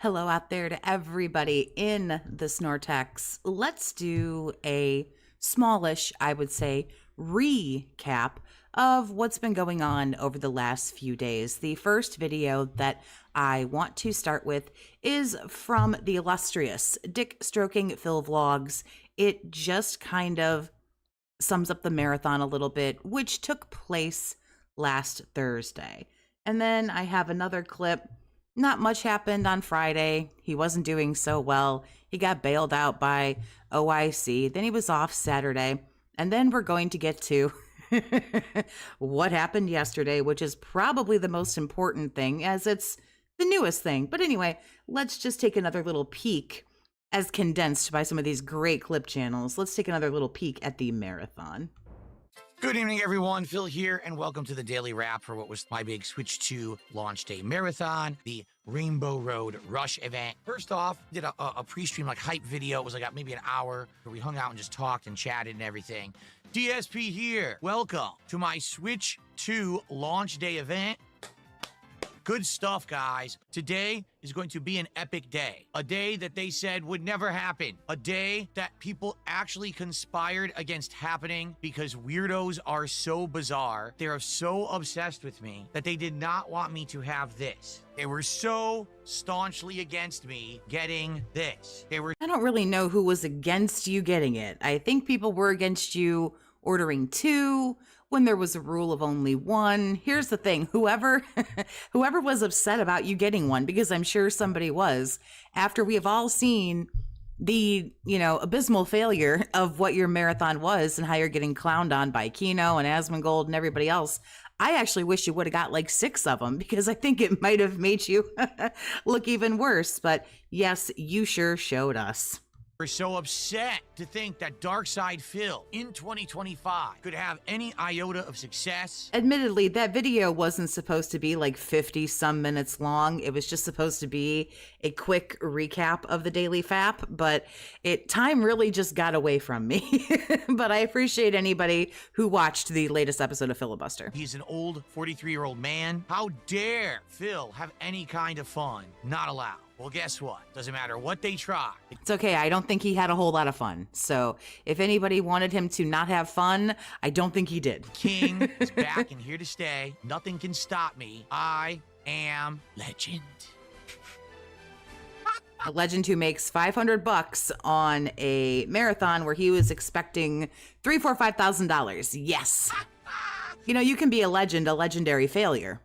Hello out there to everybody in the Snortex. Let's do a smallish, I would say, recap of what's been going on over the last few days. The first video that I want to start with is from the illustrious Dick Stroking Phil Vlogs. It just kind of sums up the marathon a little bit, which took place last Thursday. And then I have another clip. Not much happened on Friday. He wasn't doing so well. He got bailed out by OIC. Then he was off Saturday. And then we're going to get to what happened yesterday, which is probably the most important thing as it's the newest thing. But anyway, let's just take another little peek as condensed by some of these great clip channels. Let's take another little peek at the marathon. Good evening, everyone. Phil here, and welcome to the Daily Wrap for what was my big Switch 2 launch day marathon, the Rainbow Road Rush event. First off, did a pre-stream like hype video. It was like maybe an hour where we hung out and just talked and chatted and everything. DSP here. Welcome to my Switch 2 launch day event. Good stuff, guys. Today is going to be an epic day. A day that they said would never happen. A day that people actually conspired against happening because weirdos are so bizarre. They are so obsessed with me that they did not want me to have this. They were so staunchly against me getting this. I don't really know who was against you getting it. I think people were against you ordering 2 when there was a rule of only 1. Here's the thing, whoever was upset about you getting one, because I'm sure somebody was, after we have all seen the, abysmal failure of what your marathon was and how you're getting clowned on by Kino and Asmongold and everybody else, I actually wish you would have got like 6 of them, because I think it might have made you look even worse. But yes, you sure showed us. We're so upset to think that Darkside Phil in 2025 could have any iota of success. Admittedly, that video wasn't supposed to be like 50 some minutes long. It was just supposed to be a quick recap of the daily FAP, but time really just got away from me. But I appreciate anybody who watched the latest episode of Filibuster. He's an old 43-year-old man. How dare Phil have any kind of fun? Not allowed. Well, guess what? Doesn't matter what they try. It's okay. I don't think he had a whole lot of fun. So if anybody wanted him to not have fun, I don't think he did. King is back and here to stay. Nothing can stop me. I am legend. A legend who makes $500 on a marathon where he was expecting $3,000, $4,000, $5,000. Yes. You can be a legend, a legendary failure.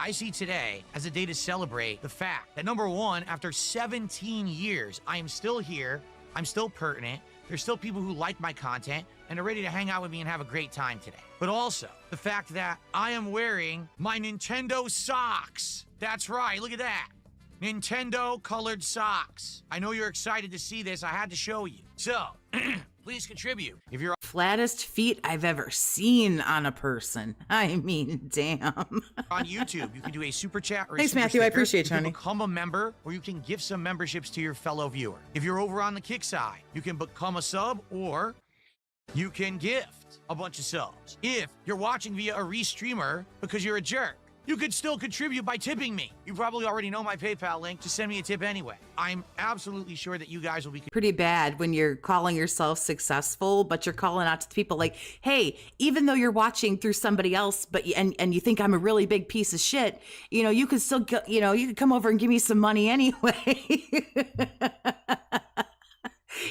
I see today as a day to celebrate the fact that, number one, after 17 years, I am still here, I'm still pertinent, there's still people who like my content and are ready to hang out with me and have a great time today. But also, the fact that I am wearing my Nintendo socks. That's right, look at that. Nintendo colored socks. I know you're excited to see this, I had to show you. So, please contribute. If you're Flattest feet I've ever seen on a person. I mean, damn. on YouTube, you can do a super chat or a Thanks, super Matthew. I sticker. appreciate You can Tony. become a member, or you can give some memberships to your fellow viewer. If you're over on the Kick side, you can become a sub, or you can gift a bunch of subs. If you're watching via a restreamer because you're a jerk, you could still contribute by tipping me. You probably already know my PayPal link. Just send me a tip anyway. I'm absolutely sure that you guys will be Pretty bad when you're calling yourself successful, but you're calling out to the people like, hey, even though you're watching through somebody else, but and you think I'm a really big piece of shit, you could still, you could come over and give me some money anyway.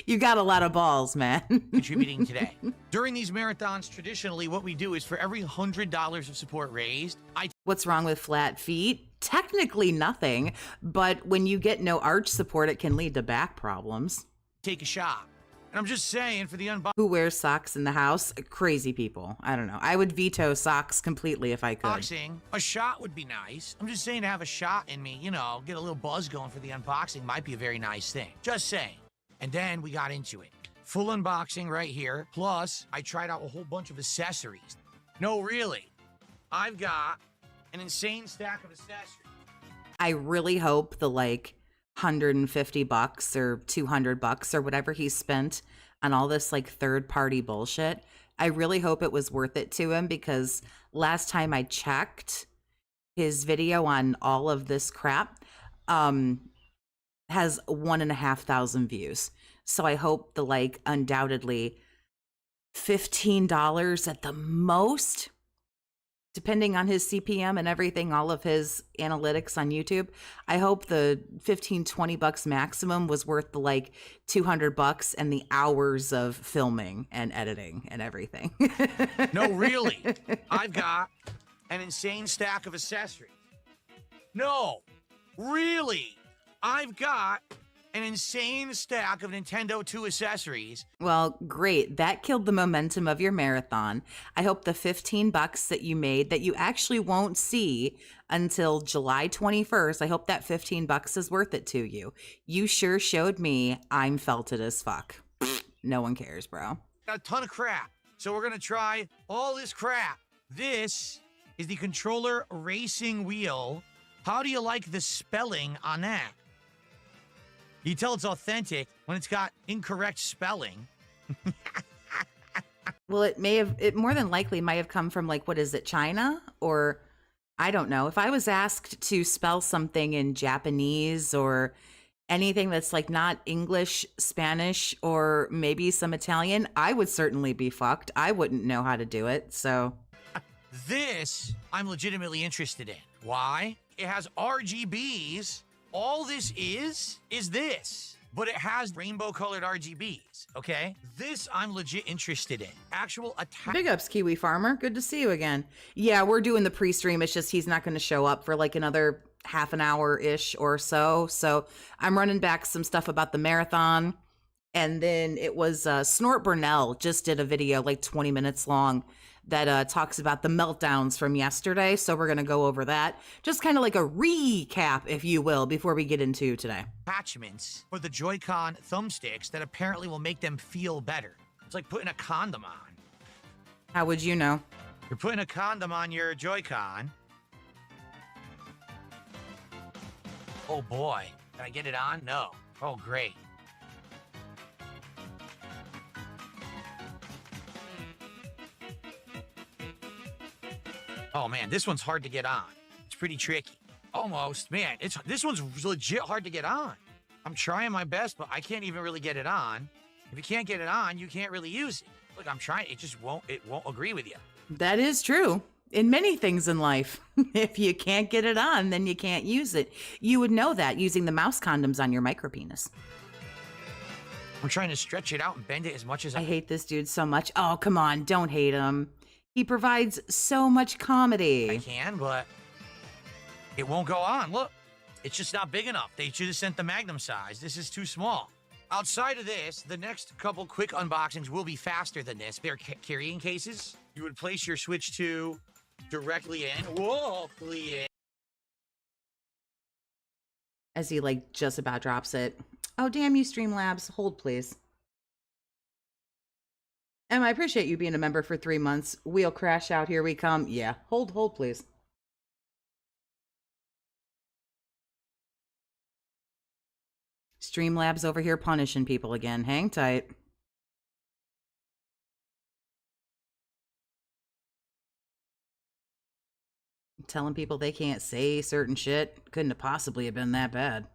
You got a lot of balls, man. contributing today. During these marathons, traditionally, what we do is for every $100 of support raised, I What's wrong with flat feet? Technically nothing, but when you get no arch support, it can lead to back problems. take a shot. And I'm just saying, for the Who wears socks in the house? Crazy people. I don't know. I would veto socks completely if I could. unboxing, a shot would be nice. I'm just saying, to have a shot in me, get a little buzz going for the unboxing might be a very nice thing. Just saying. And then we got into it. Full unboxing right here. Plus, I tried out a whole bunch of accessories. No, really. I've got an insane stack of accessories. I really hope the $150 or $200 or whatever he spent on all this third party bullshit. I really hope it was worth it to him, because last time I checked, his video on all of this crap has 1,500 views. So I hope the like undoubtedly $15 at the most, depending on his CPM and everything, all of his analytics on YouTube. I hope the 15, 20 bucks maximum was worth the like 200 bucks and the hours of filming and editing and everything. No, really. I've got an insane stack of accessories. No, really. I've got an insane stack of Nintendo 2 accessories. Well, great. That killed the momentum of your marathon. I hope the 15 bucks that you made that you actually won't see until July 21st, I hope that 15 bucks is worth it to you. You sure showed me I'm felted as fuck. No one cares, bro. Got a ton of crap. So we're going to try all this crap. This is the controller racing wheel. How do you like the spelling on that? You tell it's authentic when it's got incorrect spelling. Well, it more than likely might have come from like, what is it, China? Or I don't know. If I was asked to spell something in Japanese or anything that's like not English, Spanish, or maybe some Italian, I would certainly be fucked. I wouldn't know how to do it, so. This I'm legitimately interested in. Why? It has RGBs. All this is this, but it has rainbow-colored RGBs, okay? This I'm legit interested in. Actual attack. Big ups, Kiwi Farmer. Good to see you again. Yeah, we're doing the pre-stream. It's just he's not going to show up for like another half an hour-ish or so. So I'm running back some stuff about the marathon. And then it was Snort Burnell just did a video like 20 minutes long that talks about the meltdowns from yesterday. So we're going to go over that. Just kind of like a recap, if you will, before we get into today. Attachments for the Joy-Con thumbsticks that apparently will make them feel better. It's like putting a condom on. How would you know? You're putting a condom on your Joy-Con. Oh boy, can I get it on? No. Oh, great. Oh man, this one's hard to get on. It's pretty tricky. Almost, man. This one's legit hard to get on. I'm trying my best, but I can't even really get it on. If you can't get it on, you can't really use it. Look, I'm trying. It just won't. It won't agree with you. That is true. In many things in life, if you can't get it on, then you can't use it. You would know that using the mouse condoms on your micropenis. I'm trying to stretch it out and bend it as much as I hate this dude so much. Oh, come on. Don't hate him. He provides so much comedy. I can, but it won't go on. Look, it's just not big enough. They should have sent the Magnum size. This is too small. Outside of this, the next couple quick unboxings will be faster than this. They're carrying cases. You would place your Switch 2 directly in. Whoa, as he like just about drops it. Oh, damn you, Streamlabs. Hold, please. Em, I appreciate you being a member for 3 months. Wheel crash out, here we come. Yeah, hold, please. Streamlabs over here punishing people again. Hang tight. Telling people they can't say certain shit. Couldn't have possibly have been that bad.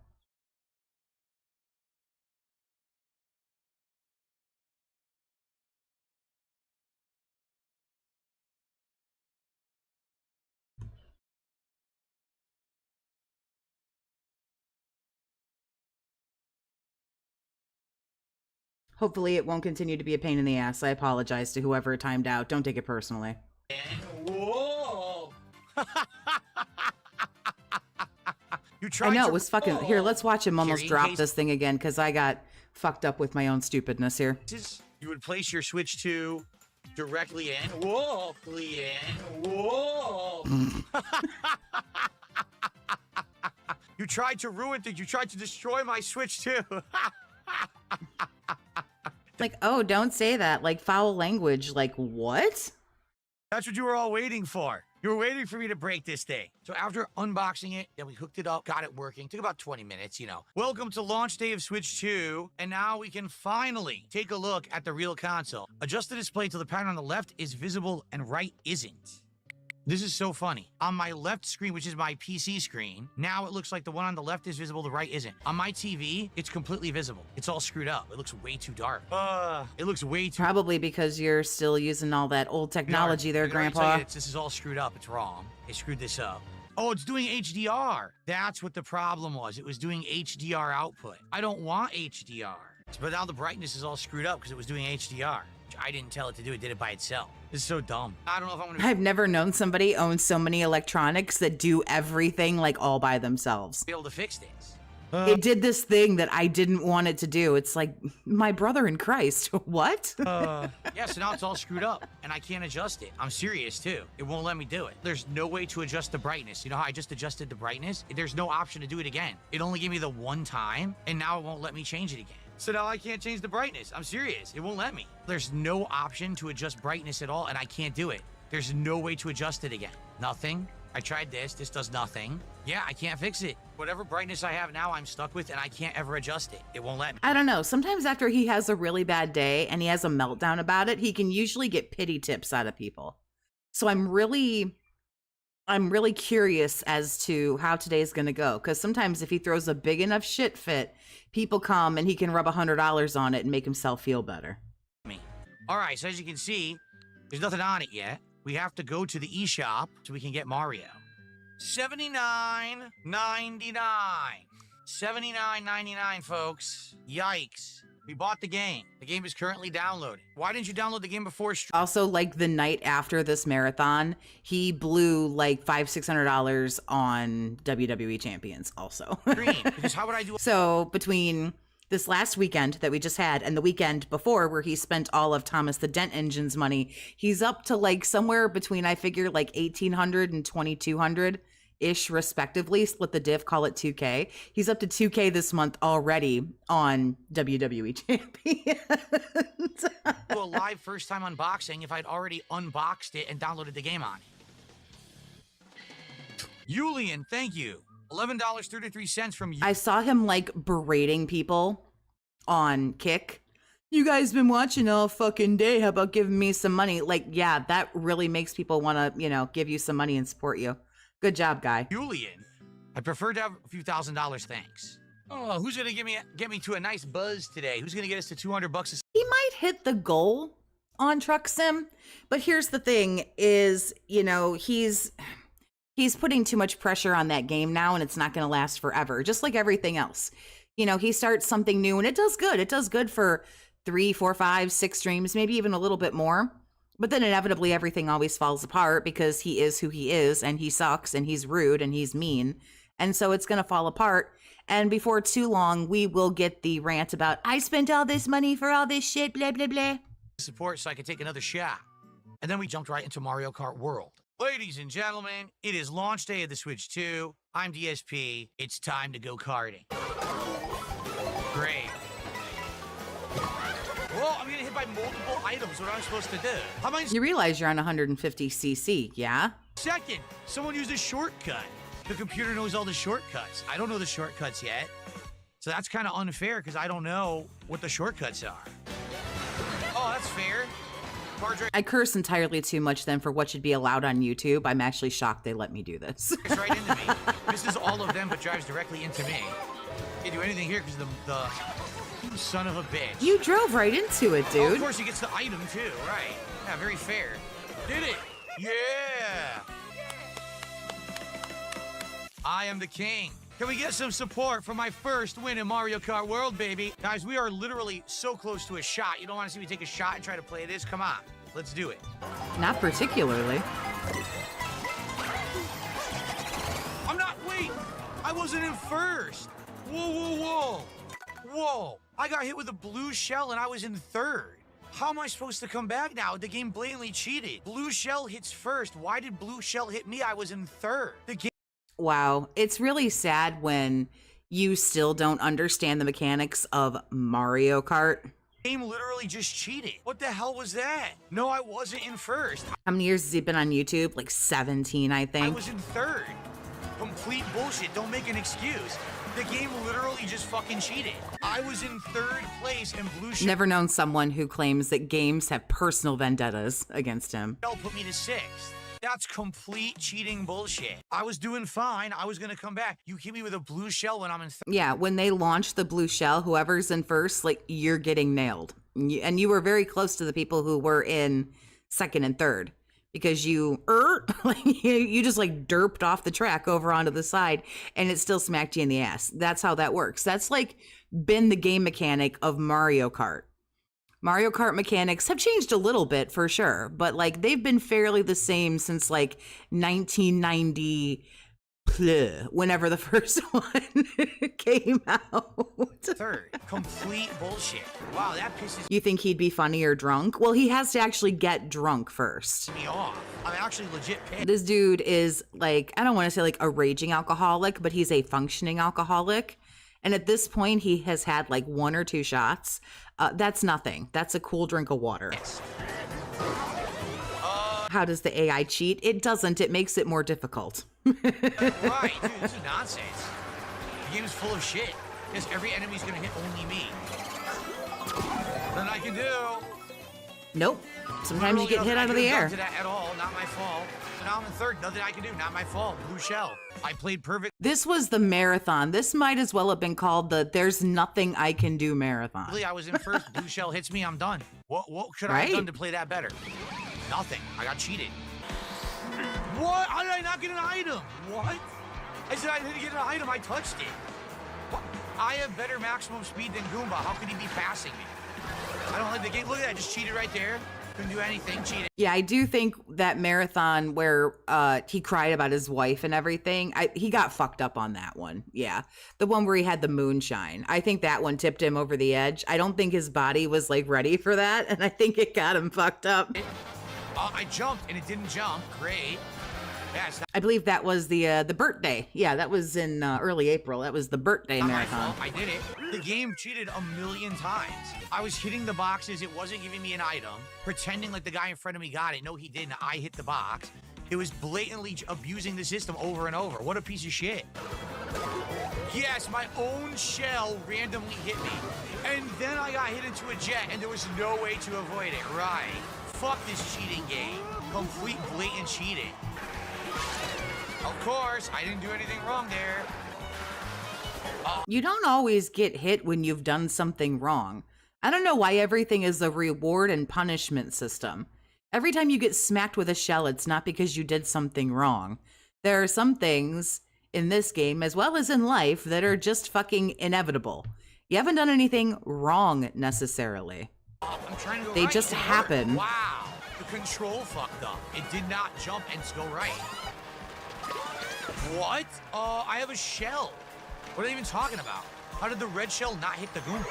Hopefully it won't continue to be a pain in the ass. I apologize to whoever timed out. Don't take it personally. Whoa! I know, it was fucking... Here, let's watch him almost drop this thing again, because I got fucked up with my own stupidness here. You would place your Switch 2 directly in. Whoa! Whoa! You tried to ruin things. You tried to destroy my Switch 2. Like, oh, don't say that. Like, foul language. Like, what? That's what you were all waiting for. You were waiting for me to break this thing. So after unboxing it, then we hooked it up, got it working. Took about 20 minutes, you know. Welcome to launch day of Switch 2. And now we can finally take a look at the real console. Adjust the display till the pattern on the left is visible and right isn't. This is so funny. On my left screen, which is my PC screen, now it looks like the one on the left is visible, the right isn't. On my TV, it's completely visible. It's all screwed up. It looks way too dark. It looks way too... Probably because you're still using all that old technology there, Grandpa. This is all screwed up. It's wrong. They screwed this up. Oh, it's doing HDR. That's what the problem was. It was doing HDR output. I don't want HDR. But now the brightness is all screwed up because it was doing HDR. I didn't tell it to do it. It did it by itself. This is so dumb. I don't know if I'm gonna... I've never known somebody own so many electronics that do everything like all by themselves. Be able to fix this. It did this thing that I didn't want it to do. It's like, my brother in Christ. What? Yeah, so now it's all screwed up, and I can't adjust it. I'm serious, too. It won't let me do it. There's no way to adjust the brightness. You know how I just adjusted the brightness? There's no option to do it again. It only gave me the one time, and now it won't let me change it again. So now I can't change the brightness. I'm serious. It won't let me. There's no option to adjust brightness at all, and I can't do it. There's no way to adjust it again. Nothing. I tried this. This does nothing. Yeah, I can't fix it. Whatever brightness I have now, I'm stuck with, and I can't ever adjust it. It won't let me. I don't know. Sometimes after he has a really bad day and he has a meltdown about it, he can usually get pity tips out of people. So I'm really curious as to how today's going to go. Because sometimes if he throws a big enough shit fit, people come and he can rub $100 on it and make himself feel better. All right, so as you can see, there's nothing on it yet. We have to go to the eShop so we can get Mario. $79.99. $79.99, folks. Yikes. We bought the game. The game is currently downloaded. Why didn't you download the game before? Also, like the night after this marathon, he blew like $500-600 on WWE champions also. Because how would I do? So between this last weekend that we just had and the weekend before where he spent all of Thomas the Dent Engine's money, he's up to like somewhere between, I figure, like $1,800 and $2,200-ish respectively. Split the diff, call it 2K. He's up to 2K this month already on WWE champions. Do a live first time unboxing if I'd already unboxed it and downloaded the game on it. Julian, thank you. $11.33 from you. I saw him like berating people on Kick. You guys been watching all fucking day. How about giving me some money? Like, yeah, that really makes people want to, you know, give you some money and support you. Good job, guy. Julian, I prefer to have a few $1,000s, thanks. Oh, who's gonna get me to a nice buzz today? Who's gonna get us to $200? He might hit the goal on Truck Sim, but here's the thing: is, you know, he's putting too much pressure on that game now, and it's not going to last forever. Just like everything else, you know, he starts something new and it does good. It does good for 3, 4, 5, 6 streams, maybe even a little bit more. But then inevitably everything always falls apart because he is who he is, and he sucks, and he's rude, and he's mean. And so it's going to fall apart. And before too long, we will get the rant about, I spent all this money for all this shit, blah, blah, blah. Support so I could take another shot. And then we jumped right into Mario Kart World. Ladies and gentlemen, it is launch day of the Switch 2. I'm DSP. It's time to go karting. Great. Whoa, I'm getting hit by multiple items. What am I supposed to do? How am I... You realize you're on 150cc, yeah? Second, someone used a shortcut. The computer knows all the shortcuts. I don't know the shortcuts yet. So that's kind of unfair because I don't know what the shortcuts are. Oh, that's fair. I curse entirely too much then for what should be allowed on YouTube. I'm actually shocked they let me do this. It's right into me. This is all of them, but drives directly into me. Can't do anything here because the son of a bitch. You drove right into it, dude. Oh, of course, he gets the item too, right? Yeah, very fair. Did it? Yeah. I am the king. Can we get some support for my first win in Mario Kart World, baby? Guys, we are literally so close to a shot. You don't want to see me take a shot and try to play this? Come on, let's do it. Not particularly. I'm not, wait, I wasn't in first. Whoa, whoa, whoa. Whoa, I got hit with a blue shell and I was in third. How am I supposed to come back now? The game blatantly cheated. Blue shell hits first. Why did blue shell hit me? I was in third. The game. Wow, it's really sad when you still don't understand the mechanics of Mario Kart. The game literally just cheated. What the hell was that? No, I wasn't in first. How many years has he been on YouTube? Like 17, I think. I was in third. Complete bullshit. Don't make an excuse. The game literally just fucking cheated. I was in third place and blue shell. Never known someone who claims that games have personal vendettas against him. Put me to 6th. That's complete cheating bullshit. I was doing fine. I was gonna come back. You hit me with a blue shell when I'm in Yeah, when they launch the blue shell, whoever's in first, like, you're getting nailed. And you were very close to the people who were in second and third because like, you just like derped off the track over onto the side and it still smacked you in the ass. That's how that works. That's like been the game mechanic of Mario Kart. Mario Kart mechanics have changed a little bit for sure, but like they've been fairly the same since like 1990, whenever the first one came out. third. Complete bullshit. Wow, that pisses You think he'd be funny or drunk? Well, he has to actually get drunk first. me off. I'm actually legit pissed. This dude is like, I don't want to say like a raging alcoholic, but he's a functioning alcoholic. And at this point, he has had like 1 or 2 shots. That's nothing. That's a cool drink of water. How does the AI cheat? It doesn't. It makes it more difficult. Right, dude, this is nonsense. The game's full of shit. Because every enemy's gonna hit only me. Nothing I can do. Nope. Sometimes you get hit out of the air. To that at all, not my fault. So now I'm in third. Nothing I can do, not my fault. Blue shell. I played perfect. This was the marathon. This might as well have been called the "There's Nothing I Can Do" marathon. I was in first. Blue shell hits me. I'm done. What should I have done to play that better? Nothing. I got cheated. What? How did I not get an item? What? I said I didn't get an item. I touched it. What? I have better maximum speed than Goomba. How could he be passing me? I don't like the game. Look at that. Just cheated right there. Couldn't do anything. Cheated. Yeah, I do think that marathon where he cried about his wife and everything, he got fucked up on that one. Yeah. The one where he had the moonshine. I think that one tipped him over the edge. I don't think his body was like ready for that. And I think it got him fucked up. I jumped and it didn't jump. Great. Yes. I believe that was the birthday. Yeah, that was in early April. That was the birthday marathon. I did it. The game cheated a million times. I was hitting the boxes. It wasn't giving me an item. Pretending like the guy in front of me got it. No, he didn't. I hit the box. It was blatantly abusing the system over and over. What a piece of shit. Yes, my own shell randomly hit me. And then I got hit into a jet and there was no way to avoid it. Right. Fuck this cheating game. Complete blatant cheating. Of course, I didn't do anything wrong there. You don't always get hit when you've done something wrong. I don't know why everything is a reward and punishment system. Every time you get smacked with a shell, it's not because you did something wrong. There are some things in this game, as well as in life, that are just fucking inevitable. You haven't done anything wrong, necessarily. I'm trying to go They right. just happen. Wow. The control fucked up. It did not jump and go right. What? I have a shell. What are they even talking about? How did the red shell not hit the Goomba?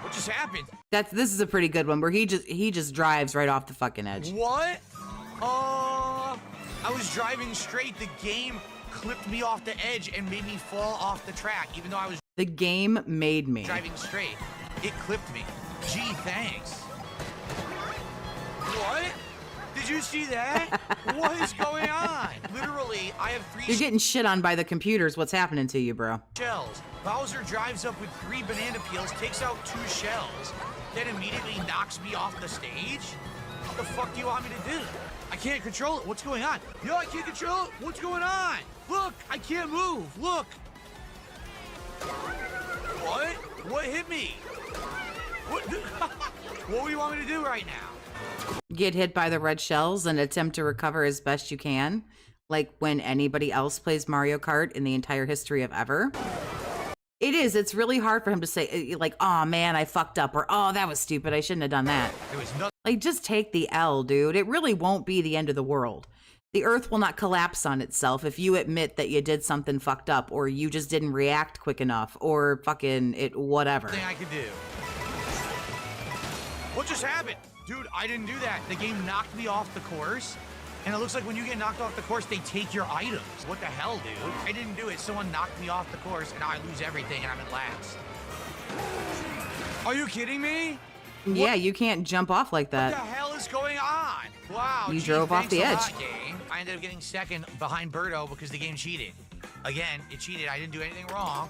What just happened? This is a pretty good one where he just drives right off the fucking edge. What? I was driving straight. The game clipped me off the edge and made me fall off the track, even though I was The game made me. driving straight. It clipped me. Gee, thanks. What? Did you see that? What is going on? Literally, I have 3 You're getting shit on by the computers. What's happening to you, bro? shells. Bowser drives up with 3 banana peels, takes out 2 shells, then immediately knocks me off the stage? What the fuck do you want me to do? I can't control it. What's going on? Yo, I can't control it. What's going on? Look, I can't move. Look. What? What hit me? What? What do you want me to do right now? Get hit by the red shells and attempt to recover as best you can, like when anybody else plays Mario Kart in the entire history of ever. It's really hard for him to say, like, oh man, I fucked up, or oh, that was stupid, I shouldn't have done that. There was nothing. Like, just take the L, dude. It really won't be the end of the world. The earth will not collapse on itself if you admit that you did something fucked up, or you just didn't react quick enough, or fucking whatever. Thing I could do. What just happened? Dude, I didn't do that. The game knocked me off the course, and it looks like when you get knocked off the course, they take your items. What the hell, dude? I didn't do it. Someone knocked me off the course, and now I lose everything, and I'm in last. Are you kidding me? Yeah, What? you can't jump off like What the that. hell is going on? Wow. You gee, drove off thanks the a edge. lot, game. I ended up getting second behind Birdo because the game cheated. Again, it cheated. I didn't do anything wrong.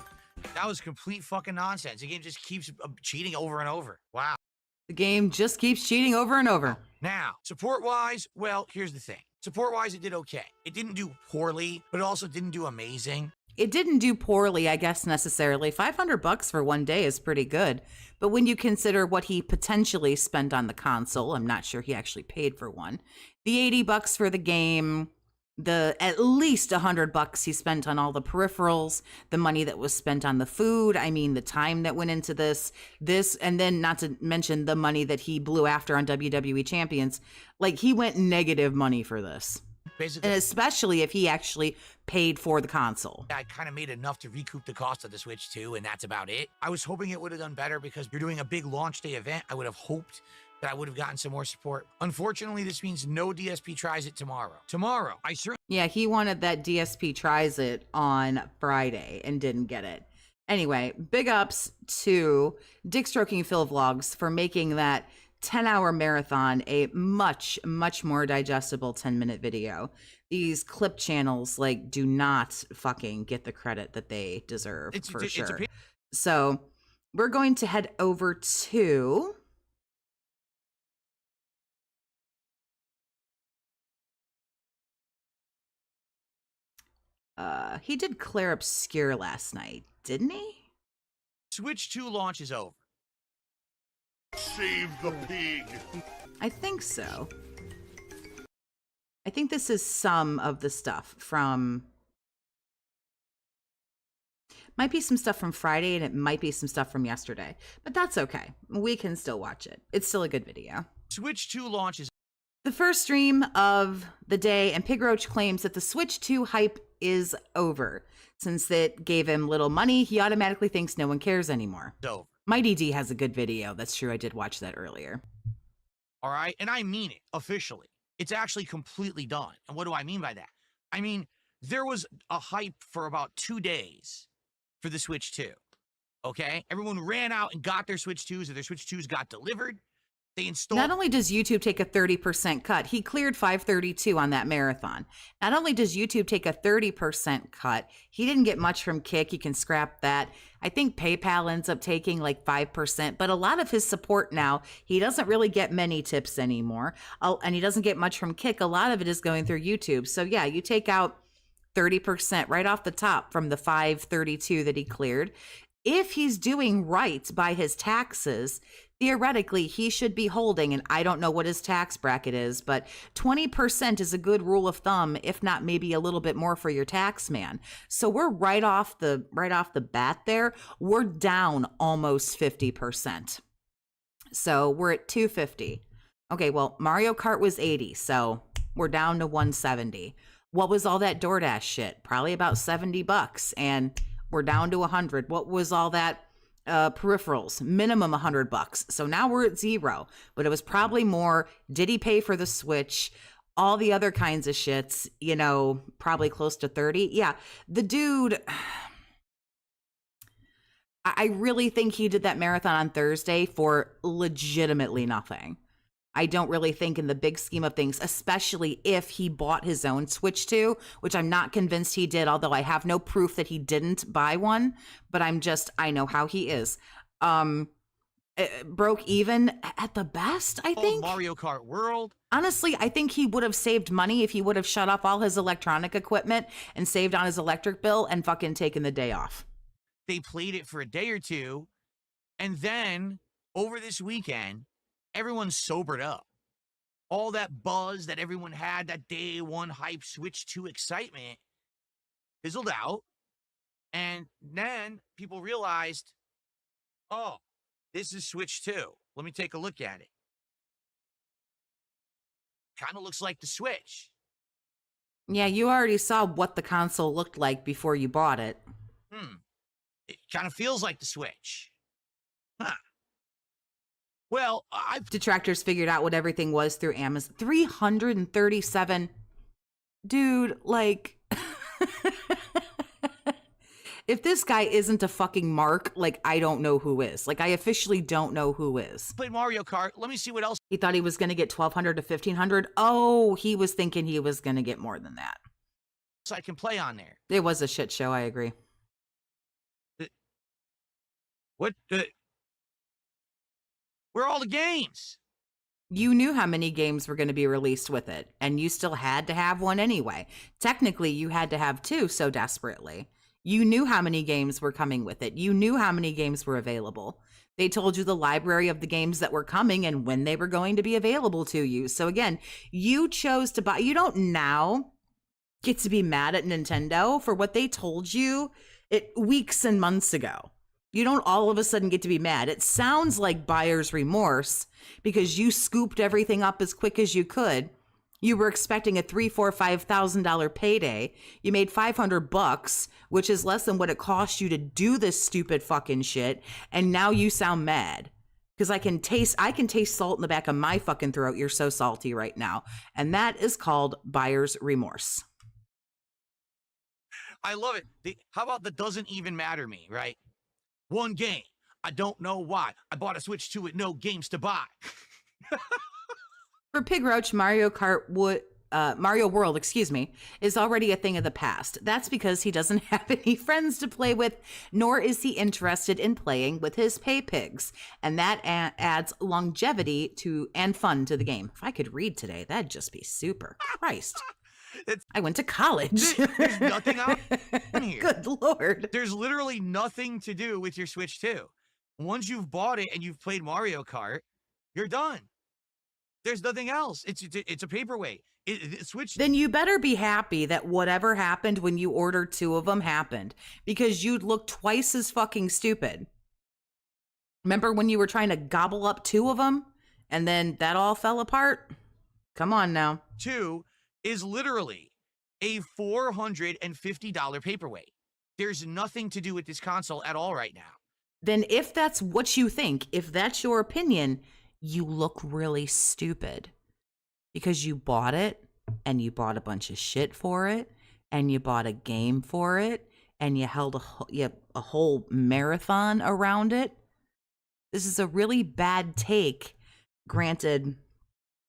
That was complete fucking nonsense. The game just keeps cheating over and over. Wow. The game just keeps cheating over and over. Now, support-wise, well, here's the thing. Support-wise, it did okay. It didn't do poorly, but it also didn't do amazing. It didn't do poorly, I guess, necessarily. $500 for one day is pretty good. But when you consider what he potentially spent on the console, I'm not sure he actually paid for one. The $80 for the game, the at least $100 he spent on all the peripherals, the money that was spent on the food, I mean, the time that went into this, and then not to mention the money that he blew after on WWE Champions. Like, he went negative money for this. Basically, And especially if he actually paid for the console. I kind of made enough to recoup the cost of the Switch 2, and that's about it. I was hoping it would have done better because you're doing a big launch day event. I would have hoped that I would have gotten some more support. Unfortunately, this means no DSP tries it tomorrow. Yeah, he wanted that DSP tries it on Friday and didn't get it. Anyway, big ups to Dick Stroking Phil Vlogs for making that 10-hour marathon a much, much more digestible 10-minute video. These clip channels, like, do not fucking get the credit that they deserve, for sure. So we're going to head over to... he did Claire Obscure last night, didn't he? Switch 2 launch is over. Save the pig. I think so. I think this is some of the stuff from... Might be some stuff from Friday, and it might be some stuff from yesterday. But that's okay. We can still watch it. It's still a good video. Switch 2 launch is the first stream of the day, and Pigroach claims that the Switch 2 hype is over. Since it gave him little money, he automatically thinks no one cares anymore. over. Mighty D has a good video. That's true. I did watch that earlier. All right. And I mean it officially. It's actually completely done. And what do I mean by that? I mean, there was a hype for about 2 days for the Switch 2. Okay. Everyone ran out and got their Switch 2s, or their Switch 2s got delivered. They installed. Not only does YouTube take a 30% cut, he cleared 532 on that marathon. Not only does YouTube take a 30% cut, he didn't get much from Kick. You can scrap that. I think PayPal ends up taking like 5%, but a lot of his support now, he doesn't really get many tips anymore. And he doesn't get much from Kick. A lot of it is going through YouTube. So yeah, you take out 30% right off the top from the 532 that he cleared. If he's doing right by his taxes, theoretically, he should be holding, and I don't know what his tax bracket is, but 20% is a good rule of thumb, if not maybe a little bit more for your tax man. So we're right off the bat there, we're down almost 50%. So we're at 250. Okay, well, Mario Kart was 80, so we're down to 170. What was all that DoorDash shit? Probably about $70, and we're down to 100. What was all that peripherals? Minimum $100. So now we're at 0, but it was probably more. Did he pay for the Switch? All the other kinds of shits, you know, probably close to 30. Yeah, the dude, I really think he did that marathon on Thursday for legitimately nothing. I don't really think in the big scheme of things, especially if he bought his own Switch 2, which I'm not convinced he did, although I have no proof that he didn't buy one, but I know how he is. Broke even at the best, I think. Mario Kart World. Honestly, I think he would have saved money if he would have shut off all his electronic equipment and saved on his electric bill and fucking taken the day off. They played it for a day or two, and then over this weekend, everyone sobered up. All that buzz that everyone had, that day one hype, Switch 2 excitement, fizzled out. And then people realized, oh, this is Switch 2. Let me take a look at it. Kind of looks like the Switch. Yeah, you already saw what the console looked like before you bought it. It kind of feels like the Switch. Huh. Well, Detractors figured out what everything was through Amazon. 337. Dude, like, if this guy isn't a fucking mark, like, I don't know who is. Like, I officially don't know who is. played Mario Kart. Let me see what else. He thought he was going to get 1,200 to 1,500. Oh, he was thinking he was going to get more than that. I can play on there. It was a shit show, I agree. What? Where are all the games? You knew how many games were going to be released with it, and you still had to have one anyway. Technically, you had to have two so desperately. You knew how many games were coming with it. You knew how many games were available. They told you the library of the games that were coming and when they were going to be available to you. So again, you chose to buy. You don't now get to be mad at Nintendo for what they told you weeks and months ago. You don't all of a sudden get to be mad. It sounds like buyer's remorse because you scooped everything up as quick as you could. You were expecting a $3,000, $4,000, $5,000 payday. You made $500, which is less than what it cost you to do this stupid fucking shit. And now you sound mad because I can taste salt in the back of my fucking throat. You're so salty right now. And that is called buyer's remorse. I love it. How about the doesn't even matter me, right? One game. I don't know why. I bought a Switch 2 with no games to buy. For Pigroach, Mario World, is already a thing of the past. That's because he doesn't have any friends to play with, nor is he interested in playing with his pay pigs. And that adds longevity and fun to the game. If I could read today, that'd just be super. Christ. I went to college. There's nothing out here. Good Lord. There's literally nothing to do with your Switch 2. Once you've bought it and you've played Mario Kart, you're done. There's nothing else. It's a paperweight. Switch. Then you better be happy that whatever happened when you ordered two of them happened, because you'd look twice as fucking stupid. Remember when you were trying to gobble up two of them and then that all fell apart? Come on now. 2 is literally a $450 paperweight. There's nothing to do with this console at all right now. Then if that's what you think, if that's your opinion, you look really stupid because you bought it and you bought a bunch of shit for it and you bought a game for it and you held a whole marathon around it. This is a really bad take, granted,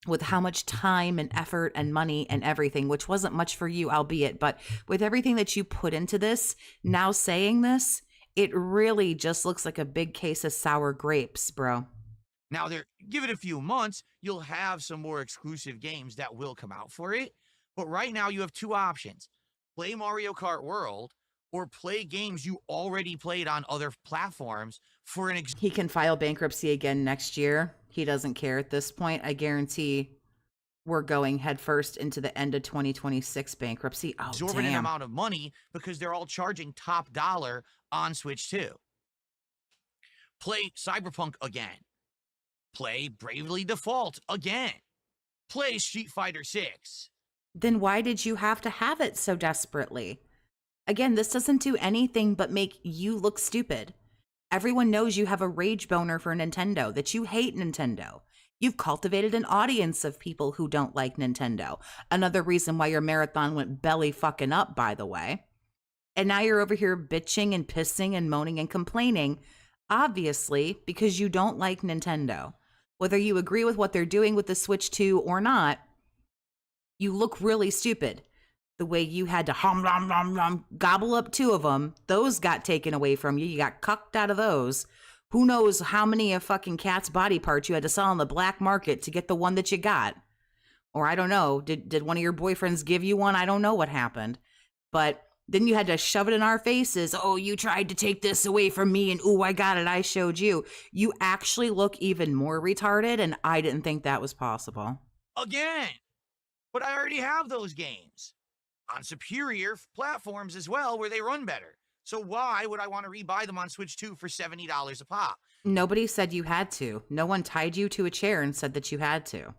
with how much time and effort and money and everything, which wasn't much for you, albeit, but with everything that you put into this, now saying this, it really just looks like a big case of sour grapes, bro. Now, give it a few months, you'll have some more exclusive games that will come out for it. But right now, you have two options. Play Mario Kart World or play games you already played on other platforms for an He can file bankruptcy again next year. He doesn't care at this point. I guarantee we're going headfirst into the end of 2026 bankruptcy. Oh, exorbitant amount of money because they're all charging top dollar on Switch 2. Play Cyberpunk again. Play Bravely Default again. Play Street Fighter 6. Then why did you have to have it so desperately? Again, this doesn't do anything but make you look stupid. Everyone knows you have a rage boner for Nintendo, that you hate Nintendo. You've cultivated an audience of people who don't like Nintendo. Another reason why your marathon went belly fucking up, by the way. And now you're over here bitching and pissing and moaning and complaining, obviously, because you don't like Nintendo. Whether you agree with what they're doing with the Switch 2 or not, you look really stupid. The way you had to gobble up two of them, those got taken away from you. You got cucked out of those. Who knows how many of fucking cat's body parts you had to sell on the black market to get the one that you got. Or I don't know, did one of your boyfriends give you one? I don't know what happened. But then you had to shove it in our faces. Oh, you tried to take this away from me and ooh, I got it. I showed you. You actually look even more retarded and I didn't think that was possible. Again. But I already have those games on superior platforms as well where they run better. So why would I want to rebuy them on Switch 2 for $70 a pop? Nobody said you had to. No one tied you to a chair and said that you had to.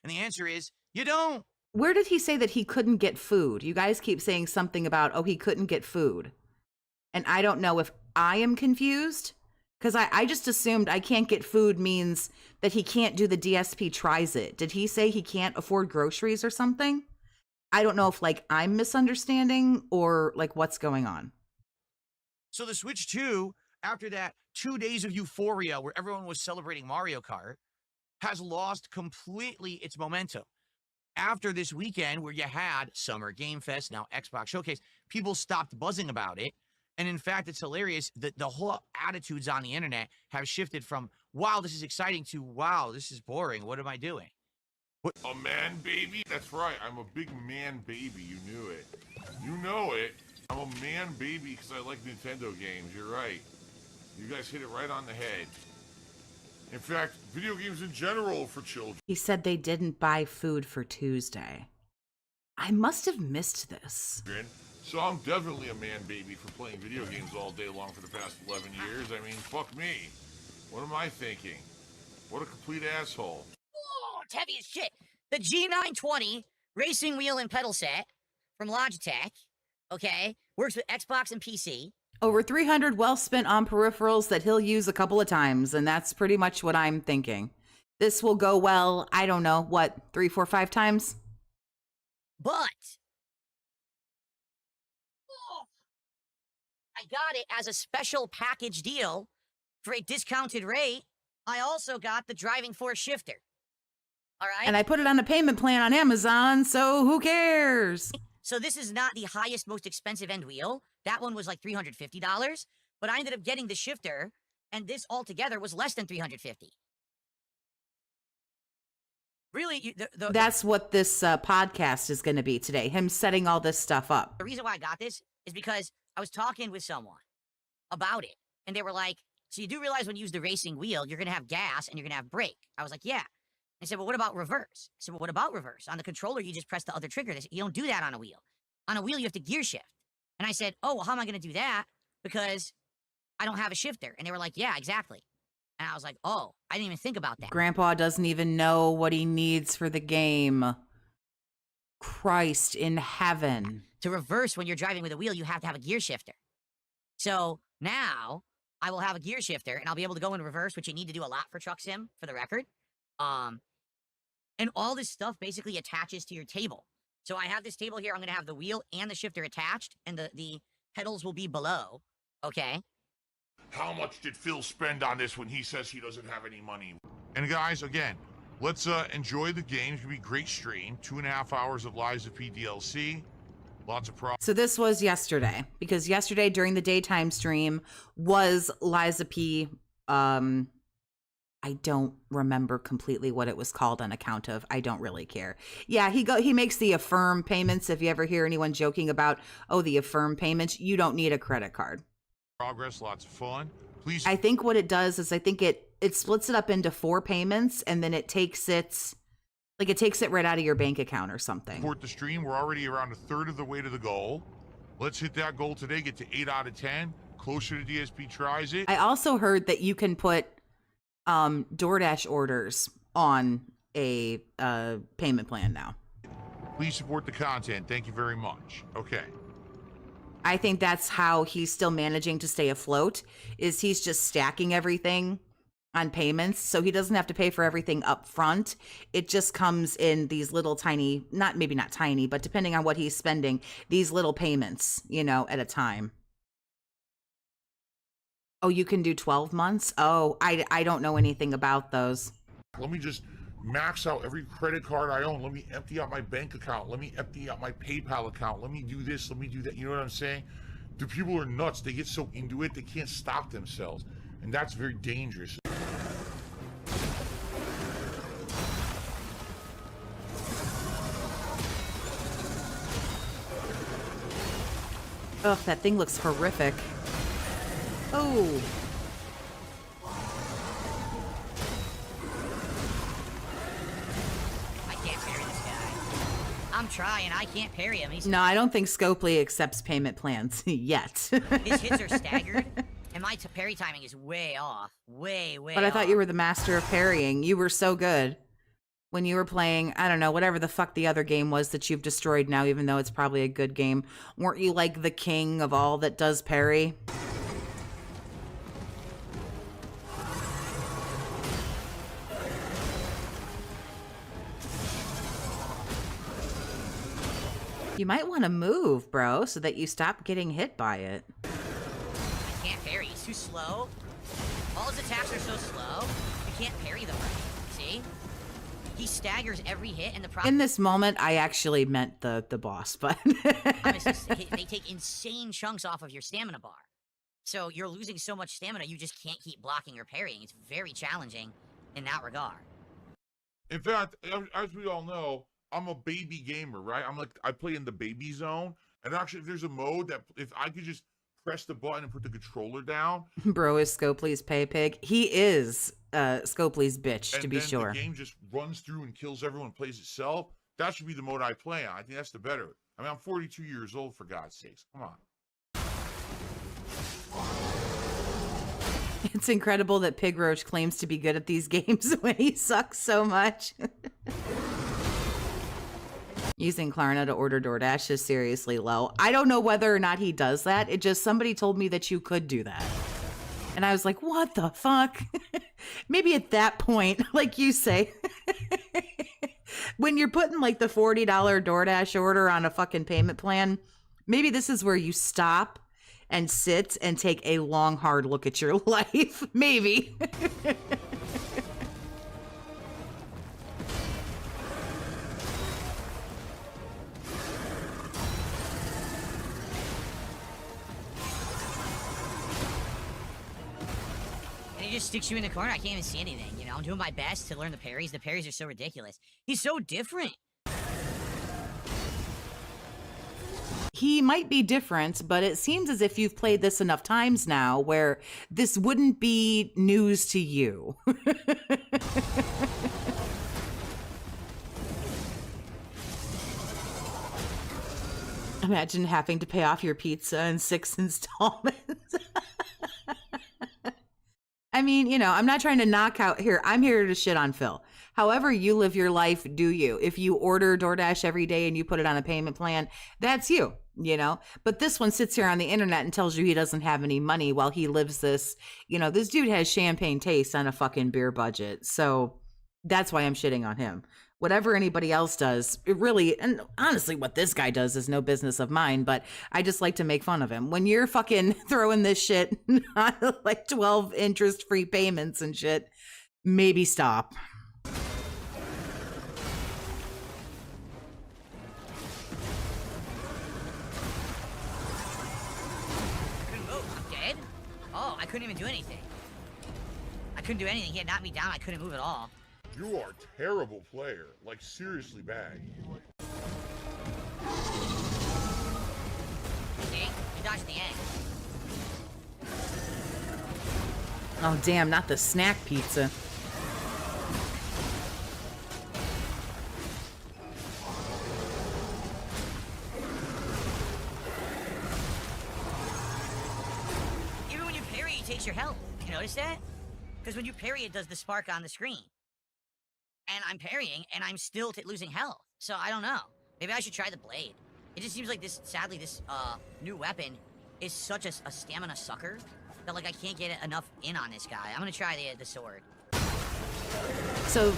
And the answer is, you don't. Where did he say that he couldn't get food? You guys keep saying something about, oh, he couldn't get food. And I don't know if I am confused, because I just assumed I can't get food means that he can't do the DSP tries it. Did he say he can't afford groceries or something? I don't know if like I'm misunderstanding or like what's going on. So the Switch 2, after that 2 days of euphoria where everyone was celebrating Mario Kart, has lost completely its momentum. After this weekend where you had Summer Game Fest, now Xbox Showcase, people stopped buzzing about it. And in fact, it's hilarious that the whole attitudes on the internet have shifted from wow, this is exciting to, wow, this is boring. What am I doing? What? A man baby? That's right, I'm a big man baby, you knew it. You know it. I'm a man baby because I like Nintendo games, you're right. You guys hit it right on the head. In fact, video games in general for children. He said they didn't buy food for Tuesday. I must have missed this. So I'm definitely a man baby for playing video games all day long for the past 11 years. I mean, fuck me. What am I thinking? What a complete asshole. Oh, it's heavy as shit. The G920 racing wheel and pedal set from Logitech, okay, works with Xbox and PC. Over 300 well spent on peripherals that he'll use a couple of times, and that's pretty much what I'm thinking. This will go well, I don't know, what, 3, 4, 5 times? But I got it as a special package deal for a discounted rate. I also got the driving force shifter. All right. And I put it on a payment plan on Amazon, so who cares? So this is not the highest, most expensive end wheel. That one was like $350, but I ended up getting the shifter, and this altogether was less than $350. Really, that's what this podcast is going to be today, him setting all this stuff up. The reason why I got this is because I was talking with someone about it, and they were like, so you do realize when you use the racing wheel, you're going to have gas and you're going to have brake. I was like, yeah. They said, well, what about reverse? I said, well, what about reverse? On the controller, you just press the other trigger. They said, you don't do that on a wheel. On a wheel, you have to gear shift. And I said, oh, well, how am I going to do that? Because I don't have a shifter. And they were like, yeah, exactly. And I was like, oh, I didn't even think about that. Grandpa doesn't even know what he needs for the game. Christ in heaven. To reverse when you're driving with a wheel, you have to have a gear shifter. So now I will have a gear shifter, and I'll be able to go in reverse, which you need to do a lot for Truck Sim, for the record. And all this stuff basically attaches to your table. So I have this table here. I'm going to have the wheel and the shifter attached, and the pedals will be below. Okay? How much did Phil spend on this when he says he doesn't have any money? And guys, again, let's enjoy the game. It's going to be a great stream. 2.5 hours of Liza P DLC. Lots of problems. So this was yesterday, because yesterday during the daytime stream was Liza P. I don't remember completely what it was called on account of. I don't really care. Yeah, he makes the Affirm payments. If you ever hear anyone joking about, oh, the Affirm payments, you don't need a credit card. Progress, lots of fun. Please. I think what it does is I think it splits it up into 4 payments, and then it takes it right out of your bank account or something. Support the stream. We're already around a third of the way to the goal. Let's hit that goal today. Get to 8 out of 10. Closer to DSP tries it. I also heard that you can put DoorDash orders on a payment plan now. Please support the content. Thank you very much. Okay. I think that's how he's still managing to stay afloat, is he's just stacking everything on payments, so he doesn't have to pay for everything up front. It just comes in these little tiny, maybe not tiny, but depending on what he's spending, these little payments, at a time. Oh, you can do 12 months? Oh, I don't know anything about those. Let me just max out every credit card I own. Let me empty out my bank account. Let me empty out my PayPal account. Let me do this. Let me do that. You know what I'm saying? The people are nuts. They get so into it, they can't stop themselves. And that's very dangerous. Ugh, that thing looks horrific. Oh. I can't parry this guy. I'm trying. I can't parry him. No, I don't think Scopely accepts payment plans yet. His hits are staggered, and my parry timing is way off. Way off. But I thought you were the master of parrying. You were so good when you were playing, I don't know, whatever the fuck the other game was that you've destroyed now, even though it's probably a good game. Weren't you like the king of all that does parry? You might want to move, bro, so that you stop getting hit by it. I can't parry. He's too slow. All his attacks are so slow. I can't parry them right. See? He staggers every hit, and the problem... In this moment, I actually meant the boss, but... They take insane chunks off of your stamina bar. So you're losing so much stamina, you just can't keep blocking or parrying. It's very challenging in that regard. In fact, as we all know, I'm a baby gamer, right? I play in the baby zone, and actually, there's a mode that if I could just press the button and put the controller down, Bro is Scopely's pay pig. He is Scopely's bitch, to be sure. The game just runs through and kills everyone, plays itself. That should be the mode I play on. I think that's the better. I mean, I'm 42 years old, for God's sakes. Come on. It's incredible that Pigroach claims to be good at these games when he sucks so much. Using Klarna to order DoorDash is seriously low. I don't know whether or not he does that. It just, somebody told me that you could do that. And I was like, what the fuck? Maybe at that point, like you say, when you're putting like the $40 DoorDash order on a fucking payment plan, maybe this is where you stop and sit and take a long, hard look at your life. Maybe. And he just sticks you in the corner. I can't even see anything, you know? I'm doing my best to learn the parries. The parries are so ridiculous. He's so different. He might be different, but it seems as if you've played this enough times now where this wouldn't be news to you. Imagine having to pay off your pizza in 6 installments. I mean, you know, I'm not trying to knock out here. I'm here to shit on Phil. However you live your life, do you. If you order DoorDash every day and you put it on a payment plan, that's you, you know. But this one sits here on the internet and tells you he doesn't have any money while he lives this, you know, this dude has champagne taste on a fucking beer budget. So that's why I'm shitting on him. Whatever anybody else does, it really, and honestly, what this guy does is no business of mine, but I just like to make fun of him. When you're fucking throwing this shit on like 12 interest-free payments and shit, maybe stop. Oh, I couldn't even do anything. I couldn't do anything. He had knocked me down. I couldn't move at all. You are a terrible player. Like, seriously bad. See? You dodged the egg. Oh, damn, not the snack pizza. Even when you parry, it takes your health. You notice that? Because when you parry, it does the spark on the screen. And I'm parrying, and I'm still losing health. So I don't know. Maybe I should try the blade. It just seems like this, sadly, this new weapon is such a stamina sucker that, like, I can't get enough in on this guy. I'm gonna try the sword. So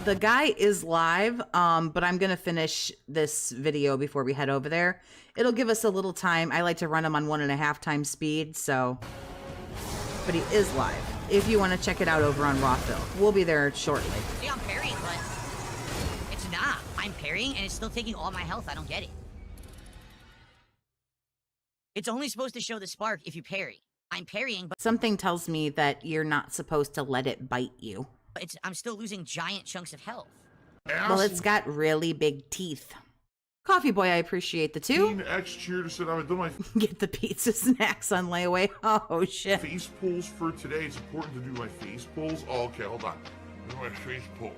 the guy is live, but I'm going to finish this video before we head over there. It'll give us a little time. I like to run him on 1.5 times speed, so... But he is live. If you want to check it out over on Rawphil. We'll be there shortly. See, I'm parrying, but it's not. I'm parrying, and it's still taking all my health. I don't get it. It's only supposed to show the spark if you parry. I'm parrying, but Something tells me that you're not supposed to let it bite you. I'm still losing giant chunks of health. Well, it's got really big teeth. Coffee Boy, I appreciate the 2. X cheer to sit. I've done my Get the pizza snacks on layaway. Oh, shit. face pulls for today. It's important to do my face pulls. Oh, okay, hold on. Do my face pulls.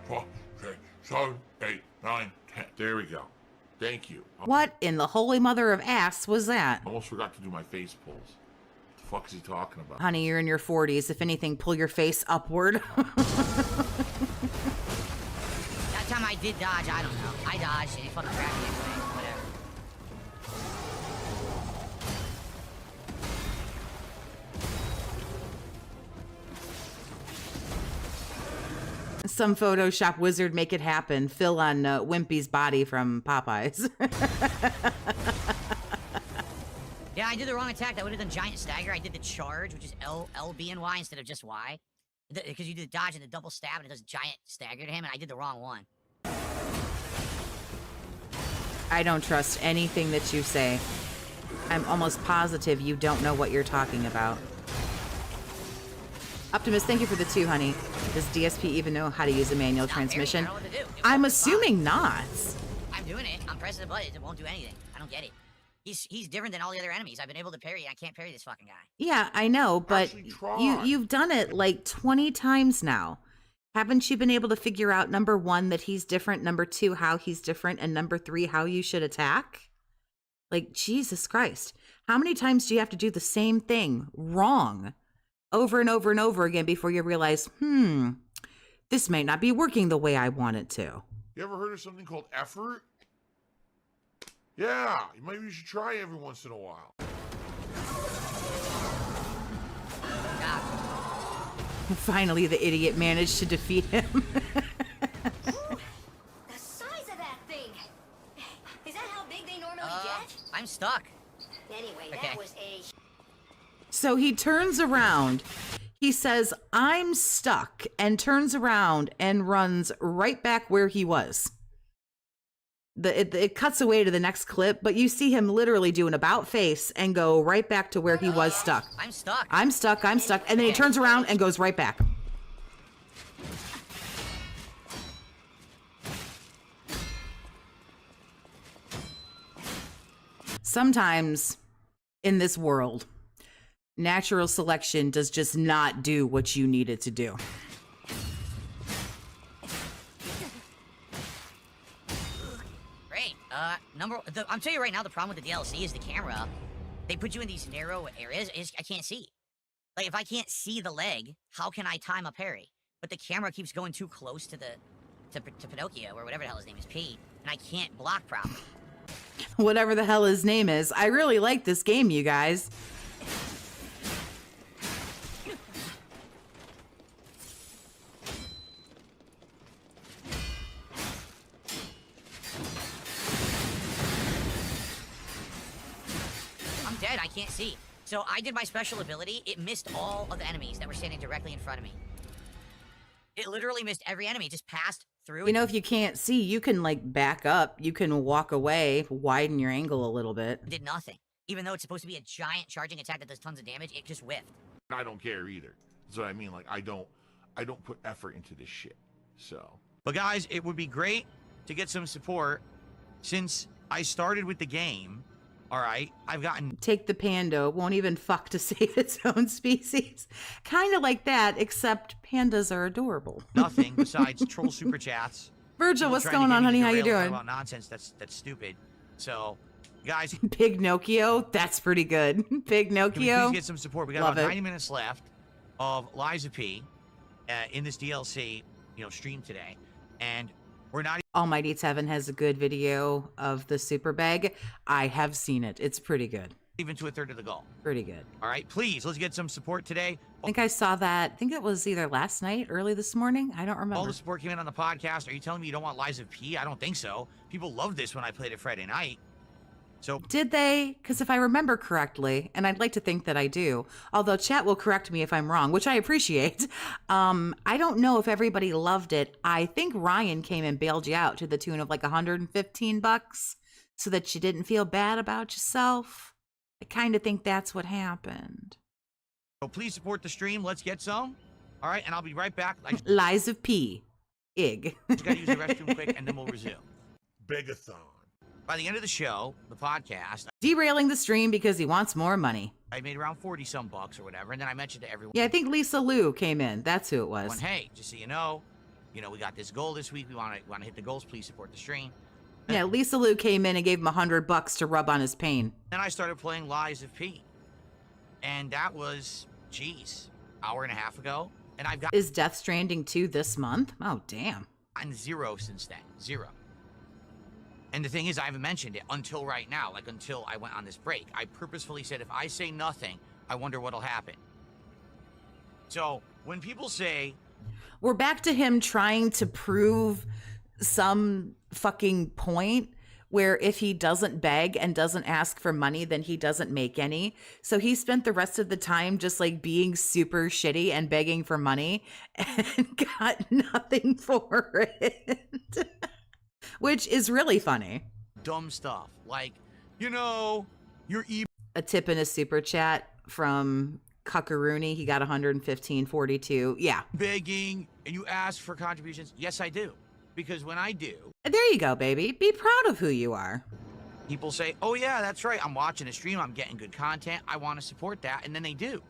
4, 6, 7, 8, 9, 10. There we go. Thank you. What in the holy mother of ass was that? Almost forgot to do my face pulls. What the fuck is he talking about? Honey, you're in your 40s. If anything, pull your face upward. That time I did dodge, I don't know. I dodged and it fucking grabbed me anyway. Whatever. Some Photoshop wizard make it happen. Phil on Wimpy's body from Popeyes. Yeah, I did the wrong attack. That would have done giant stagger. I did the charge, which is L, B, and Y instead of just Y. Because you did the dodge and the double stab, and it does giant stagger to him, and I did the wrong one. I don't trust anything that you say. I'm almost positive you don't know what you're talking about. Optimus, thank you for the 2, honey. Does DSP even know how to use a manual transmission? I don't know what to do. I'm assuming not. I'm doing it. I'm pressing the button. It won't do anything. I don't get it. He's different than all the other enemies. I've been able to parry, and I can't parry this fucking guy. Yeah, I know, but Actually, try. you've done it like 20 times now. Haven't you been able to figure out, number 1, that he's different, number 2, how he's different, and number 3, how you should attack? Like, Jesus Christ. How many times do you have to do the same thing wrong over and over and over again before you realize, this may not be working the way I want it to? You ever heard of something called effort? Yeah, maybe you should try every once in a while. God. Finally, the idiot managed to defeat him. The size of that thing! Is that how big they normally get? I'm stuck. Anyway, Okay. that was a... So he turns around. He says, I'm stuck, and turns around and runs right back where he was. It cuts away to the next clip, but you see him literally do an about face and go right back to where he was stuck. I'm stuck. I'm stuck, I'm stuck. And then he turns around and goes right back. Sometimes in this world, natural selection does just not do what you need it to do. Great. I'm telling you right now, the problem with the DLC is the camera. They put you in these narrow areas. I can't see. Like, if I can't see the leg, how can I time a parry? But the camera keeps going too close to Pinocchio, or whatever the hell his name is, Pete, and I can't block properly. Whatever the hell his name is. I really like this game, you guys. I'm dead. I can't see. So I did my special ability. It missed all of the enemies that were standing directly in front of me. It literally missed every enemy. It just passed through. You know, if you can't see, you can like back up. You can walk away, widen your angle a little bit. It did nothing. Even though it's supposed to be a giant charging attack that does tons of damage, it just whiffed. I don't care either. That's what I mean. Like, I don't put effort into this shit. So. But guys, it would be great to get some support since I started with the game. All right, I've gotten Take the panda, won't even fuck to save its own species. Kind of like that, except pandas are adorable. nothing besides troll super chats. Virgil, People what's trying to going get on, me honey? How you derailed doing? About nonsense. That's stupid. So, guys, Pignocchio, that's pretty good. can we Pignocchio. please get some support? We got Love about it. 90 minutes left of Liza P in this DLC, stream today, and we're not Almighty Tevin has a good video of the super bag. I have seen it. It's pretty good. even to a third of the goal. Pretty good. All right, please, let's get some support today. I think I saw that. I think it was either last night, early this morning. I don't remember. All the support came in on the podcast. Are you telling me you don't want Liza P? I don't think so. People loved this when I played it Friday night. So Did they? Because if I remember correctly, and I'd like to think that I do, although chat will correct me if I'm wrong, which I appreciate. I don't know if everybody loved it. I think Ryan came and bailed you out to the tune of like $115 so that you didn't feel bad about yourself. I kind of think that's what happened. please support the stream. Let's get some. All right, and I'll be right back. I Lies of P. Ig. just got to use the restroom quick, and then we'll resume. Begathon. By the end of the show, the podcast, Derailing the stream because he wants more money. I made around 40-some bucks or whatever, and then I mentioned to everyone, Yeah, I think Lisa Lou came in. That's who it was. hey, just so you know, we got this goal this week. We want to hit the goals. Please support the stream. Yeah, Lisa Lou came in and gave him $100 to rub on his pain. Then I started playing Lies of P, and that was, hour and a half ago, and I've Is Death Stranding 2 this month? Oh, damn. gotten 0 since then. 0. And the thing is, I haven't mentioned it until right now, like until I went on this break. I purposefully said, if I say nothing, I wonder what'll happen. So when people say, We're back to him trying to prove some fucking point where if he doesn't beg and doesn't ask for money, then he doesn't make any. So he spent the rest of the time just like being super shitty and begging for money and got nothing for it. Which is really funny. dumb stuff, like, You're A tip in a super chat from Cuckaroony. He got 115.42. Yeah. begging and you ask for contributions. Yes, I do. Because when I do, There you go, baby. Be proud of who you are. people say, oh yeah, that's right. I'm watching a stream. I'm getting good content. I want to support that. And then they do.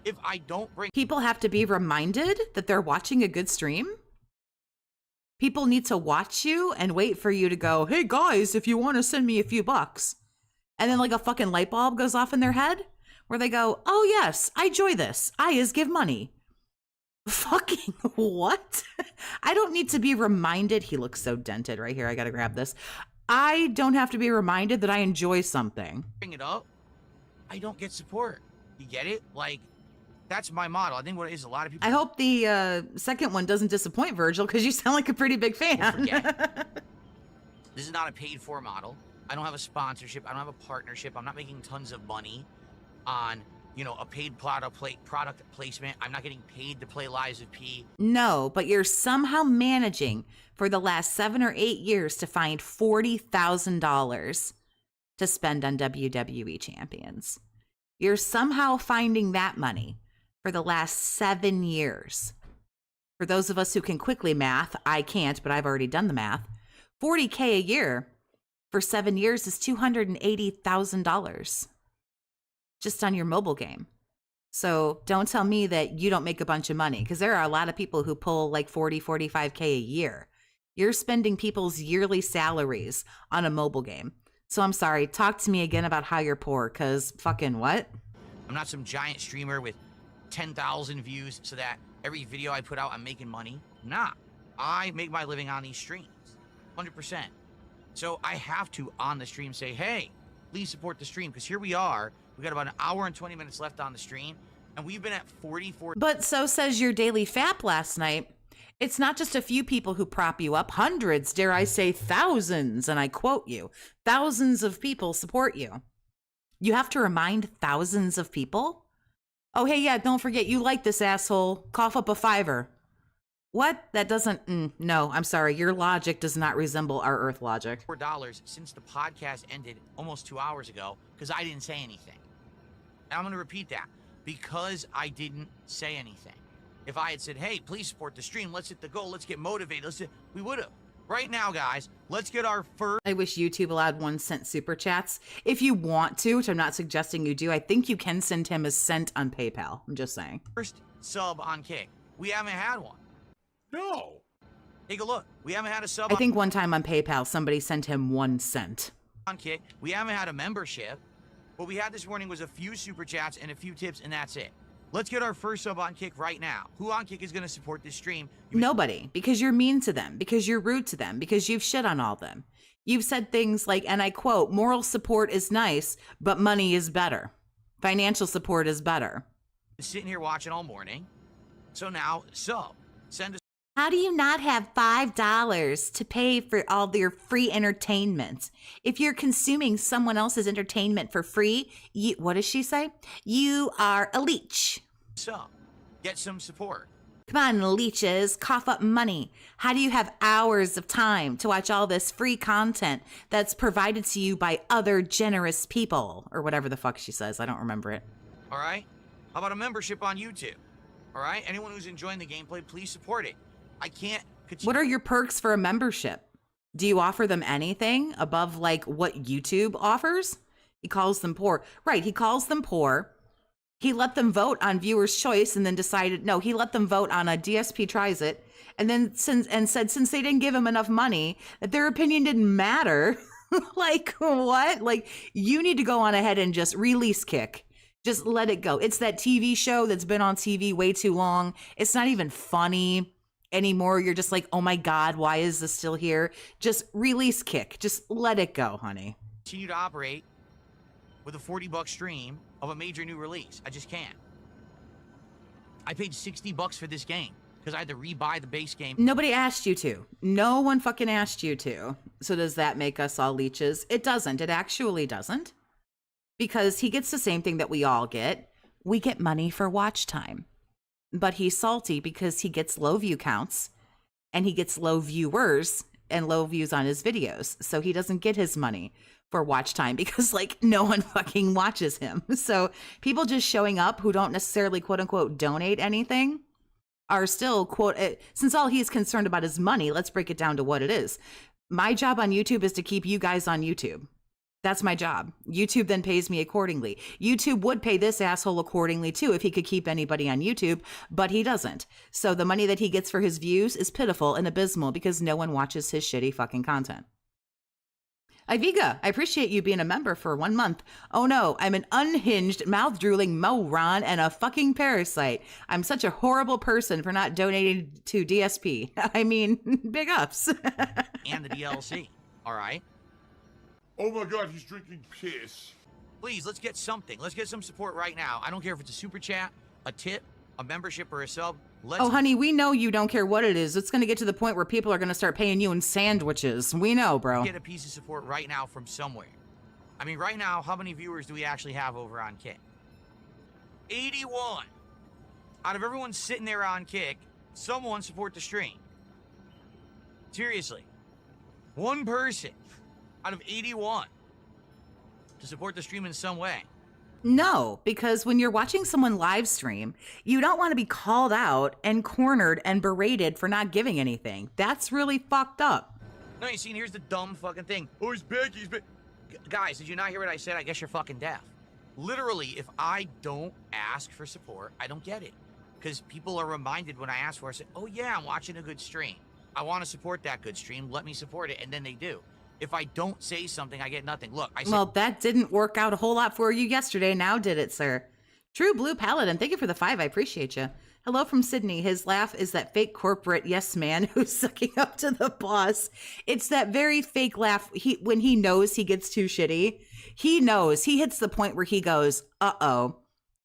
If I don't bring People have to be reminded that they're watching a good stream. People need to watch you and wait for you to go, hey guys, if you want to send me a few bucks. And then like a fucking light bulb goes off in their head where they go, oh yes, I enjoy this. I is give money. Fucking what? I don't need to be reminded. He looks so dented right here. I got to grab this. I don't have to be reminded that I enjoy something. it up, I don't get support. You get it? Like, that's my model. I think what it is, a lot of people I hope the second one doesn't disappoint, Virgil, because you sound like a pretty big fan. forget. This is not a paid for model. I don't have a sponsorship. I don't have a partnership. I'm not making tons of money on, you know, a paid product placement. I'm not getting paid to play Lives of P. No, but you're somehow managing for the last 7 or 8 years to find $40,000 to spend on WWE champions. You're somehow finding that money for the last 7 years. For those of us who can quickly math, I can't, but I've already done the math. $40K a year for 7 years is $280,000 just on your mobile game. So don't tell me that you don't make a bunch of money, because there are a lot of people who pull like 40, 45K a year. You're spending people's yearly salaries on a mobile game. So I'm sorry, talk to me again about how you're poor, because fucking what? I'm not some giant streamer with 10,000 views so that every video I put out, I'm making money. Nah, I make my living on these streams, 100%. So I have to, on the stream, say, hey, please support the stream, because here we are. We got about an hour and 20 minutes left on the stream, and we've been at 44. But so says your daily FAP last night. It's not just a few people who prop you up. Hundreds, dare I say thousands, and I quote you, thousands of people support you. You have to remind thousands of people? Oh, hey, yeah, don't forget, you like this asshole. Cough up a $5. What? That doesn't, no, I'm sorry. Your logic does not resemble our Earth logic. $4 since the podcast ended almost 2 hours ago because I didn't say anything. And I'm going to repeat that, because I didn't say anything. If I had said, hey, please support the stream, let's hit the goal, let's get motivated, we would have. Right now, guys, let's get our first... I wish YouTube allowed 1 cent super chats. If you want to, which I'm not suggesting you do, I think you can send him a cent on PayPal. I'm just saying. First sub on Kick. We haven't had one. No. Take a look. We haven't had a sub I think one time on PayPal, somebody sent him 1 cent. on Kick. We haven't had a membership. What we had this morning was a few super chats and a few tips, and that's it. Let's get our first sub on Kick right now. Who on Kick is going to support this stream? Nobody, because you're mean to them, because you're rude to them, because you've shit on all of them. You've said things like, and I quote, moral support is nice, but money is better. Financial support is better. Sitting here watching all morning. So now, sub. Send us. How do you not have $5 to pay for all your free entertainment? If you're consuming someone else's entertainment for free, what does she say? You are a leech. Sub. Get some support. Come on, leeches, cough up money. How do you have hours of time to watch all this free content that's provided to you by other generous people? Or whatever the fuck she says. I don't remember it. All right? How about a membership on YouTube? All right? Anyone who's enjoying the gameplay, please support it. I can't continue. What are your perks for a membership? Do you offer them anything above like what YouTube offers? He calls them poor. Right, he calls them poor. He let them vote on viewer's choice and then decided, no, he let them vote on a DSP tries it and then said since they didn't give him enough money, that their opinion didn't matter. Like, what? Like, you need to go on ahead and just release Kick. Just let it go. It's that TV show that's been on TV way too long. It's not even funny anymore. You're just like, oh my God, why is this still here? Just release Kick. Just let it go, honey. Continue to operate with a $40 stream of a major new release. I just can't. I paid $60 for this game because I had to rebuy the base game. Nobody asked you to. No one fucking asked you to. So does that make us all leeches? It doesn't. It actually doesn't. Because he gets the same thing that we all get. We get money for watch time. But he's salty because he gets low view counts and he gets low viewers and low views on his videos. So he doesn't get his money. for watch time because like no one fucking watches him. So people just showing up who don't necessarily quote unquote donate anything are still quote, since all he's concerned about is money, let's break it down to what it is. My job on YouTube is to keep you guys on YouTube. That's my job. YouTube then pays me accordingly. YouTube would pay this asshole accordingly too if he could keep anybody on YouTube, but he doesn't. So the money that he gets for his views is pitiful and abysmal because no one watches his shitty fucking content. Iviga, I appreciate you being a member for 1 month. Oh no, I'm an unhinged, mouth-drooling moron and a fucking parasite. I'm such a horrible person for not donating to DSP. I mean, big ups. And the DLC, all right? Oh my god, he's drinking piss. Please, let's get something. Let's get some support right now. I don't care if it's a super chat, a tip, a membership, or a sub. Oh, honey, we know you don't care what it is. It's going to get to the point where people are going to start paying you in sandwiches. We know, bro. Get a piece of support right now from somewhere. I mean, right now, how many viewers do we actually have over on Kick? 81. Out of everyone sitting there on Kick, someone support the stream. Seriously. One person out of 81 to support the stream in some way. No, because when you're watching someone live stream, you don't want to be called out and cornered and berated for not giving anything. That's really fucked up. No, you see, and here's the dumb fucking thing. Oh, he's big, he's big. Guys, did you not hear what I said? I guess you're fucking deaf. Literally, if I don't ask for support, I don't get it. Because people are reminded when I ask for it, I say, oh yeah, I'm watching a good stream. I want to support that good stream. Let me support it. And then they do. If I don't say something, I get nothing. Look, I said... Well, that didn't work out a whole lot for you yesterday. Now did it, sir? True Blue Paladin, thank you for the 5. I appreciate you. Hello from Sydney. His laugh is that fake corporate yes man who's sucking up to the boss. It's that very fake laugh. When he knows he gets too shitty, he knows. He hits the point where he goes, uh-oh,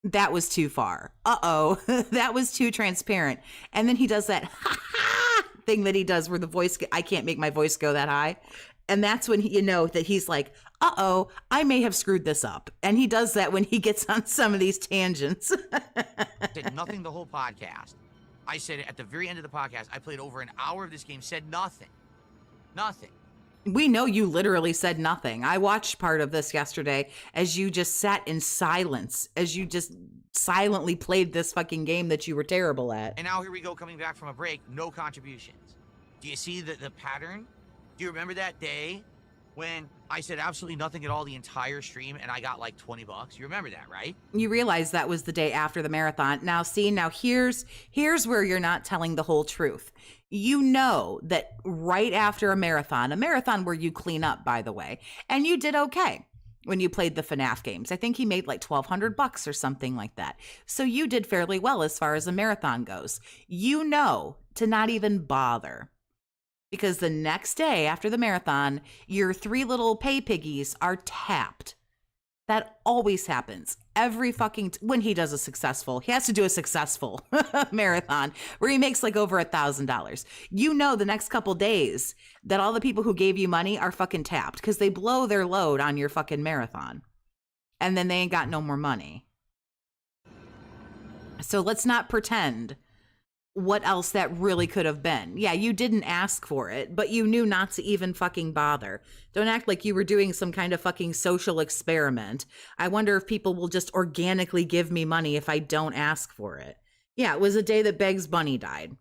that was too far. Uh-oh, that was too transparent. And then he does that ha-ha thing that he does where the voice, I can't make my voice go that high. And that's when you know that he's like, uh-oh, I may have screwed this up. And he does that when he gets on some of these tangents. Did nothing the whole podcast. I said at the very end of the podcast, I played over an hour of this game, said nothing. Nothing. We know you literally said nothing. I watched part of this yesterday as you just sat in silence, as you just silently played this fucking game that you were terrible at. And now here we go, coming back from a break, no contributions. Do you see the pattern? Do you remember that day when I said absolutely nothing at all the entire stream and I got like $20? You remember that, right? You realize that was the day after the marathon. Now, see, here's where you're not telling the whole truth. You know that right after a marathon where you clean up, by the way, and you did okay when you played the FNAF games. I think he made like $1,200 or something like that. So you did fairly well as far as a marathon goes. You know to not even bother. Because the next day after the marathon, your 3 little pay piggies are tapped. That always happens. Every fucking, when he does he has to do a successful marathon where he makes like over $1,000. You know the next couple days that all the people who gave you money are fucking tapped because they blow their load on your fucking marathon. And then they ain't got no more money. So let's not pretend what else that really could have been. Yeah, you didn't ask for it, but you knew not to even fucking bother. Don't act like you were doing some kind of fucking social experiment. I wonder if people will just organically give me money if I don't ask for it. Yeah, it was a day that Bugs Bunny died.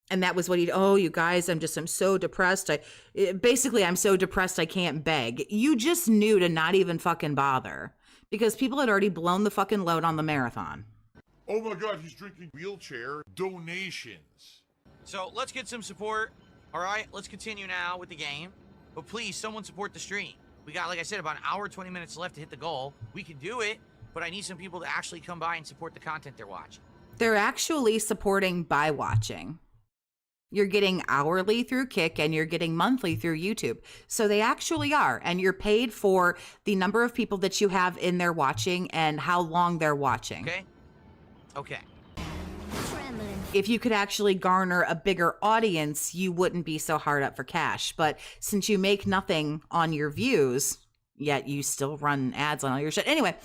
And that was what you guys, I'm so depressed. I'm so depressed I can't beg. You just knew to not even fucking bother because people had already blown the fucking load on the marathon. Oh my god, he's drinking wheelchair donations. So let's get some support. All right, let's continue now with the game. But please, someone support the stream. We got, like I said, about an hour, 20 minutes left to hit the goal. We can do it, but I need some people to actually come by and support the content they're watching. They're actually supporting by watching. You're getting hourly through Kick and you're getting monthly through YouTube. So they actually are. And you're paid for the number of people that you have in there watching and how long they're watching. Okay? Okay. If you could actually garner a bigger audience, you wouldn't be so hard up for cash. But since you make nothing on your views, yet you still run ads on all your shit. Anyway,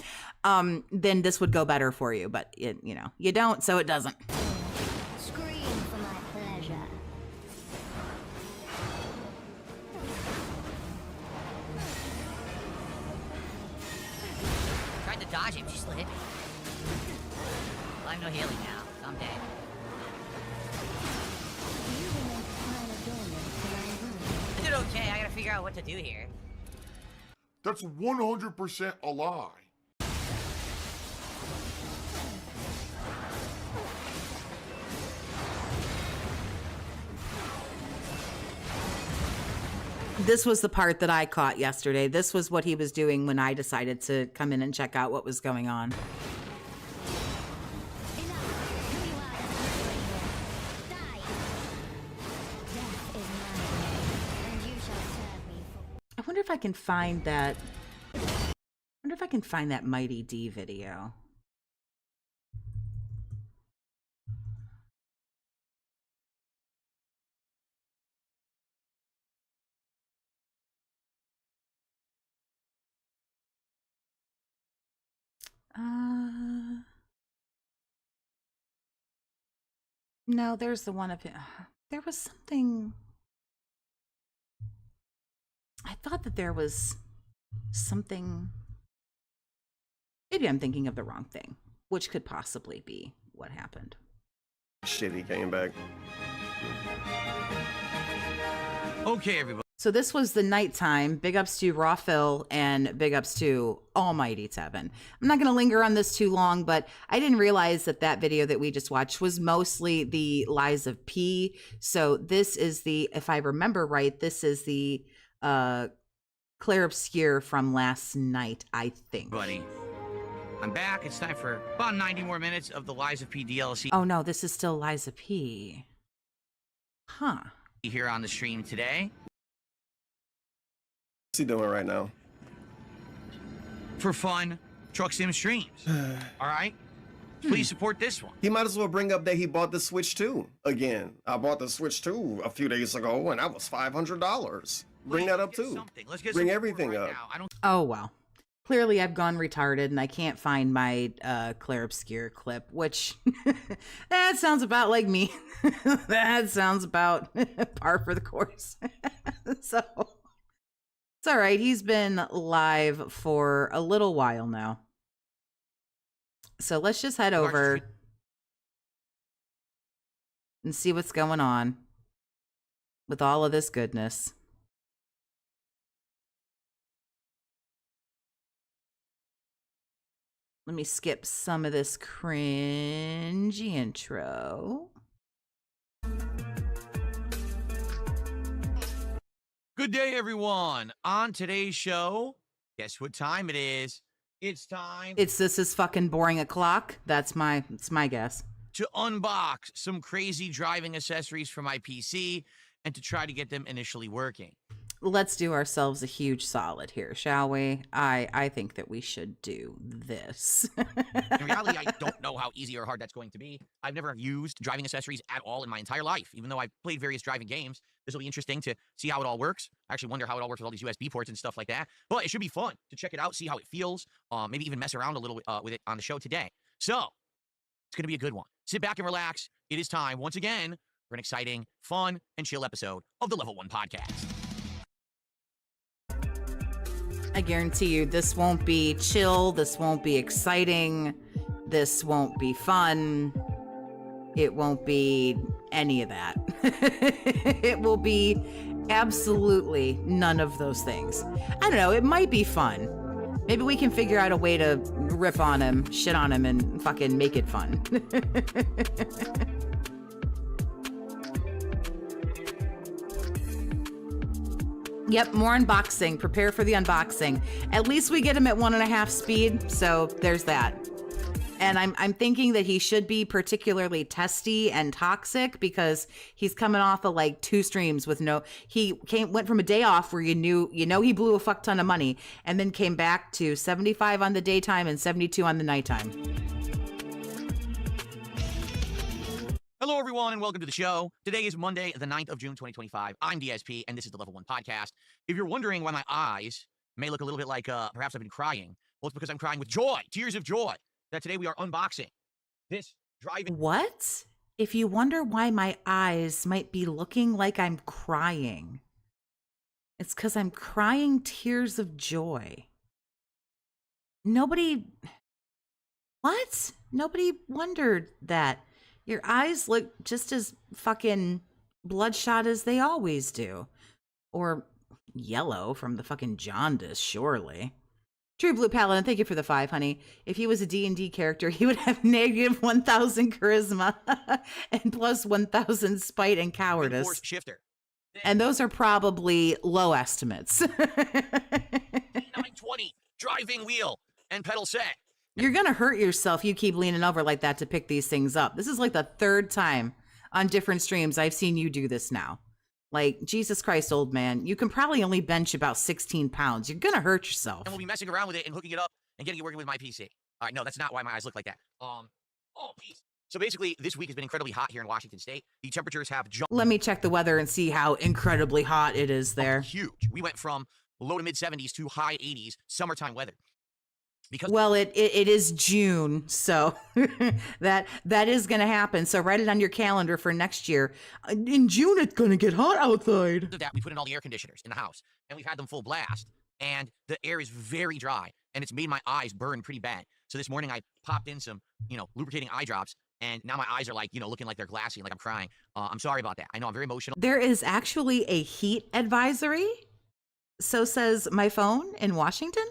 then this would go better for you. But, you don't, so it doesn't. Scream for my pleasure. dodge him. She still hit me. Well, I have no healing now, so I'm dead. I did okay. I gotta figure out what to do here. That's 100% a lie. This was the part that I caught yesterday. This was what he was doing when I decided to come in and check out what was going on. I wonder if I can find that. I wonder if I can find that Mighty D video. No, there's the one of it. There was something. I thought that there was something. Maybe I'm thinking of the wrong thing, which could possibly be what happened. Shit, he came back. Okay, everybody. So this was the nighttime. Big ups to Raw Phil and big ups to Almighty Tevin. I'm not going to linger on this too long, but I didn't realize that that video that we just watched was mostly the Lies of P. So this is the, if I remember right, this is the Claire Obscure from last night, I think. Buddy, I'm back. It's time for about 90 more minutes of the Lies of P DLC. Oh no, this is still Lies of P. Huh. Here on the stream today. What's he doing right now? For fun, Truck Sim streams. All right? Please support this one. He might as well bring up that he bought the Switch 2 again. I bought the Switch 2 a few days ago, and that was $500. Bring that up too. Let's get Bring some everything right up. now. I don't Oh well. Clearly I've gone retarded and I can't find my Claire Obscure clip, which that sounds about like me. That sounds about par for the course. So it's all right. He's been live for a little while now. So let's just head over and see what's going on with all of this goodness. Let me skip some of this cringy intro. Good day, everyone. On today's show, guess what time it is? It's time This is fucking boring o'clock. It's my guess. to unbox some crazy driving accessories for my PC and to try to get them initially working. Let's do ourselves a huge solid here, shall we? I think that we should do this. In reality, I don't know how easy or hard that's going to be. I've never used driving accessories at all in my entire life, even though I've played various driving games. This will be interesting to see how it all works. I actually wonder how it all works with all these USB ports and stuff like that. But it should be fun to check it out, see how it feels, maybe even mess around a little with it on the show today. So, it's going to be a good one. Sit back and relax. It is time, once again, for an exciting, fun, and chill episode of the Level 1 Podcast. I guarantee you this won't be chill, this won't be exciting, this won't be fun, it won't be any of that. It will be absolutely none of those things. I don't know, it might be fun. Maybe we can figure out a way to riff on him, shit on him, and fucking make it fun. Yep, more unboxing. Prepare for the unboxing. At least we get him at 1.5 speed, so there's that. And I'm thinking that he should be particularly testy and toxic because he's coming off of like 2 streams with went from a day off where he blew a fuck ton of money and then came back to 75 on the daytime and 72 on the nighttime. Hello, everyone, and welcome to the show. Today is Monday, the 9th of June, 2025. I'm DSP, and this is the Level 1 Podcast. If you're wondering why my eyes may look a little bit like perhaps I've been crying, well, it's because I'm crying with joy, tears of joy, that today we are unboxing this driving... What? If you wonder why my eyes might be looking like I'm crying, it's because I'm crying tears of joy. Nobody What? Nobody wondered that. Your eyes look just as fucking bloodshot as they always do. Or yellow from the fucking jaundice, surely. True Blue Paladin, thank you for the 5, honey. If he was a D&D character, he would have negative 1,000 charisma and plus 1,000 spite and cowardice. Force shifter. And those are probably low estimates. 920, driving wheel, and pedal set. You're going to hurt yourself. You keep leaning over like that to pick these things up. This is like the 3rd time on different streams I've seen you do this now. Like, Jesus Christ, old man, you can probably only bench about 16 pounds. You're going to hurt yourself. And we'll be messing around with it and hooking it up and getting it working with my PC. All right, no, that's not why my eyes look like that. Oh, peace. So basically, this week has been incredibly hot here in Washington State. The temperatures have jumped. Let me check the weather and see how incredibly hot it is there. Huge. We went from low to mid 70s to high 80s, summertime weather. Because well, it is June, so that is going to happen. So write it on your calendar for next year. In June, it's going to get hot outside. of that, we put in all the air conditioners in the house, and we've had them full blast, and the air is very dry, and it's made my eyes burn pretty bad. So this morning, I popped in some, lubricating eye drops, and now my eyes are like, looking like they're glassy, like I'm crying. I'm sorry about that. I know I'm very emotional. There is actually a heat advisory. So says my phone in Washington.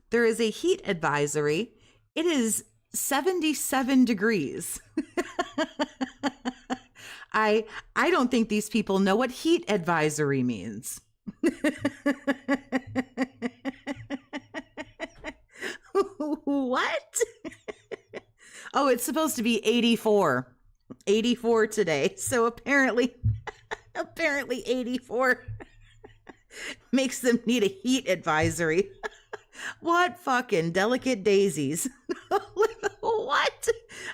There is a heat advisory. It is 77 degrees. I don't think these people know what heat advisory means. What? Oh, it's supposed to be 84. 84 today. So apparently 84 makes them need a heat advisory. What fucking delicate daisies. What?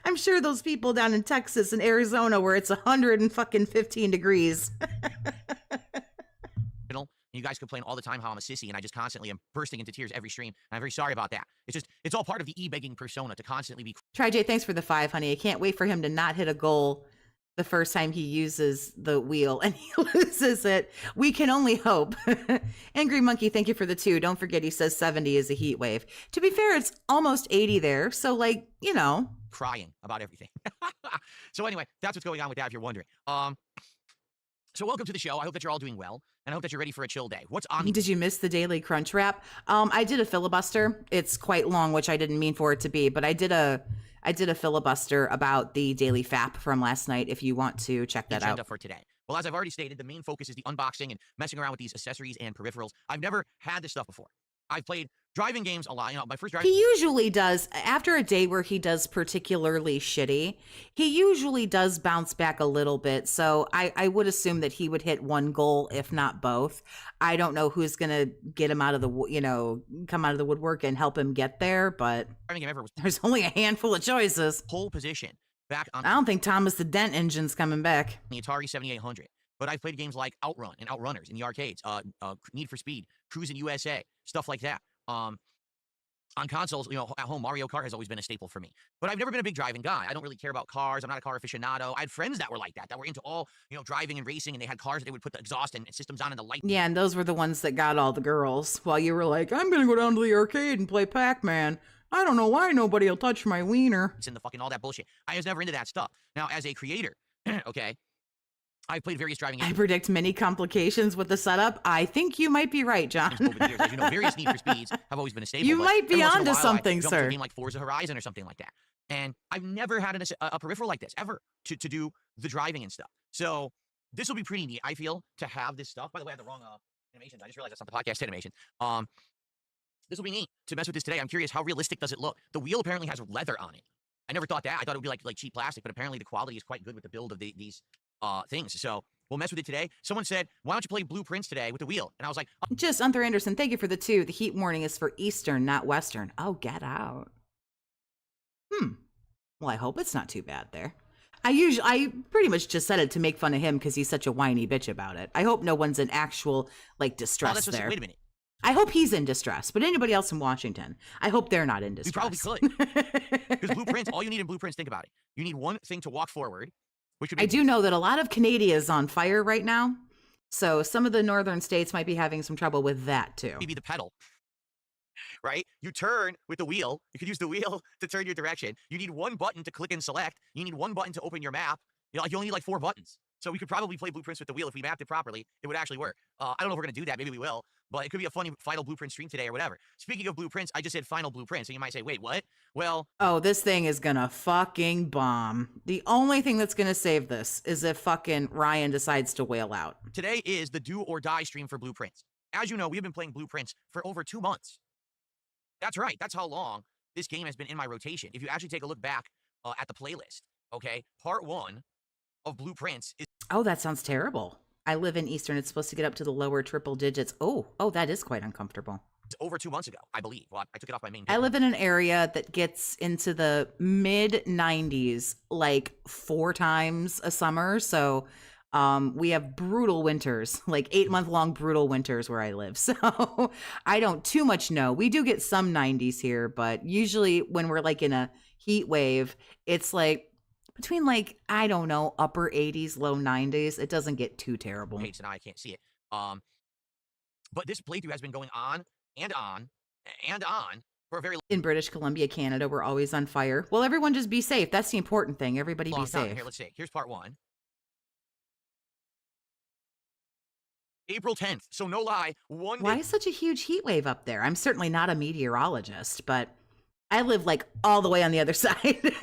I'm sure those people down in Texas and Arizona where it's 115 degrees. You guys complain all the time how I'm a sissy and I just constantly am bursting into tears every stream. And I'm very sorry about that. It's all part of the e-begging persona to constantly be. Try Jay, thanks for the 5, honey. I can't wait for him to not hit a goal the first time he uses the wheel and he loses it. We can only hope. Angry Monkey, thank you for the 2. Don't forget he says 70 is a heat wave. To be fair, it's almost 80 there. So crying about everything. So anyway, that's what's going on with that if you're wondering. So welcome to the show. I hope that you're all doing well. And I hope that you're ready for a chill day. What's on? Did you miss the daily crunch wrap? I did a filibuster. It's quite long, which I didn't mean for it to be, but I did a filibuster about the daily FAP from last night. If you want to check that out. For today. Well, as I've already stated, the main focus is the unboxing and messing around with these accessories and peripherals. I've never had this stuff before. I've played driving games a lot. My first driving. He usually does, after a day where he does particularly shitty, he usually does bounce back a little bit. So I would assume that he would hit one goal, if not both. I don't know who's going to get him out of the, come out of the woodwork and help him get there, but driving game ever was there's only a handful of choices. Pole position. Back on. I don't think Thomas the Dent Engine's coming back. The Atari 7800. But I've played games like Outrun and Outrunners in the arcades, Need for Speed, Cruis'n USA, stuff like that. On consoles, at home, Mario Kart has always been a staple for me. But I've never been a big driving guy. I don't really care about cars. I'm not a car aficionado. I had friends that were like that were into all, driving and racing, and they had cars that they would put the exhaust and systems on and the light. Yeah, and those were the ones that got all the girls, while you were like, I'm going to go down to the arcade and play Pac-Man. I don't know why nobody will touch my wiener. It's in the fucking all that bullshit. I was never into that stuff. Now, as a creator, okay, I've played various driving games. I predict many complications with the setup. I think you might be right, John. Over the years. As you know, various Need for Speeds have always been a staple. You might be onto onto something, sir. sir. A game like Forza Horizon or something like that. And I've never had a peripheral like this, ever, to do the driving and stuff. So this will be pretty neat, I feel, to have this stuff. By the way, I had the wrong animations. I just realized that's not the podcast animation. This will be neat to mess with this today. I'm curious, how realistic does it look? The wheel apparently has leather on it. I never thought that. I thought it would be like cheap plastic, but apparently the quality is quite good with the build of these things. So we'll mess with it today. Someone said, why don't you play Blueprints today with the wheel? And I was like, oh. Just Unther Anderson, thank you for the 2. The heat warning is for Eastern, not Western. Oh, get out. Well, I hope it's not too bad there. I pretty much just said it to make fun of him because he's such a whiny bitch about it. I hope no one's in actual, distress there. Wait a minute. I hope he's in distress, but anybody else in Washington, I hope they're not in distress. You probably could. Because Blueprints, all you need in Blueprints, think about it. You need one thing to walk forward, which would be... I do know that a lot of Canada is on fire right now, so some of the northern states might be having some trouble with that, too. Maybe the pedal. right? You turn with the wheel. You can use the wheel to turn your direction. You need one button to click and select. You need one button to open your map. You know, like you only need like 4 buttons. So we could probably play Blueprints with the wheel if we mapped it properly. It would actually work. I don't know if we're gonna do that. Maybe we will. But it could be a funny final Blueprint stream today or whatever. Speaking of Blueprints, I just said final Blueprint. So you might say, wait, what? Well, Oh, this thing is gonna fucking bomb. The only thing that's gonna save this is if fucking Ryan decides to whale out. today is the do or die stream for Blueprints. As you know, we've been playing Blueprints for over 2 months. That's right. That's how long this game has been in my rotation. If you actually take a look back at the playlist, okay, part 1 of Blueprints is Oh, that sounds terrible. I live in Eastern. It's supposed to get up to the lower triple digits. Oh, that is quite uncomfortable. over 2 months ago, I believe. Well, I took it off my main I page. live in an area that gets into the mid 90s like 4 times a summer. So we have brutal winters, like 8-month-long brutal winters where I live. So I don't too much know. We do get some 90s here, but usually when we're like in a heat wave, it's like between like, I don't know, upper 80s, low 90s. It doesn't get too terrible. Page, so now I can't see it. But this playthrough has been going on and on and on for a very In British Columbia, Canada, we're always on fire. Well, everyone just be safe. That's the important thing. Everybody long be time. safe. Here, let's see. Here's part 1. April 10th. So no lie, one Why day is such a huge heat wave up there? I'm certainly not a meteorologist, but I live like all the way on the other side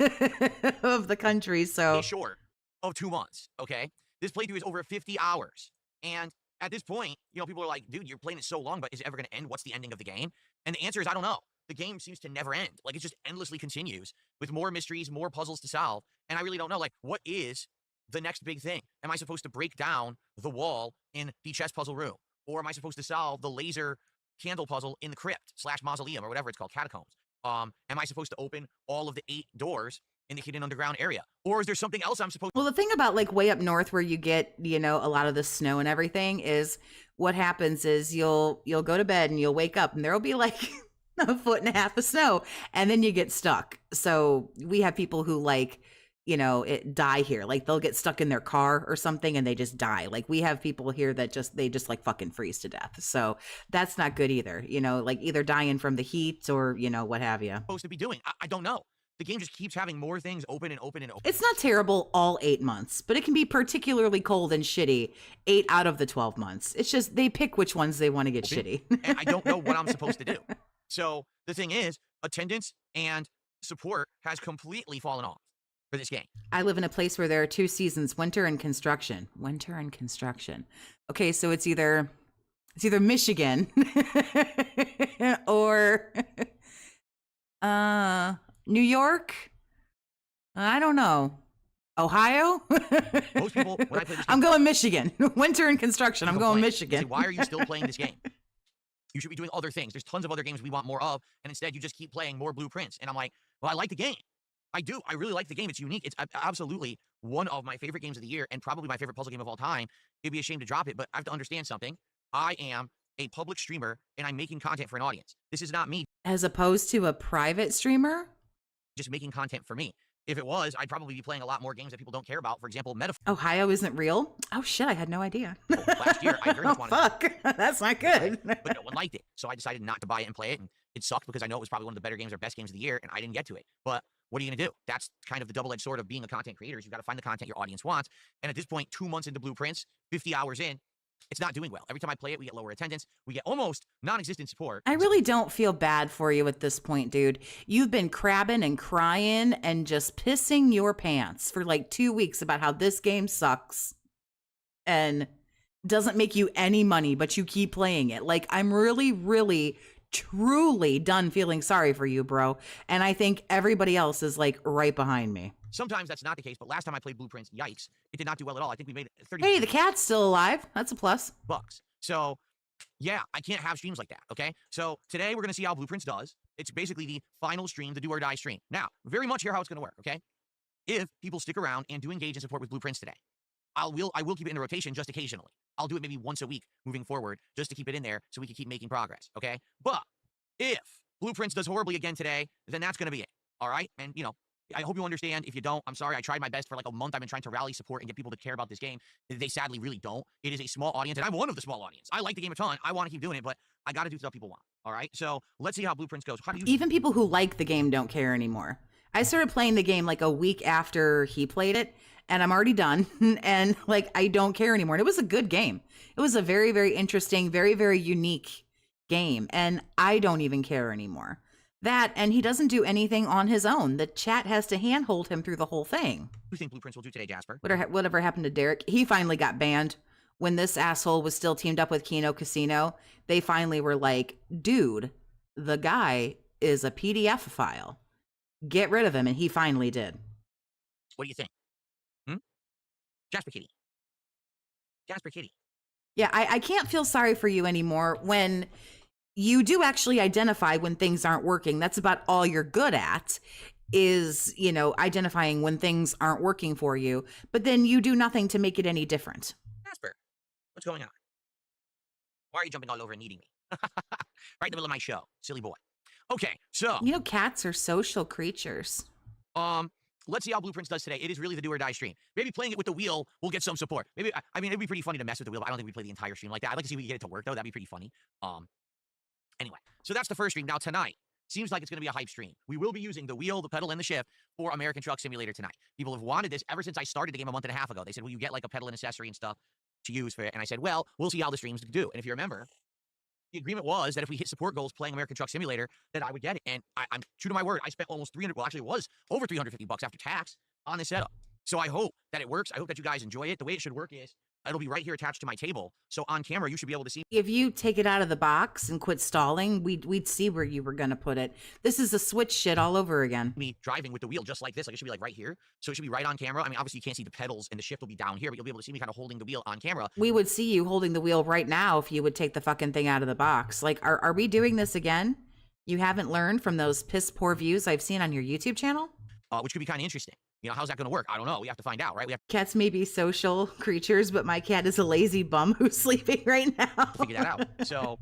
of the country. So short of 2 months, okay? This playthrough is over 50 hours. And at this point, you know, people are like, dude, you're playing it so long, but is it ever going to end? What's the ending of the game? And the answer is, I don't know. The game seems to never end. Like, it just endlessly continues with more mysteries, more puzzles to solve. And I really don't know, like, what is the next big thing? Am I supposed to break down the wall in the chess puzzle room? Or am I supposed to solve the laser candle puzzle in the crypt / mausoleum or whatever it's called, catacombs? Am I supposed to open all of the 8 doors in the hidden underground area? Or is there something else I'm supposed well, the thing about like way up north where you get, you know, a lot of the snow and everything is what happens is you'll go to bed and you'll wake up and there'll be like 1.5 foot of snow and then you get stuck. So we have people who like, you know, die here. Like they'll get stuck in their car or something and they just die. Like we have people here that they just like fucking freeze to death. So that's not good either. You know, like either dying from the heat or, you know, what have you. to be doing? I don't know. The game just keeps having more things open and open and open. It's not terrible all 8 months, but it can be particularly cold and shitty 8 out of the 12 months. It's just they pick which ones they want to get shitty. And I don't know what I'm supposed to do. So the thing is, attendance and support has completely fallen off for this game. I live in a place where there are 2 seasons, winter and construction. Winter and construction. Okay, so it's either Michigan or New York? I don't know. Ohio? Most people, when I play this game, I'm going Michigan. Winter and construction. I'm going complain. They Michigan. say, why are you still playing this game? You should be doing other things. There's tons of other games we want more of, and instead you just keep playing more Blueprints. And I'm like, well, I like the game. I do. I really like the game. It's unique. It's absolutely one of my favorite games of the year and probably my favorite puzzle game of all time. It'd be a shame to drop it, but I have to understand something. I am a public streamer, and I'm making content for an audience. This is not me As opposed to a private streamer? just making content for me. If it was, I'd probably be playing a lot more games that people don't care about. For example, Metaphor. Ohio isn't real? Oh shit, I had no idea. Last year, I very Oh much wanted to fuck, that's not good. but no one liked it. So I decided not to buy it and play it, and it sucked because I know it was probably one of the better games or best games of the year, and I didn't get to it. But what are you going to do? That's kind of the double-edged sword of being a content creator is you got to find the content your audience wants. And at this point, 2 months into Blueprints, 50 hours in, it's not doing well. Every time I play it, we get lower attendance. We get almost non-existent support. I really don't feel bad for you at this point, dude. You've been crabbing and crying and just pissing your pants for like 2 weeks about how this game sucks and doesn't make you any money, but you keep playing it. Like, I'm really, really, truly done feeling sorry for you, bro. And I think everybody else is like right behind me. Sometimes that's not the case, but last time I played Blueprints, yikes, it did not do well at all. I think we made 30 Hey, the cat's still alive. That's a plus. bucks. So, yeah, I can't have streams like that, okay? So today we're going to see how Blueprints does. It's basically the final stream, the do or die stream. Now, very much here how it's going to work, okay? If people stick around and do engage and support with Blueprints today, I will keep it in the rotation just occasionally. I'll do it maybe once a week moving forward just to keep it in there so we can keep making progress, okay? But if Blueprints does horribly again today, then that's going to be it, all right? And, you know, I hope you understand. If you don't, I'm sorry. I tried my best for like a month. I've been trying to rally support and get people to care about this game. They sadly really don't. It is a small audience, and I'm one of the small audience. I like the game a ton. I want to keep doing it, but I got to do stuff people want. All right, so let's see how Blueprints goes. How do you? Even people who like the game don't care anymore. I started playing the game like a week after he played it, and I'm already done. And like, I don't care anymore. And it was a good game. It was a very, very interesting, very, very unique game. And I don't even care anymore. That, and he doesn't do anything on his own. The chat has to handhold him through the whole thing. What do you think Blueprints will do today, Jasper? Whatever happened to Derek? He finally got banned. When this asshole was still teamed up with Kino Casino, they finally were like, dude, the guy is a PDF file. Get rid of him. And he finally did. What do you think? Jasper Kitty. Jasper Kitty. Yeah, I can't feel sorry for you anymore when you do actually identify when things aren't working. That's about all you're good at is, you know, identifying when things aren't working for you. But then you do nothing to make it any different. Jasper, what's going on? Why are you jumping all over and eating me? Right in the middle of my show, silly boy. Okay, so You know, cats are social creatures. let's see how Blueprints does today. It is really the do or die stream. Maybe playing it with the wheel will get some support. Maybe I mean it'd be pretty funny to mess with the wheel. But I don't think we play the entire stream like that. I'd like to see if we can get it to work though. That'd be pretty funny. Anyway, so that's the first stream. Now tonight seems like it's going to be a hype stream. We will be using the wheel, the pedal, and the shift for American Truck Simulator tonight. People have wanted this ever since I started the game a month and a half ago. They said, "Will you get like a pedal and accessory and stuff to use for it?" And I said, "Well, we'll see how the streams do." And if you remember, the agreement was that if we hit support goals playing American Truck Simulator, that I would get it. And I'm true to my word. I spent almost 300. Well, actually, it was over 350 bucks after tax on this setup. So I hope that it works. I hope that you guys enjoy it. The way it should work is it'll be right here attached to my table. So on camera, you should be able to see If you take it out of the box and quit stalling, we'd see where you were going to put it. This is the switch shit all over again. me driving with the wheel just like this. Like it should be like right here. So it should be right on camera. I mean, obviously you can't see the pedals and the shift will be down here, but you'll be able to see me kind of holding the wheel on camera. We would see you holding the wheel right now if you would take the fucking thing out of the box. Like, are we doing this again? You haven't learned from those piss poor views I've seen on your YouTube channel? Which could be kind of interesting. You know, how's that going to work? I don't know. We have to find out, right? We have Cats may be social creatures, but my cat is a lazy bum who's sleeping right now. to figure that out. So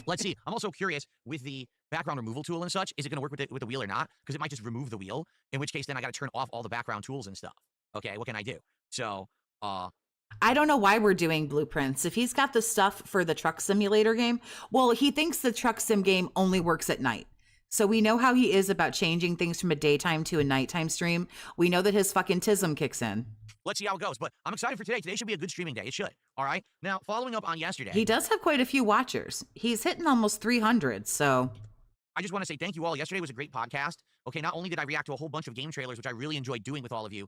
let's see. I'm also curious with the background removal tool and such, is it going to work with the wheel or not? Because it might just remove the wheel, in which case then I got to turn off all the background tools and stuff. Okay, what can I do? So, I don't know why we're doing blueprints. If he's got the stuff for the truck simulator game, well, he thinks the truck sim game only works at night. So we know how he is about changing things from a daytime to a nighttime stream. We know that his fucking tism kicks in. let's see how it goes. But I'm excited for today. Today should be a good streaming day. It should. All right. Now, following up on yesterday, He does have quite a few watchers. He's hitting almost 300, so I just want to say thank you all. Yesterday was a great podcast. Okay, not only did I react to a whole bunch of game trailers, which I really enjoyed doing with all of you,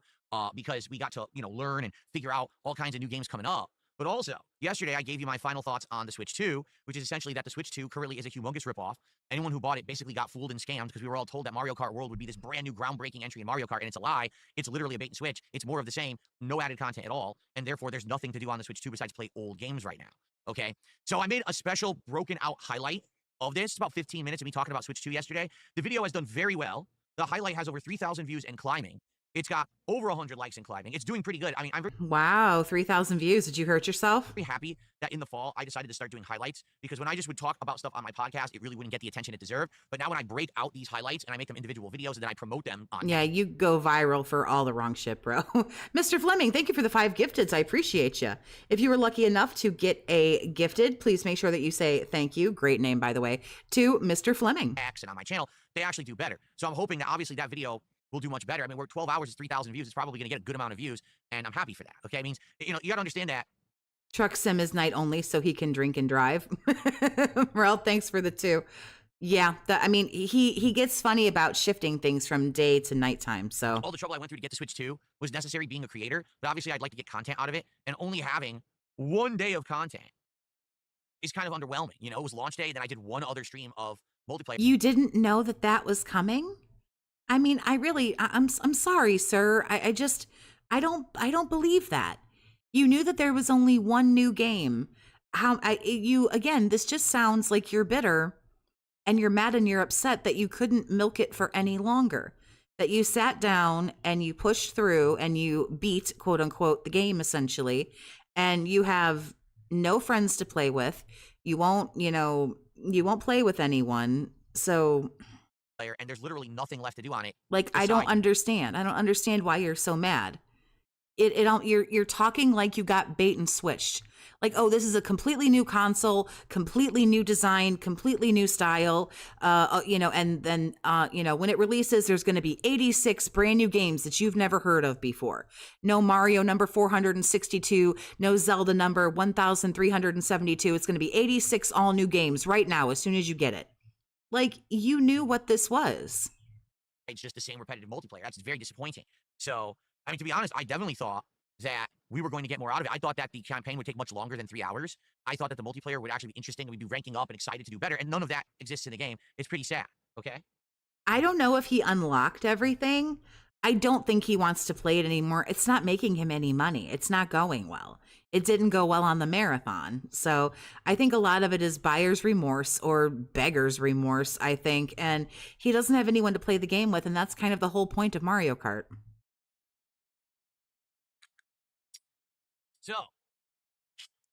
because we got to, you know, learn and figure out all kinds of new games coming up. But also, yesterday I gave you my final thoughts on the Switch 2, which is essentially that the Switch 2 currently is a humongous ripoff. Anyone who bought it basically got fooled and scammed because we were all told that Mario Kart World would be this brand new groundbreaking entry in Mario Kart, and it's a lie. It's literally a bait and switch. It's more of the same, no added content at all, and therefore there's nothing to do on the Switch 2 besides play old games right now. Okay, so I made a special broken out highlight of this. It's about 15 minutes of me talking about Switch 2 yesterday. The video has done very well. The highlight has over 3,000 views and climbing. It's got over 100 likes and climbing. It's doing pretty good. I mean, I'm wow, 3,000 views. Did you hurt yourself? very happy that in the fall I decided to start doing highlights, because when I just would talk about stuff on my podcast, it really wouldn't get the attention it deserved. But now when I break out these highlights and I make them individual videos and then I promote them on Yeah, you go viral for all the wrong shit, bro. Mr. Fleming, thank you for the 5 gifteds. I appreciate you. If you were lucky enough to get a gifted, please make sure that you say thank you. Great name, by the way, to Mr. Fleming. X and on my channel, they actually do better. So I'm hoping that obviously that video will do much better. I mean, we're 12 hours is 3,000 views. It's probably going to get a good amount of views, and I'm happy for that. Okay, it means, you know, you got to understand that. Truck sim is night only, so he can drink and drive. Well, thanks for the 2. Yeah, I mean, he gets funny about shifting things from day to nighttime. So All the trouble I went through to get the Switch 2 was necessary being a creator, but obviously I'd like to get content out of it, and only having one day of content is kind of underwhelming. You know, it was launch day, then I did one other stream of multiplayer. you didn't know that that was coming? I mean, I'm sorry, sir. I don't believe that. You knew that there was only one new game. Again, this just sounds like you're bitter and you're mad and you're upset that you couldn't milk it for any longer. That you sat down and you pushed through and you beat, quote unquote, the game essentially, and you have no friends to play with. You won't play with anyone. So And there's literally nothing left to do on it. like, I don't understand. I don't understand why you're so mad. You're talking like you got bait and switched. Like, oh, this is a completely new console, completely new design, completely new style. And then when it releases, there's going to be 86 brand new games that you've never heard of before. No Mario number 462, no Zelda number 1372. It's going to be 86 all new games right now as soon as you get it. Like, you knew what this was. It's just the same repetitive multiplayer. That's very disappointing. So, I mean, to be honest, I definitely thought that we were going to get more out of it. I thought that the campaign would take much longer than 3 hours. I thought that the multiplayer would actually be interesting and we'd be ranking up and excited to do better. And none of that exists in the game. It's pretty sad. Okay. I don't know if he unlocked everything. I don't think he wants to play it anymore. It's not making him any money. It's not going well. It didn't go well on the marathon. So I think a lot of it is buyer's remorse or beggar's remorse, I think. And he doesn't have anyone to play the game with. And that's kind of the whole point of Mario Kart. So,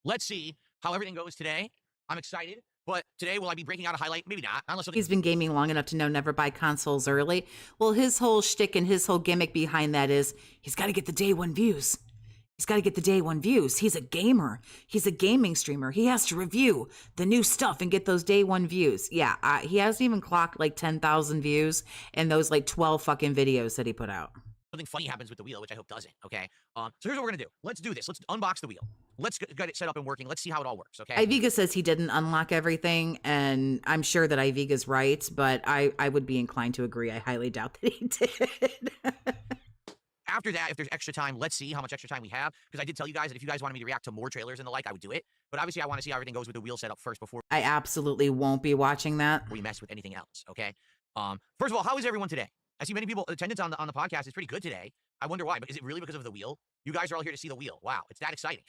let's see how everything goes today. I'm excited, but today will I be breaking out a highlight? Maybe not, unless he's been gaming long enough to know never buy consoles early. Well, his whole shtick and his whole gimmick behind that is he's got to get the day one views. He's got to get the day one views. He's a gamer. He's a gaming streamer. He has to review the new stuff and get those day one views. Yeah, he hasn't even clocked like 10,000 views in those like 12 fucking videos that he put out. Something funny happens with the wheel, which I hope doesn't, okay? So here's what we're going to do. Let's do this. Let's unbox the wheel. Let's get it set up and working. Let's see how it all works, okay? Iviga says he didn't unlock everything, and I'm sure that Iviga's right, but I would be inclined to agree. I highly doubt that he did. After that, if there's extra time, let's see how much extra time we have, because I did tell you guys that if you guys wanted me to react to more trailers and the like, I would do it. But obviously, I want to see how everything goes with the wheel setup first before I absolutely won't be watching that. we mess with anything else, okay? First of all, how is everyone today? I see many people, attendance on the podcast is pretty good today. I wonder why, but is it really because of the wheel? You guys are all here to see the wheel. Wow, it's that exciting.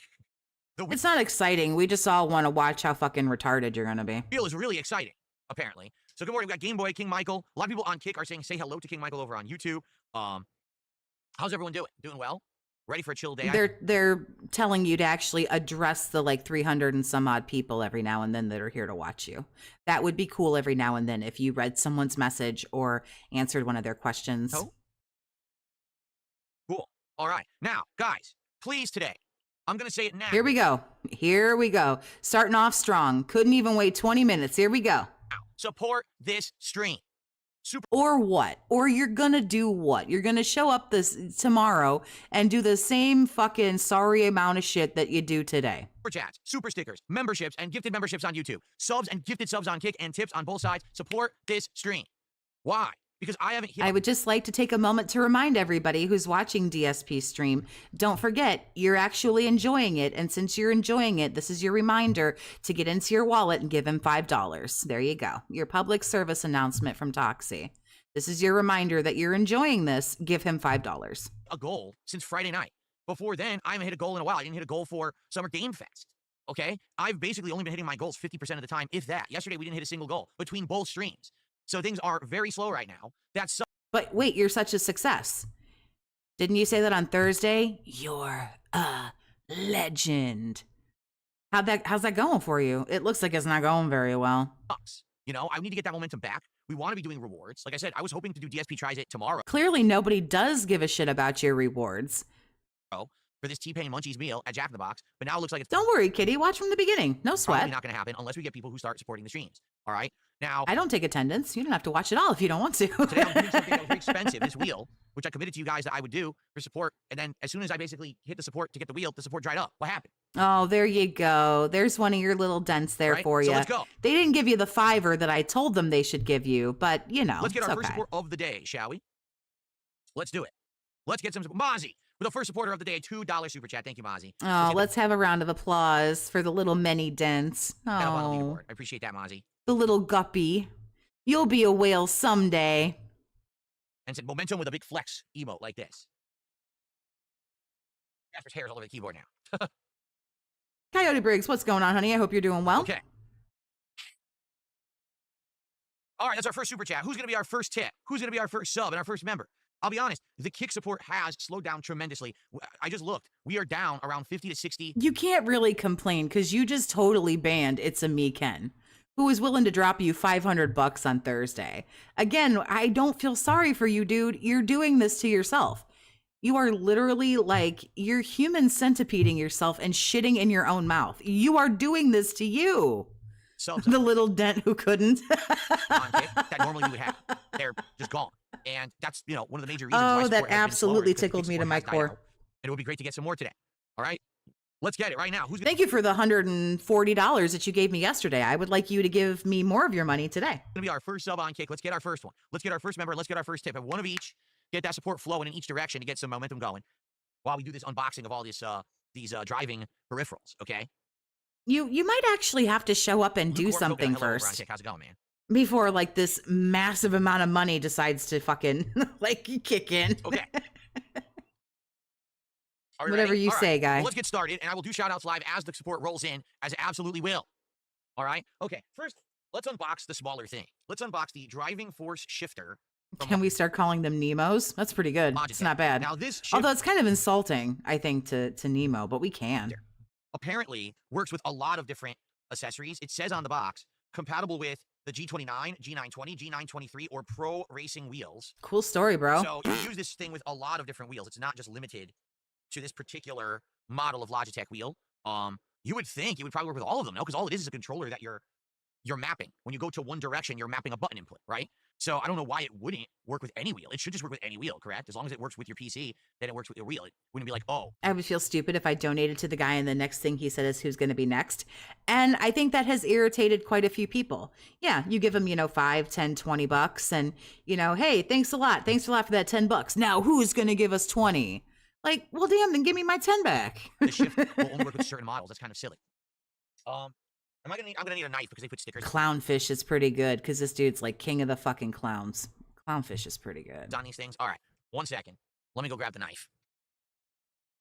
It's not exciting. We just all want to watch how fucking retarded you're going to be. The wheel is really exciting, apparently. So good morning. We got Game Boy, King Michael. A lot of people on Kick are saying, say hello to King Michael over on YouTube. How's everyone doing? Doing well? Ready for a chill day? They're telling you to actually address the like 300 and some odd people every now and then that are here to watch you. That would be cool every now and then if you read someone's message or answered one of their questions. Oh. Cool. All right. Now, guys, please today, I'm going to say it now. Here we go. Here we go. Starting off strong. Couldn't even wait 20 minutes. Here we go. Now, support this stream. Or what? Or you're gonna do what? You're gonna show up this tomorrow and do the same fucking sorry amount of shit that you do today. Super chats, super stickers, memberships, and gifted memberships on YouTube. Subs and gifted subs on Kick and tips on both sides. Support this stream. Why? Because I haven't hit... I would just like to take a moment to remind everybody who's watching DSP stream, don't forget, you're actually enjoying it. And since you're enjoying it, this is your reminder to get into your wallet and give him $5. There you go. Your public service announcement from Toxie. This is your reminder that you're enjoying this. Give him $5. A goal since Friday night. Before then, I haven't hit a goal in a while. I didn't hit a goal for Summer Game Fest. Okay? I've basically only been hitting my goals 50% of the time, if that. Yesterday, we didn't hit a single goal between both streams. So things are very slow right now. But wait, you're such a success. Didn't you say that on Thursday? You're a legend. How's that going for you? It looks like it's not going very well. You know, I need to get that momentum back. We want to be doing rewards. Like I said, I was hoping to do DSP Tries It tomorrow. Clearly, nobody does give a shit about your rewards. For this T-Pain Munchies meal at Jack in the Box, but now it looks like it's... Don't worry, kitty. Watch from the beginning. No sweat. Probably not going to happen unless we get people who start supporting the streams. All right? Now... I don't take attendance. You don't have to watch it all if you don't want to. Today I'm doing something that was very expensive, this wheel, which I committed to you guys that I would do for support, and then as soon as I basically hit the support to get the wheel, the support dried up. What happened? Oh, there you go. There's one of your little dents there for you. So let's go. They didn't give you the $5 that I told them they should give you, but, you know, let's get our first support of the day, shall we? Let's do it. Let's get some support. Mozzie, with the first supporter of the day, $2 super chat. Thank you, Mozzie. Oh, let's have a round of applause for the little many dents. Oh, I appreciate that, Mozzie. The little guppy. You'll be a whale someday. And said momentum with a big flex emote like this. Jasper's hair's all over the keyboard now. Coyote Briggs, what's going on, honey? I hope you're doing well. Okay. All right, that's our first super chat. Who's going to be our first tip? Who's going to be our first sub and our first member? I'll be honest, the Kick support has slowed down tremendously. I just looked. We are down around 50 to 60. You can't really complain because you just totally banned It's a Me Ken, who was willing to drop you $500 on Thursday. Again, I don't feel sorry for you, dude. You're doing this to yourself. You are literally like, you're human centipeding yourself and shitting in your own mouth. You are doing this to you. Subs The little dent who couldn't. on kick that normally you would have. They're just gone. And that's, you know, one of the major reasons why Oh, support that has been slower, absolutely because the tickled kick me to support my has died core. out. And it would be great to get some more today. All right? Let's get it right now. Who's Thank you for the $140 that you gave me yesterday. I would like you to give me more of your money today. going to be our first sub on kick? Let's get our first one. Let's get our first member. Let's get our first tip. Have one of each. Get that support flowing in each direction to get some momentum going while we do this unboxing of all this these driving peripherals, okay? You might actually have to show up and do Lukewarm something Hogan, hello, over on first Kick. How's it going, man? before like this massive amount of money decides to fucking like kick in. Okay. Are we Whatever ready? you All right. say, guy. Well, let's get started, and I will do shout-outs live as the support rolls in, as it absolutely will. All right? Okay, first, let's unbox the smaller thing. Let's unbox the driving force shifter. Can we start calling them Nemos? That's pretty good. Logitech. It's not bad. Now, this shifter Although it's kind of insulting, I think, to Nemo, but we can. apparently works with a lot of different accessories. It says on the box, compatible with the G29, G920, G923, or Pro Racing wheels. Cool story, bro. So you use this thing with a lot of different wheels. It's not just limited to this particular model of Logitech wheel. You would think it would probably work with all of them, no? Because all it is a controller that you're mapping. When you go to one direction, you're mapping a button input, right? So I don't know why it wouldn't work with any wheel. It should just work with any wheel, correct? As long as it works with your PC, then it works with your wheel. It wouldn't be like, oh. I would feel stupid if I donated to the guy and the next thing he said is who's going to be next. And I think that has irritated quite a few people. Yeah, you give them, you know, 5, 10, 20 bucks and, you know, hey, thanks a lot. Thanks a lot for that 10 bucks. Now who's going to give us 20? Like, well, damn, then give me my 10 back. The shift will only work with certain models. That's kind of silly. I'm gonna need a knife because they put stickers Clownfish is pretty good because this dude's like king of the fucking clowns. Clownfish is pretty good. on these things. All right, 1 second. Let me go grab the knife.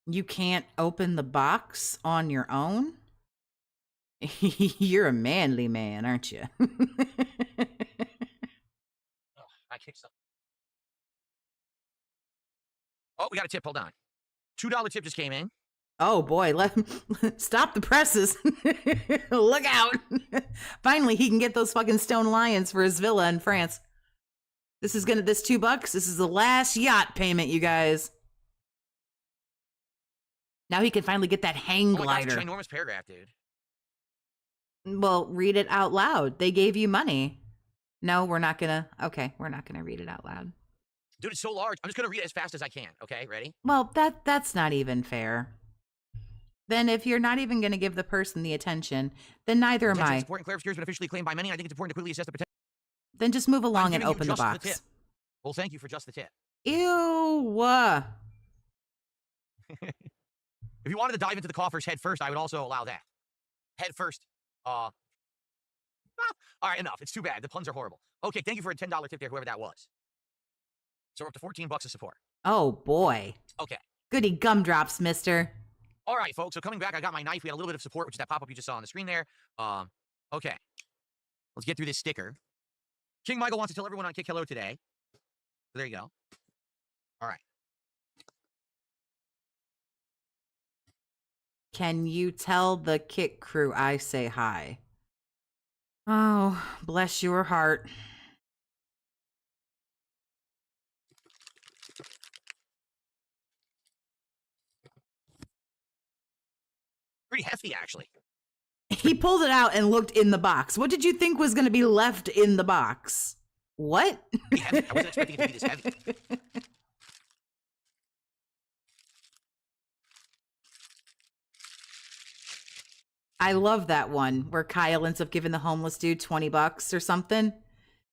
You can't open the box on your own? You're a manly man, aren't you? Oh, I kicked something. Oh, we got a tip. Hold on. $2 tip just came in. Oh boy, stop the presses. Look out. Finally, he can get those fucking stone lions for his villa in France. This $2, this is the last yacht payment, you guys. Now he can finally get that hang Oh my gosh, glider. ginormous paragraph, dude. Well, read it out loud. They gave you money. No, we're not gonna. Okay, we're not gonna read it out loud. Dude, it's so large. I'm just gonna read it as fast as I can. Okay, ready? Well, that's not even fair. Then if you're not even going to give the person the attention, then neither am I. Support and clarification has been officially claimed by many. I think it's important to quickly assess the potential. Then just move along and giving you open the just the box. tip. Well, thank you for just the tip. Ew. If you wanted to dive into the coffers head first, I would also allow that. Head first. All right, enough. It's too bad. The puns are horrible. Okay, thank you for a $10 tip there, whoever that was. So we're up to 14 bucks of support. Oh boy. Okay. Goody gumdrops, mister. All right, folks. So coming back, I got my knife. We had a little bit of support, which is that pop-up you just saw on the screen there. Okay. Let's get through this sticker. King Michael wants to tell everyone on Kick hello today. So there you go. All right. Can you tell the Kick crew I say hi? Oh, bless your heart. Pretty hefty, actually. He pulled it out and looked in the box. What did you think was going to be left in the box? What? Pretty heavy. I wasn't expecting it to be this heavy. I love that one where Kyle ends up giving the homeless dude 20 bucks or something.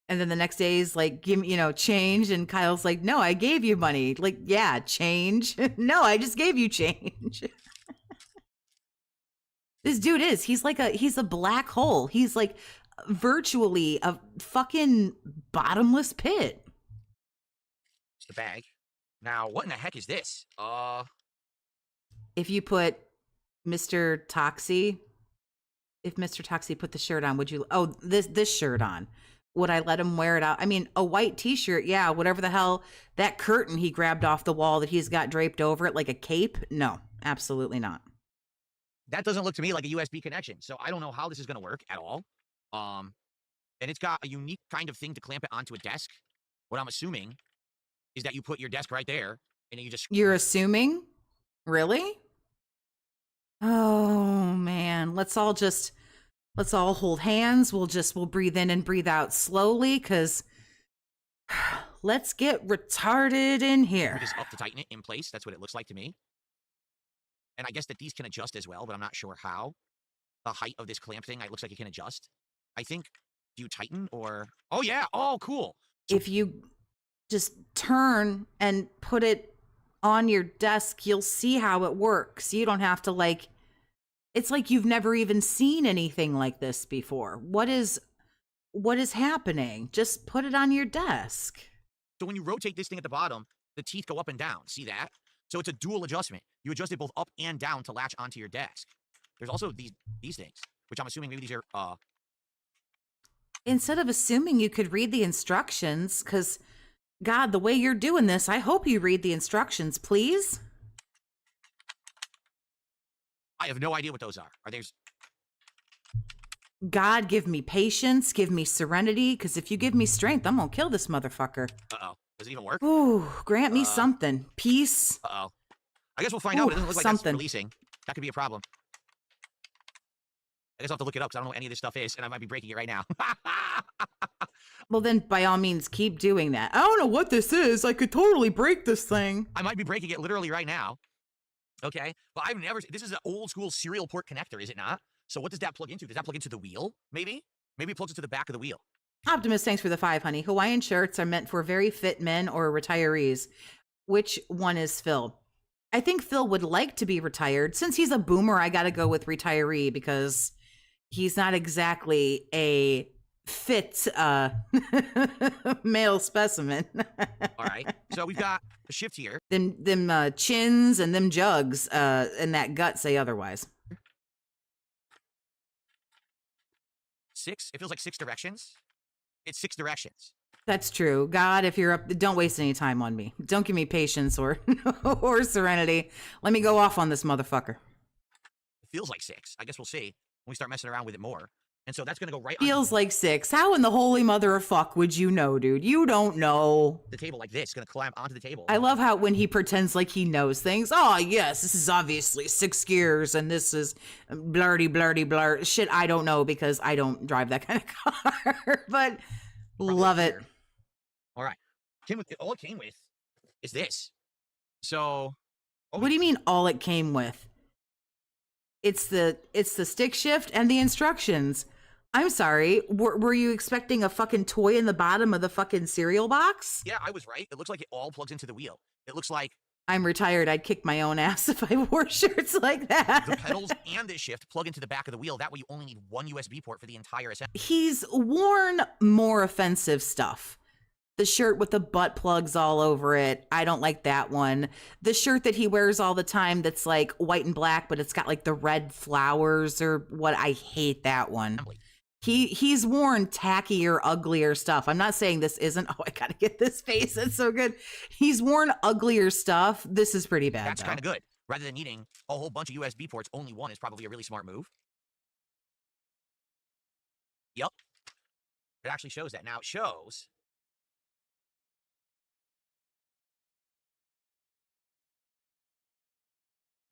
And then the next day he's like, give me, you know, change. And Kyle's like, no, I gave you money. Like, yeah, change. No, I just gave you change. This dude he's a black hole. He's like virtually a fucking bottomless pit. It's the bag. Now, what in the heck is this? If you put Mr. Toxie, if Mr. Toxie put the shirt on, would you, this shirt on, would I let him wear it out? I mean, a white t-shirt, yeah, whatever the hell, that curtain he grabbed off the wall that he's got draped over it like a cape, no, absolutely not. That doesn't look to me like a USB connection, so I don't know how this is going to work at all. And it's got a unique kind of thing to clamp it onto a desk. What I'm assuming is that you put your desk right there, And then you just You're assuming? Really? Oh man, let's all hold hands. We'll breathe in and breathe out slowly, because let's get retarded in here. just up to tighten it in place. That's what it looks like to me. And I guess that these can adjust as well, but I'm not sure how. The height of this clamp thing, it looks like it can adjust. I think, do you tighten or... Oh yeah, oh cool. If you just turn and put it on your desk, you'll see how it works. You don't have to like... It's like you've never even seen anything like this before. What is happening? Just put it on your desk. So when you rotate this thing at the bottom, the teeth go up and down. See that? So it's a dual adjustment. You adjust it both up and down to latch onto your desk. There's also these things, which I'm assuming maybe these are... Instead of assuming you could read the instructions, because, God, the way you're doing this, I hope you read the instructions, please. I have no idea what those are. Are these... God, give me patience, give me serenity, because if you give me strength, I'm going to kill this motherfucker. Uh-oh. Does it even work? Ooh, grant me something. Peace. Uh-oh. I guess we'll find out. It doesn't look like that's something. releasing. That could be a problem. I guess I'll have to look it up because I don't know what any of this stuff is, and I might be breaking it right now. Well, then, by all means, keep doing that. I don't know what this is. I could totally break this thing. I might be breaking it literally right now. Okay? But I've never... This is an old-school serial port connector, is it not? So what does that plug into? Does that plug into the wheel, maybe? Maybe it plugs into the back of the wheel. Optimus, thanks for the 5, honey. Hawaiian shirts are meant for very fit men or retirees. Which one is Phil? I think Phil would like to be retired. Since he's a boomer, I got to go with retiree because he's not exactly a fit male specimen. All right. So we've got a shift here. Them chins and them jugs and that gut say otherwise. 6. It feels like 6 directions. It's 6 directions. That's true. God, if you're up, don't waste any time on me. Don't give me patience or or serenity. Let me go off on this motherfucker. It feels like 6. I guess we'll see when we start messing around with it more. And so that's going to go right Feels like 6. How in the holy mother of fuck would you know, dude? You don't know. The table like this. It's going to climb onto the table. I love how when he pretends like he knows things. Oh, yes, this is obviously 6 gears and this is blardy blur. Shit, I don't know because I don't drive that kind of car. But love it. All right. All it came with is this. So. What do you mean all it came with? It's the stick shift and the instructions. I'm sorry. Were you expecting a fucking toy in the bottom of the fucking cereal box? Yeah, I was right. It looks like it all plugs into the wheel. It looks like... I'm retired. I'd kick my own ass if I wore shirts like that. The pedals and this shift plug into the back of the wheel. That way you only need one USB port for the entire assembly. He's worn more offensive stuff. The shirt with the butt plugs all over it. I don't like that one. The shirt that he wears all the time that's like white and black, but it's got like the red flowers or what. I hate that one. He's worn tackier, uglier stuff. I'm not saying this isn't. Oh, I gotta get this face. It's so good. He's worn uglier stuff. This is pretty bad. That's kind of good. Rather than needing a whole bunch of USB ports, only one is probably a really smart move. Yep. It actually shows that. Now it shows...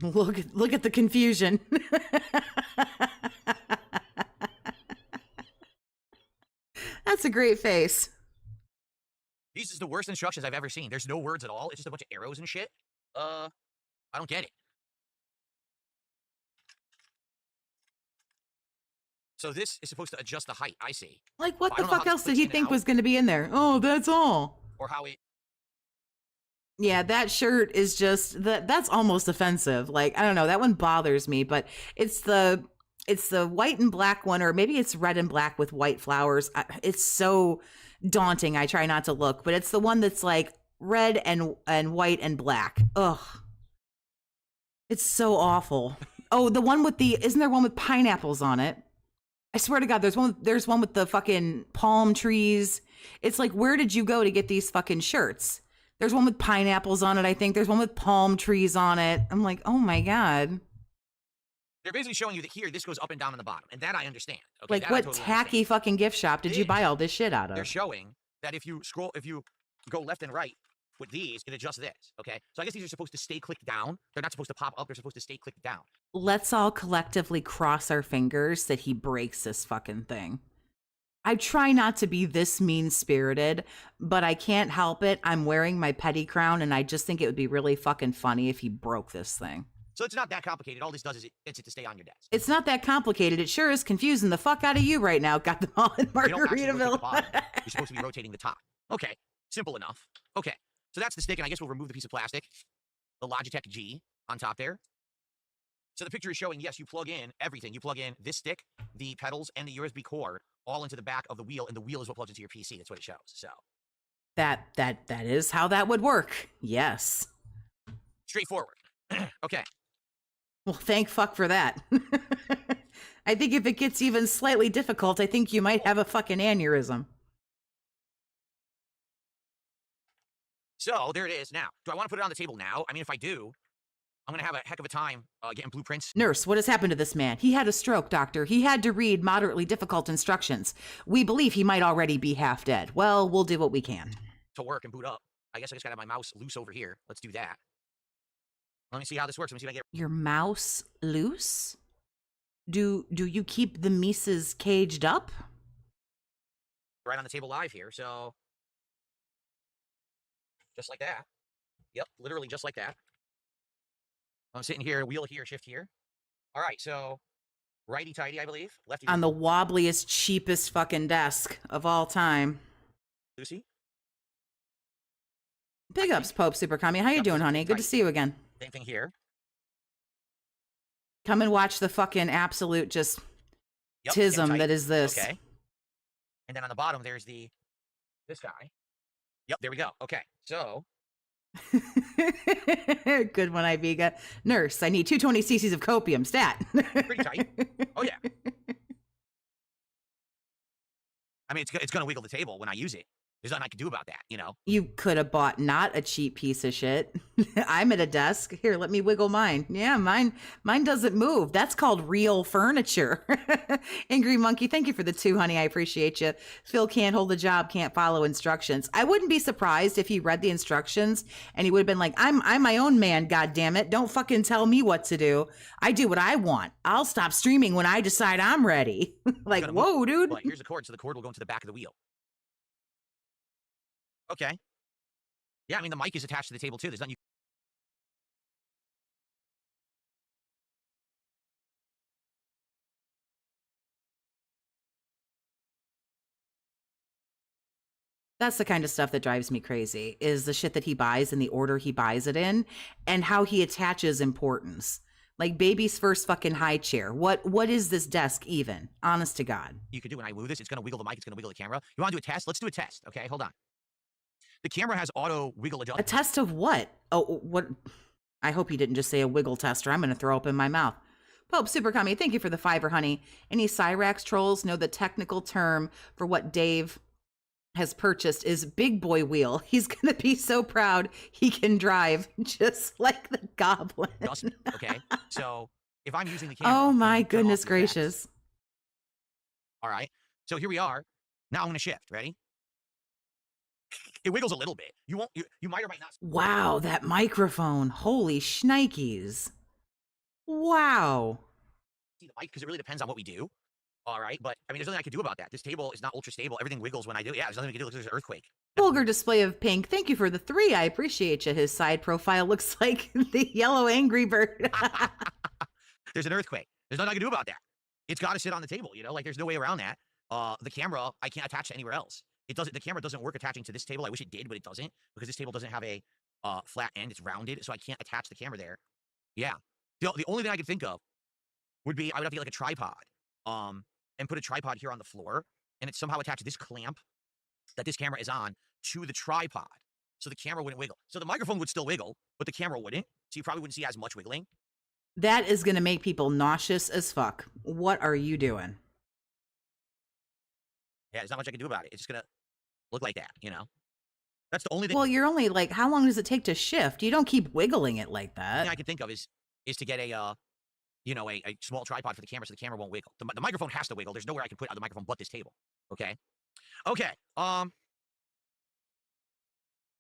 Look at the confusion. That's a great face. These is the worst instructions I've ever seen. There's no words at all. It's just a bunch of arrows and shit. I don't get it. So this is supposed to adjust the height. I see. Like, what the fuck else did he think was going to be in there? Oh, that's all. Or how it... Yeah, that shirt is just that's almost offensive. Like, I don't know, that one bothers me, but it's the white and black one, or maybe it's red and black with white flowers. It's so daunting. I try not to look, but it's the one that's like red and white and black. Ugh. It's so awful. Oh, the one with isn't there one with pineapples on it? I swear to God, there's one with the fucking palm trees. It's like, where did you go to get these fucking shirts? There's one with pineapples on it, I think. There's one with palm trees on it. I'm like, oh my God. They're basically showing you that here, this goes up and down on the bottom. And that I understand. Okay, like, what totally tacky understand. fucking gift shop did you buy all this shit out of? They're showing that if you go left and right, with these, it adjusts this, okay? So I guess these are supposed to stay clicked down. They're not supposed to pop up. They're supposed to stay clicked down. Let's all collectively cross our fingers that he breaks this fucking thing. I try not to be this mean-spirited, but I can't help it. I'm wearing my petty crown, and I just think it would be really fucking funny if he broke this thing. So it's not that complicated. All this does is it gets it to stay on your desk. It's not that complicated. It sure is confusing the fuck out of you right now. Got them all in You don't actually rotate the Margaritaville. bottom. You're supposed to be rotating the top. Okay, simple enough. Okay, so that's the stick, and I guess we'll remove the piece of plastic, the Logitech G on top there. So the picture is showing, yes, you plug in everything. You plug in this stick, the pedals, and the USB cord all into the back of the wheel, and the wheel is what plugs into your PC. That's what it shows. So That is how that would work. Yes. straightforward. Okay. Well, thank fuck for that. I think if it gets even slightly difficult, I think you might have a fucking aneurysm. So there it is now. Do I want to put it on the table now? I mean, if I do, I'm going to have a heck of a time getting blueprints. Nurse, what has happened to this man? He had a stroke, doctor. He had to read moderately difficult instructions. We believe he might already be half dead. Well, we'll do what we can. To work and boot up. I guess I just got to have my mouse loose over here. Let's do that. Let me see how this works. Let me see if I get... Your mouse loose? Do you keep the Mises caged up? right on the table live here, so... Just like that. Yep, literally just like that. I'm sitting here, wheel here, shift here. All right, so righty-tighty, I believe. Lefty On the wobbliest, cheapest fucking desk of all time. Lucy. Big ups, Pope Super Commie. How you doing, honey? Good to see you again. Same thing here. Come and watch the fucking absolute just Yep, tism tight. that is this. Okay. And then on the bottom, there's this guy. Yep, there we go. Okay, so... Good one, Iviga. Nurse, I need 220 cc's of copium. Stat. Pretty tight. Oh, yeah. I mean, it's going to wiggle the table when I use it. There's nothing I can do about that, you know? You could have bought not a cheap piece of shit. I'm at a desk. Here, let me wiggle mine. Yeah, mine doesn't move. That's called real furniture. Angry Monkey, thank you for the 2, honey. I appreciate you. Phil can't hold a job, can't follow instructions. I wouldn't be surprised if he read the instructions and he would have been like, I'm my own man, god damn it. Don't fucking tell me what to do. I do what I want. I'll stop streaming when I decide I'm ready. Like, whoa, dude. Well, here's the cord, so the cord will go into the back of the wheel. Okay. Yeah, I mean, the mic is attached to the table, too. There's nothing you... That's the kind of stuff that drives me crazy, is the shit that he buys and the order he buys it in and how he attaches importance. Like baby's first fucking high chair. What is this desk even? Honest to God. You could do when I move this, it's going to wiggle the mic, it's going to wiggle the camera. You want to do a test? Let's do a test, okay? Hold on. The camera has auto wiggle A adjustment. test of what? Oh, what? I hope he didn't just say a wiggle tester. I'm going to throw up in my mouth. Pope Super Commie, thank you for the 5, honey. Any Cyrax trolls know the technical term for what Dave has purchased is big boy wheel. He's going to be so proud he can drive just like the goblin. Adjustment, okay? So if I'm using the camera... Oh my I'm gonna turn off goodness the gracious. effects. All right. So here we are. Now I'm going to shift. Ready? It wiggles a little bit. You might or might not. Wow, that microphone. Holy shnikes. Wow. See the mic because it really depends on what we do. All right, but I mean, there's nothing I can do about that. This table is not ultra stable. Everything wiggles when I do. Yeah, there's nothing we can do. Look, there's an earthquake. Vulgar display of pink. Thank you for the 3. I appreciate you. His side profile looks like the yellow Angry Bird. There's an earthquake. There's nothing I can do about that. It's got to sit on the table. You know, like there's no way around that. The camera I can't attach to anywhere else. It doesn't. The camera doesn't work attaching to this table. I wish it did, but it doesn't because this table doesn't have a flat end. It's rounded, so I can't attach the camera there. Yeah. The only thing I could think of would be I would have to get like a tripod. And put a tripod here on the floor, and it's somehow attached to this clamp that this camera is on to the tripod, so the camera wouldn't wiggle. So the microphone would still wiggle, but the camera wouldn't, so you probably wouldn't see as much wiggling. That is going to make people nauseous as fuck. What are you doing? Yeah, there's not much I can do about it. It's just going to look like that, you know? That's the only thing Well, you're only like, how long does it take to shift? You don't keep wiggling it like that. I can think of is to get a small tripod for the camera so the camera won't wiggle. The microphone has to wiggle. There's nowhere I can put the microphone but this table. Okay? Okay.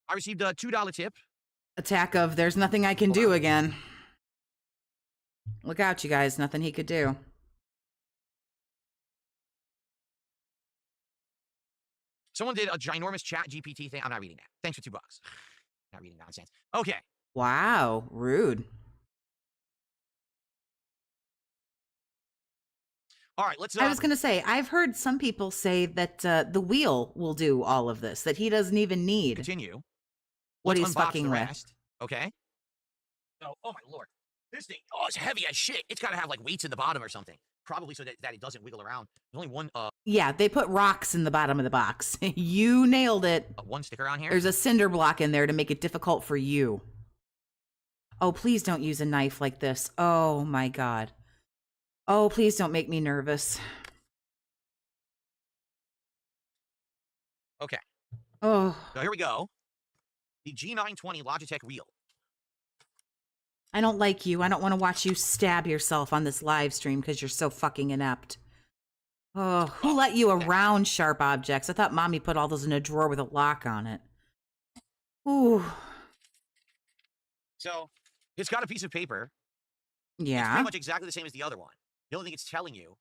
I received a $2 tip. Attack of there's nothing I can Hold do on. again. Look out, you guys. Nothing he could do. Someone did a ginormous chat GPT thing. I'm not reading that. Thanks for $2. Not reading nonsense. Okay. Wow. Rude. All right, let's... I was going to say, I've heard some people say that the wheel will do all of this, that he doesn't even need continue. what Let's he's unbox fucking the with. rest, okay? Oh my lord. This thing, oh, it's heavy as shit. It's got to have, like, weights in the bottom or something. Probably so that it doesn't wiggle around. There's only one, Yeah, they put rocks in the bottom of the box. You nailed it. one sticker on here. There's a cinder block in there to make it difficult for you. Oh, please don't use a knife like this. Oh my god. Oh, please don't make me nervous. Okay. Oh, So here we go. The G920 Logitech wheel. I don't like you. I don't want to watch you stab yourself on this live stream because you're so fucking inept. Oh, who let you around sharp objects? I thought mommy put all those in a drawer with a lock on it. Ooh. So, it's got a piece of paper. It's Yeah. pretty much exactly the same as the other one. The only thing it's telling you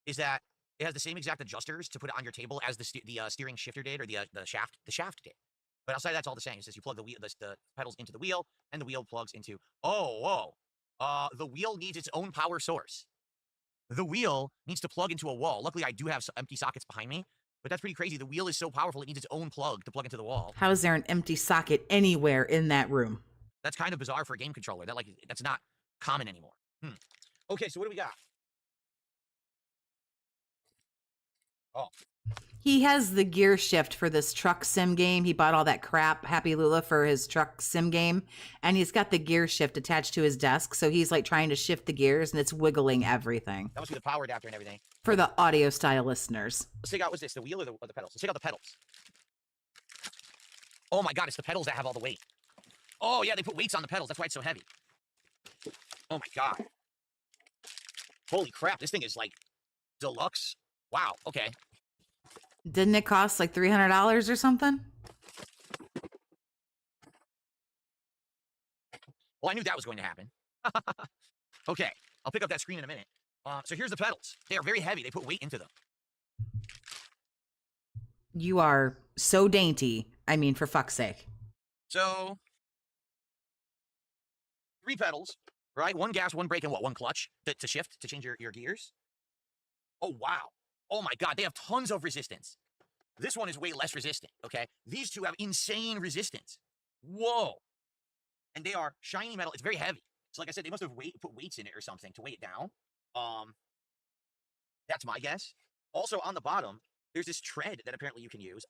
is that it has the same exact adjusters to put it on your table as the steering shifter did, or the shaft did. But outside that's all the same. It says you plug the pedals into the wheel, and the wheel plugs into... Oh, whoa. The wheel needs its own power source. The wheel needs to plug into a wall. Luckily, I do have some empty sockets behind me, but that's pretty crazy. The wheel is so powerful, it needs its own plug to plug into the wall. How is there an empty socket anywhere in that room? That's kind of bizarre for a game controller. That's not common anymore. Okay, so what do we got? Oh. He has the gear shift for this truck sim game. He bought all that crap, Happy Lula, for his truck sim game. And he's got the gear shift attached to his desk. So he's like trying to shift the gears and it's wiggling everything. That must be the power adapter and everything. For the audio style listeners. Let's take out, what's this, the wheel or the pedals? Let's take out the pedals. Oh my god, it's the pedals that have all the weight. Oh yeah, they put weights on the pedals. That's why it's so heavy. Oh my god. Holy crap, this thing is like deluxe. Wow, okay. Didn't it cost like $300 or something? Well, I knew that was going to happen. Okay, I'll pick up that screen in a minute. So here's the pedals. They are very heavy. They put weight into them. You are so dainty. I mean, for fuck's sake. So, 3 pedals, right? 1 gas, 1 brake, and what? 1 clutch to shift, to change your gears. Oh, wow. Oh my god, they have tons of resistance. This one is way less resistant, okay? These two have insane resistance. Whoa. And they are shiny metal. It's very heavy. So like I said, they must have put weights in it or something to weigh it down. That's my guess. Also, on the bottom, there's this tread that apparently you can use.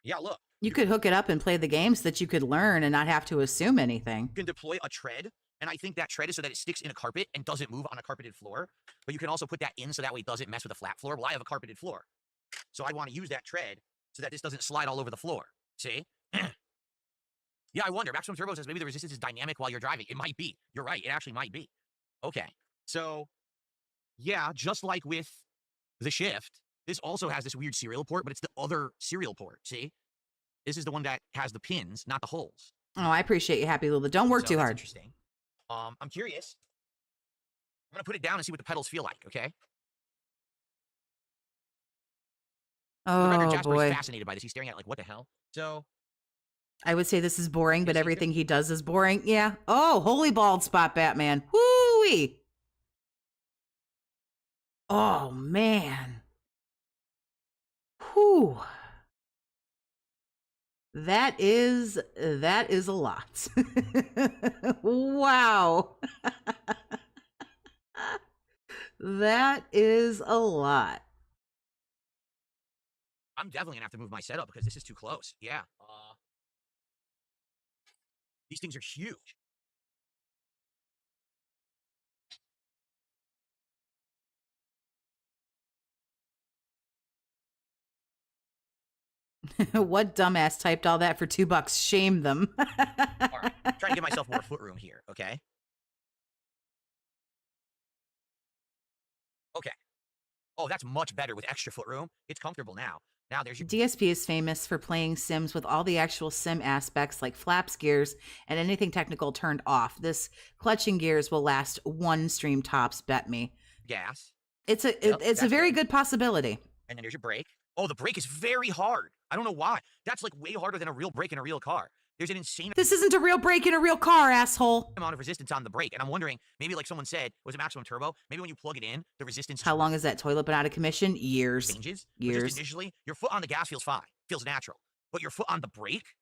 Yeah, look. You could hook it up and play the games so that you could learn and not have to assume anything. You can deploy a tread, and I think that tread is so that it sticks in a carpet and doesn't move on a carpeted floor. But you can also put that in so that way it doesn't mess with a flat floor. Well, I have a carpeted floor. So I want to use that tread so that this doesn't slide all over the floor. See? Yeah, I wonder. Maximum Turbo says maybe the resistance is dynamic while you're driving. It might be. You're right. It actually might be. Okay. So, yeah, just like with the Shift, this also has this weird serial port, but it's the other serial port. See? This is the one that has the pins, not the holes. Oh, I appreciate you, Happy Lula. Don't work So too that's hard. Interesting. I'm curious. I'm going to put it down and see what the pedals feel like, okay? The record Oh, Jasper boy. is fascinated by this. He's staring at it like, what the hell? So, I would say this is boring, but Yes, everything he does is boring. Yeah. Oh, holy bald spot, Batman. Whoo-wee. Oh, man. Whew. That is a lot. Wow. That is a lot. I'm definitely going to have to move my setup because this is too close. Yeah. These things are huge. What dumbass typed all that for $2? Shame them. All right. I'm trying to give myself more foot room here, okay? Okay. Oh, that's much better with extra foot room. It's comfortable now. Now there's your DSP is famous for playing sims with all the actual sim aspects like flaps, gears, and anything technical turned off. This clutching gears will last one stream tops, bet me. gas. It's a Yep, it's a that's very good. good possibility. And then there's your brake. Oh, the brake is very hard. I don't know why. That's like way harder than a real brake in a real car. There's an insane This isn't a real brake in a real car, asshole. amount of resistance on the brake. And I'm wondering, maybe like someone said, was it maximum turbo? Maybe when you plug it in, the resistance How long has that toilet been out of commission? Years. changes. But Years. just initially, your foot on the gas feels fine, feels natural. But your foot on the brake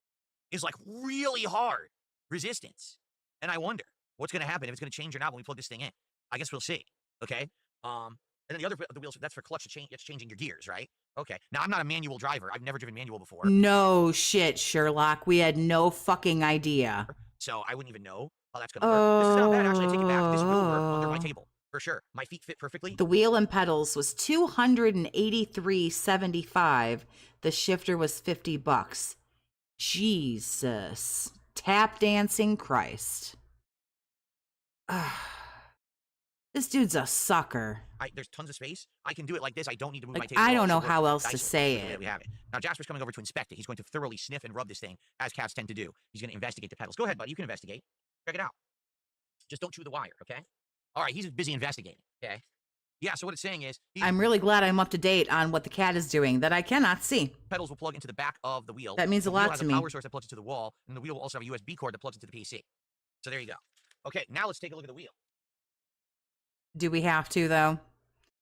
is like really hard resistance. And I wonder what's going to happen, if it's going to change or not when we plug this thing in. I guess we'll see. Okay. And then the wheels, that's for clutch to change. It's changing your gears, right? Okay. Now I'm not a manual driver. I've never driven manual before. No shit, Sherlock. We had no fucking idea. So I wouldn't even know how that's going to work. This is not bad, actually. I take it back. This will work under my Oh. table. For sure. My feet fit perfectly. The wheel and pedals was $283.75. The shifter was $50. Jesus. Tap dancing Christ. This dude's a sucker. There's tons of space. I can do it like this. I don't need to move my Like, table. I at all. don't know So how we're else to nice. say Yeah, it. we have it. Now Jasper's coming over to inspect it. He's going to thoroughly sniff and rub this thing, as cats tend to do. He's going to investigate the pedals. Go ahead, buddy. You can investigate. Check it out. Just don't chew the wire, okay? All right, he's busy investigating, okay? Yeah, so what it's saying is, these I'm really glad I'm up to date on what the cat is doing that I cannot see. pedals will plug into the back of the wheel. That means The a wheel lot has to a me. power source that plugs into the wall, and the wheel will also have a USB cord that plugs into the PC. So there you go. Okay, now let's take a look at the wheel. Do we have to, though?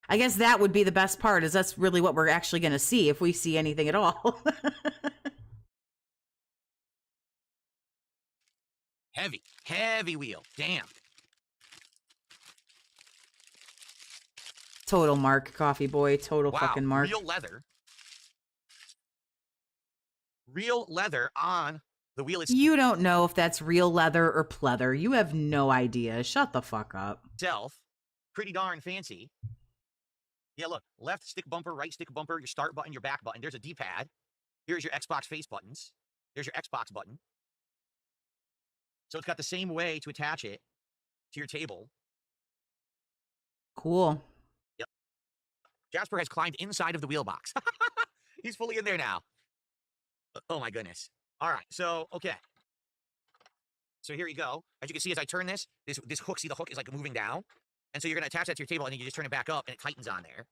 I guess that would be the best part, is that's really what we're actually going to see, if we see anything at all. Heavy wheel. Damn. Total mark, coffee boy. Total Wow, fucking mark. real leather. Real leather on the wheel You don't know if that's real leather or pleather. You have no idea. Shut the fuck up. itself. Pretty darn fancy. Yeah, look. Left stick bumper, right stick bumper, your start button, your back button. There's a D-pad. Here's your Xbox face buttons. There's your Xbox button. So it's got the same way to attach it to your table. Cool. Jasper has climbed inside of the wheel box. He's fully in there now. Oh my goodness. All right, so, okay. So here you go. As you can see, as I turn this hook, see the hook is like moving down. And so you're going to attach that to your table, and then you just turn it back up, and it tightens on there.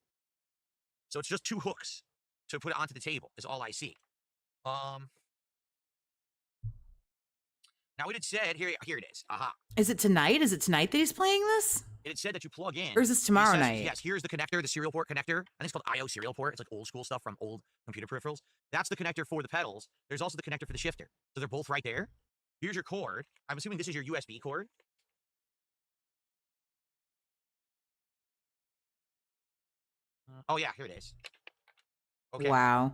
So it's just two hooks to put it onto the table, is all I see. Now, it had said, here it is. Aha. Is it tonight? Is it tonight that he's playing this? It had said that you plug in. Or is this tomorrow It says- night? Yes, here's the connector, the serial port connector. I think it's called IO serial port. It's like old school stuff from old computer peripherals. That's the connector for the pedals. There's also the connector for the shifter. So they're both right there. Here's your cord. I'm assuming this is your USB cord. Oh, yeah, here it is. Okay. Wow.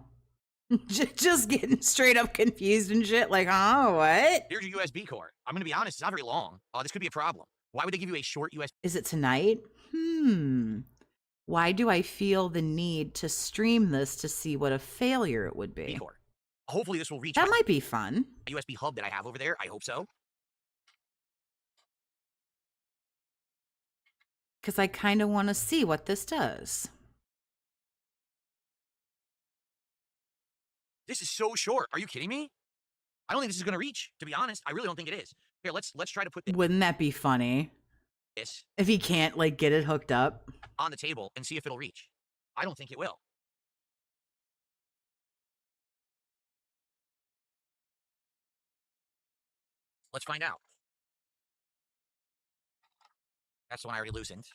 Just getting straight up confused and shit. Like, huh? What? Here's your USB cord. I'm going to be honest, it's not very long. This could be a problem. Why would they give you a short USB Is it tonight? Why do I feel the need to stream this to see what a failure it would be? cord? Hopefully this will reach That my might be fun. USB hub that I have over there. I hope so. Because I kind of want to see what this does. This is so short. Are you kidding me? I don't think this is going to reach, to be honest. I really don't think it is. Here, let's try to put Wouldn't that be funny? this If he can't, like, get it hooked up? on the table and see if it'll reach. I don't think it will. Let's find out. That's the one I already loosened.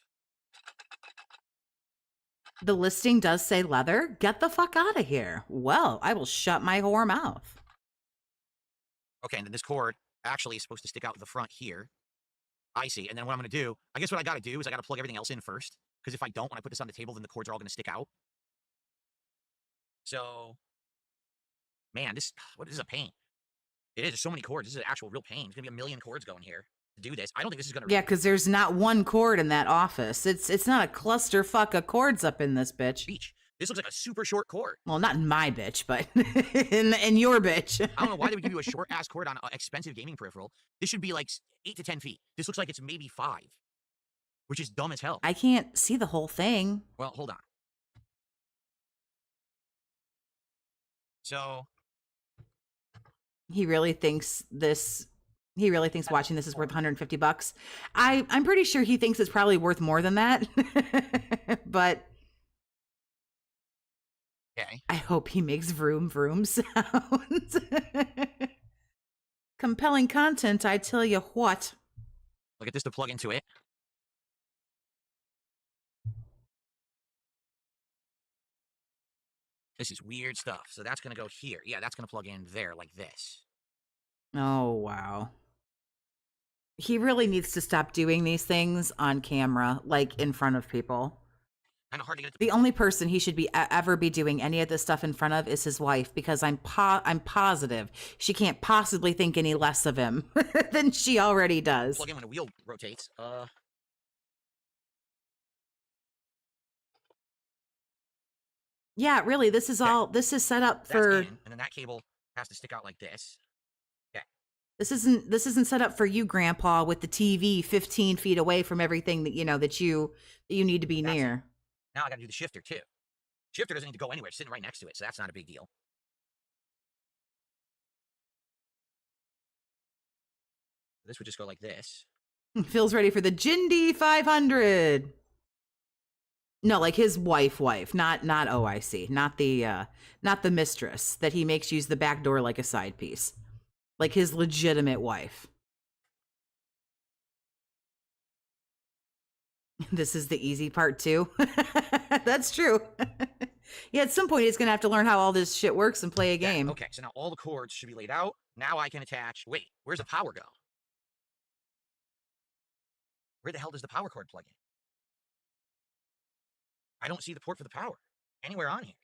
The listing does say leather. Get the fuck out of here. Well, I will shut my whore mouth. Okay, and then this cord actually is supposed to stick out the front here. I see. And then what I'm going to do, I guess what I got to do is I got to plug everything else in first. Because if I don't, when I put this on the table, then the cords are all going to stick out. So, man, this is a pain. It is. There's so many cords. This is an actual real pain. There's going to be a million cords going here to do this. I don't think this is going to Yeah, because there's not one cord in that office. It's not a clusterfuck of cords up in this bitch. reach. This looks like a super short cord. Well, not in my bitch, but in your bitch. I don't know why they would give you a short ass cord on an expensive gaming peripheral. This should be like 8 to 10 feet. This looks like it's maybe 5, which is dumb as hell. I can't see the whole thing. Well, hold on. So He really thinks this. He really thinks watching this is worth 150 bucks. I'm pretty sure he thinks it's probably worth more than that. But okay. I hope he makes vroom vroom sounds. Compelling content, I tell you what. Look at this to plug into it. This is weird stuff. So that's gonna go here. Yeah, that's gonna plug in there like this. Oh, wow. He really needs to stop doing these things on camera, like in front of people. Kind of hard to get it to The only person he should be ever be doing any of this stuff in front of is his wife, because I'm positive she can't possibly think any less of him than she already does. plug in when a wheel rotates. Yeah, really, this is all. This is set up That's for. in, and then that cable has to stick out like this. This isn't set up for you, Grandpa, with the TV 15 feet away from everything that that you need to be That's it. near. Now I got to do the shifter too. Shifter doesn't need to go anywhere; it's sitting right next to it, so that's not a big deal. This would just go like this. Phil's ready for the Jindy 500. No, like his wife, not OIC, not the mistress that he makes use the back door like a side piece, like his legitimate wife. This is the easy part too. That's true. Yeah, at some point he's gonna have to learn how all this shit works and play a game. Okay, so now all the cords should be laid out. Now I can attach. Wait, where's the power go? Where the hell does the power cord plug in? I don't see the port for the power anywhere on here.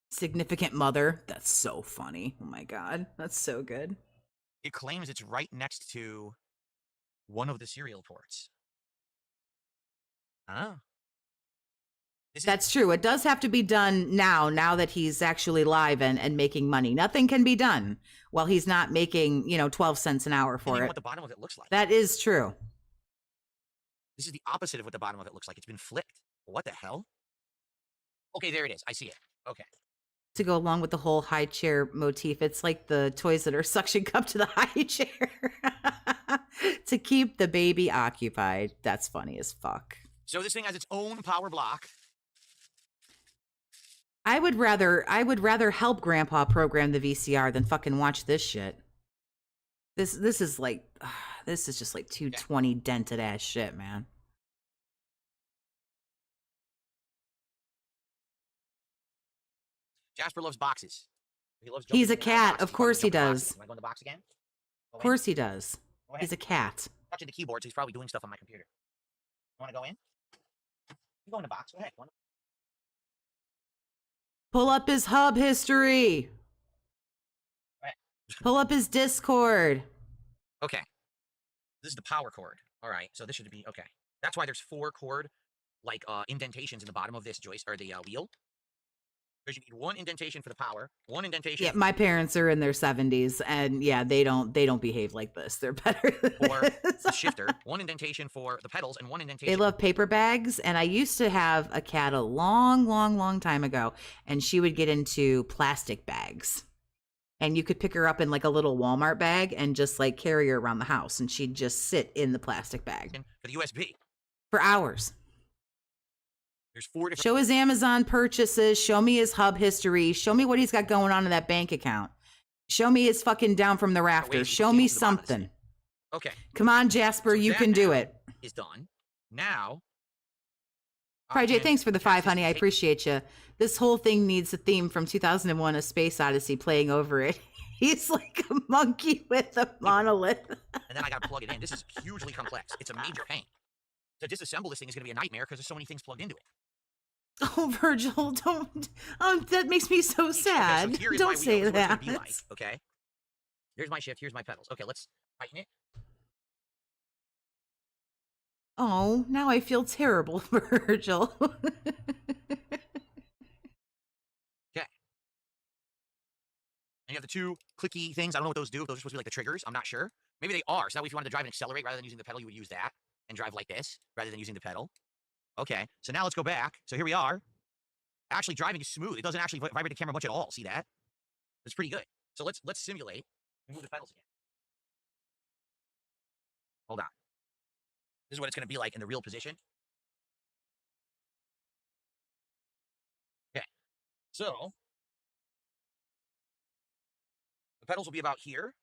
Significant mother. That's so funny. Oh my god, that's so good. It claims it's right next to one of the serial ports. Oh. That's true. It does have to be done now that he's actually live and making money. Nothing can be done while he's not making, 12 cents an hour for it. What the bottom of it looks like. That is true. This is the opposite of what the bottom of it looks like. It's been flipped. What the hell? Okay, there it is. I see it. Okay. To go along with the whole high chair motif, it's like the toys that are suction cup to the high chair to keep the baby occupied. That's funny as fuck. So this thing has its own power block. I would rather help Grandpa program the VCR than fucking watch this shit. This is like this is just like 220 dented ass shit, man. Jasper loves boxes. He loves He's jumping a in and out cat. boxes. Of course he Jump in does. boxes. You want to go in the box again? Of course he does. Go ahead. He's a cat. Touching the keyboard, so he's probably doing stuff on my computer. You want to go in? You go in the box. Go ahead. Pull up his hub history. Pull up his Discord. Okay. This is the power cord. All right. So this should be okay. That's why there's 4 cord indentations in the bottom of this joist or the wheel. Because you need 1 indentation for the power, 1 indentation. Yeah, my parents are in their 70s, and yeah, they don't behave like this. They're better for the shifter, 1 indentation for the pedals, and 1 indentation. They love paper bags, and I used to have a cat a long time ago, and she would get into plastic bags. And you could pick her up in like a little Walmart bag and just like carry her around the house, and she'd just sit in the plastic bag. For the USB. For hours. There's 4 different. Show his Amazon purchases. Show me his hub history. Show me what he's got going on in that bank account. Show me his fucking down from the rafters. Show me something. Okay. Come on, Jasper, So you that can do now it. Is done. Now. Jay, thanks for the 5, honey. I appreciate you. This whole thing needs a theme from 2001: A Space Odyssey playing over it. He's like a monkey with a monolith. And then I got to plug it in. This is hugely complex. It's a major pain. To disassemble this thing is going to be a nightmare because there's so many things plugged into it. Oh, Virgil, don't. Oh, that makes me so sad. Okay, so don't say that. Be like, okay. Here's my shift. Here's my pedals. Okay, let's tighten it. Oh, now I feel terrible, Virgil. Okay. And you have the 2 clicky things. I don't know what those do. If those are supposed to be like the triggers. I'm not sure. Maybe they are. So that way if you wanted to drive and accelerate rather than using the pedal, you would use that and drive like this rather than using the pedal. Okay, so now let's go back. So here we are. actually driving is smooth. It doesn't actually vibrate the camera much at all. See that? It's pretty good. So let's simulate. Move the pedals again. Hold on. This is what it's going to be like in the real position. Okay. So the pedals will be about here.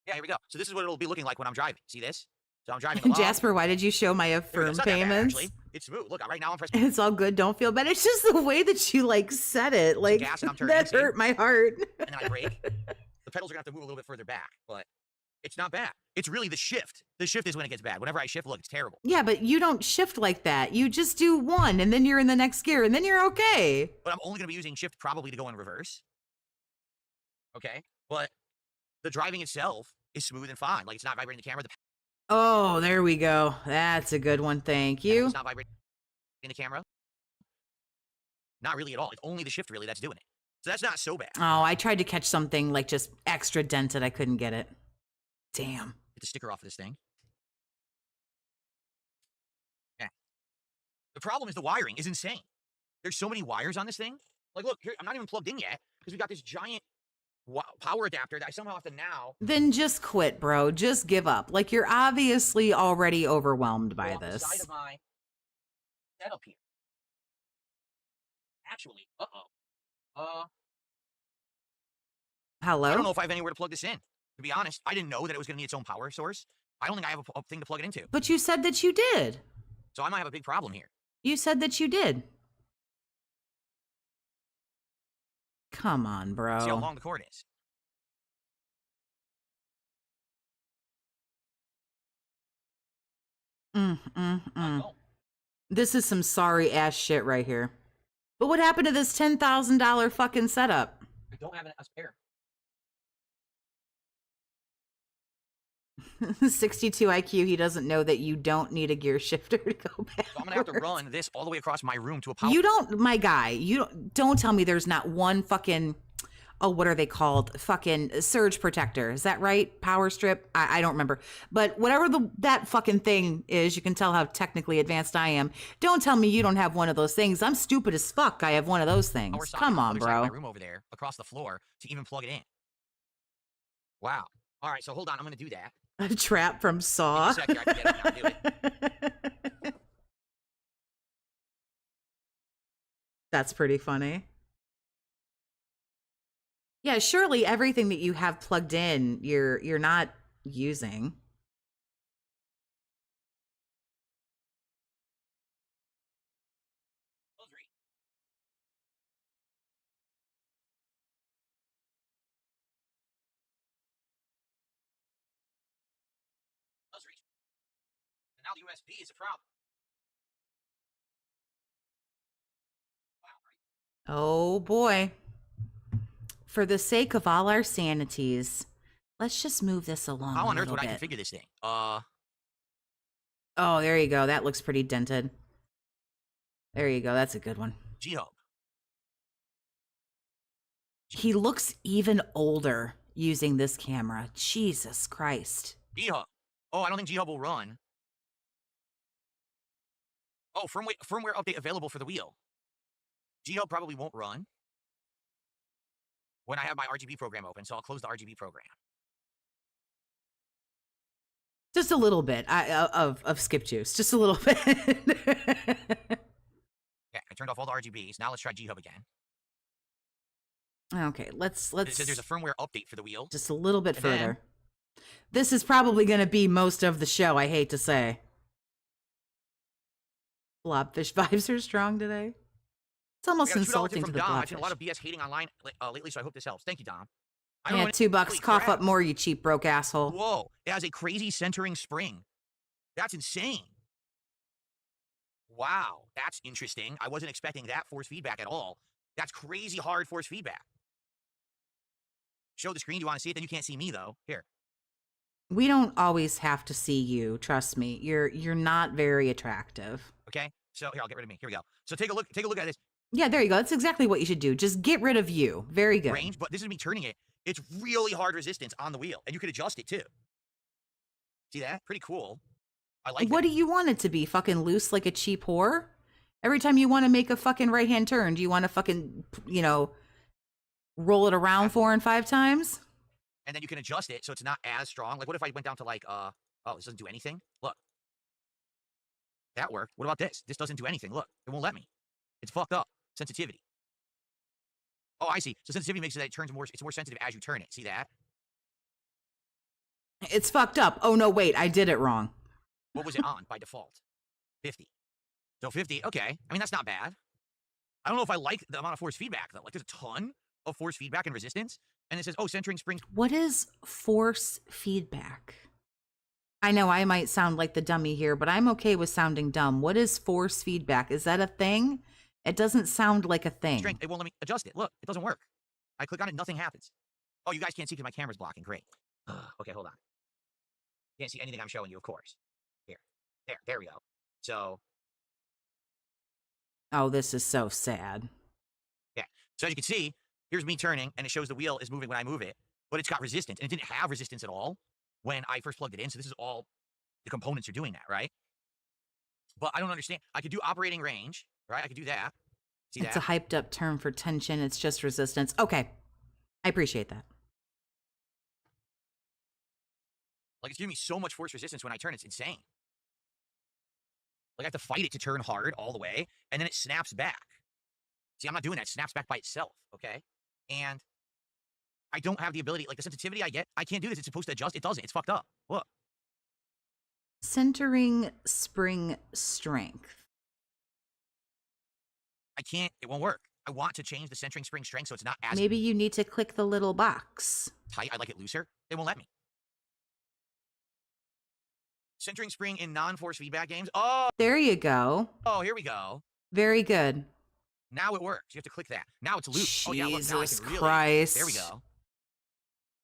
Yeah, here we go. So this is what it'll be looking like when I'm driving. See this? So I'm driving along. Jasper, why did you show my There we go. affirm It's not that bad, payments? actually. It's smooth. Look, right now I'm pressing It's all good. Don't feel bad. It's just the way that you like said it. Like gas and I'm turning, that see? hurt my heart. and then I brake. The pedals are going to have to move a little bit further back, but it's not bad. It's really the shift. The shift is when it gets bad. Whenever I shift, look, it's terrible. Yeah, but you don't shift like that. You just do one, and then you're in the next gear, and then you're okay. But I'm only going to be using shift probably to go in reverse. Okay? But the driving itself is smooth and fine. Like, it's not vibrating the camera. The Oh, there we go. That's a good one. Thank you. It's not vibrating the camera. Not really at all. It's only the shift, really, that's doing it. So that's not so bad. Oh, I tried to catch something like just extra dented. I couldn't get it. Damn. Get the sticker off of this thing. Yeah. The problem is the wiring is insane. There's so many wires on this thing. Like, look, here, I'm not even plugged in yet because we got this giant power adapter that I somehow have to now. Then just quit, bro. Just give up. Like, you're obviously already overwhelmed go by off the this. side of my setup here. Actually, Hello? I don't know if I have anywhere to plug this in. To be honest, I didn't know that it was going to need its own power source. I don't think I have a thing to plug it into. But you said that you did. So I might have a big problem here. You said that you did. Come on, bro. See how long the cord is. Oh, This is some sorry ass shit right here. But what happened to this $10,000 fucking setup? I don't have a spare. 62 IQ, he doesn't know that you don't need a gear shifter to go back. So I'm gonna have to run this all the way across my room to a power. You don't, my guy, don't tell me there's not one fucking, oh, what are they called? Fucking surge protector. Is that right? Power strip? I don't remember. But whatever that fucking thing is, you can tell how technically advanced I am. Don't tell me you don't have one of those things. I'm stupid as fuck. I have one of those things. Come on, bro. My room over there, across the floor, to even plug it in. Wow. All right, so hold on. I'm gonna do that. A trap from Saw. Give me a sec here, I can get it now, do it. That's pretty funny. Yeah, surely everything that you have plugged in, you're not using. And now the USB is a problem. Wow, right? Oh boy. For the sake of all our sanities, let's just move this along. How on a earth little would I bit. configure this thing? Oh, there you go. That looks pretty dented. There you go. That's a good one. G-Hub. He looks even older using this camera. Jesus Christ. G-Hub. Oh, I don't think G-Hub will run. Oh, firmware update available for the wheel. G-Hub probably won't run when I have my RGB program open, so I'll close the RGB program. Just a little bit of skip juice. Just a little bit. Okay, I turned off all the RGBs. Now let's try G-Hub again. Okay, let's. It says there's a firmware update for the wheel. Just a little bit And then- further. This is probably going to be most of the show, I hate to say. Blobfish vibes are strong today. It's I almost got a $2 tip insulting to from the Dom. I've seen a lot blobfish. of BS hating online lately, so I hope this helps. Thank you, Dom. I don't Yeah, know $2. holy Cough crap. up more, you cheap broke asshole. Whoa, it has a crazy centering spring. That's insane. Wow, that's interesting. I wasn't expecting that force feedback at all. That's crazy hard force feedback. Show the screen. Do you want to see it? Then you can't see me, though. Here. We don't always have to see you. Trust me. You're not very attractive. Okay? So, here, I'll get rid of me. Here we go. So, take a look at this Yeah, there you go. That's exactly what you should do. Just get rid of you. Very good. range, but this is me turning it. It's really hard resistance on the wheel, and you could adjust it, too. See that? Pretty cool. I like What that. do you want it to be? Fucking loose like a cheap whore? Every time you want to make a fucking right-hand turn, do you want to fucking, you know, roll it around 4 and 5 times? And then you can adjust it so it's not as strong. Like, what if I went down to like, oh, this doesn't do anything? Look. That worked. What about this? This doesn't do anything. Look, it won't let me. It's fucked up. Sensitivity. Oh, I see. So sensitivity makes it that it turns more, it's more sensitive as you turn it. See that? It's fucked up. Oh, no, wait, I did it wrong. What was it on by default? 50. So 50, okay. I mean, that's not bad. I don't know if I like the amount of force feedback, though. Like, there's a ton of force feedback and resistance. And it says, oh, centering springs. What is force feedback? I know I might sound like the dummy here, but I'm okay with sounding dumb. What is force feedback? Is that a thing? It doesn't sound like a thing. Strength. It won't let me adjust it. Look, it doesn't work. I click on it, nothing happens. Oh, you guys can't see because my camera's blocking. Great. Okay, hold on. You can't see anything I'm showing you, of course. Here. There we go. So. Oh, this is so sad. Yeah. So as you can see, here's me turning, and it shows the wheel is moving when I move it, but it's got resistance, and it didn't have resistance at all when I first plugged it in. So this is all the components are doing that, right? But I don't understand. I could do operating range, right? I could do that. See that? It's a hyped up term for tension. It's just resistance. Okay. I appreciate that. Like, it's giving me so much force resistance when I turn. It's insane. Like, I have to fight it to turn hard all the way, and then it snaps back. See, I'm not doing that. It snaps back by itself, okay? And I don't have the ability, like, the sensitivity I get, I can't do this. It's supposed to adjust. It doesn't. It's fucked up. Look. Centering spring strength. I can't. It won't work. I want to change the centering spring strength so it's not as Maybe you need to click the little box. tight. I like it looser. They won't let me. Centering spring in non-force feedback games. Oh, There you go. here we go. Very good. Now it works. You have to click that. Now it's loose. Oh, yeah, look, now I Jesus can really... Christ. There we go.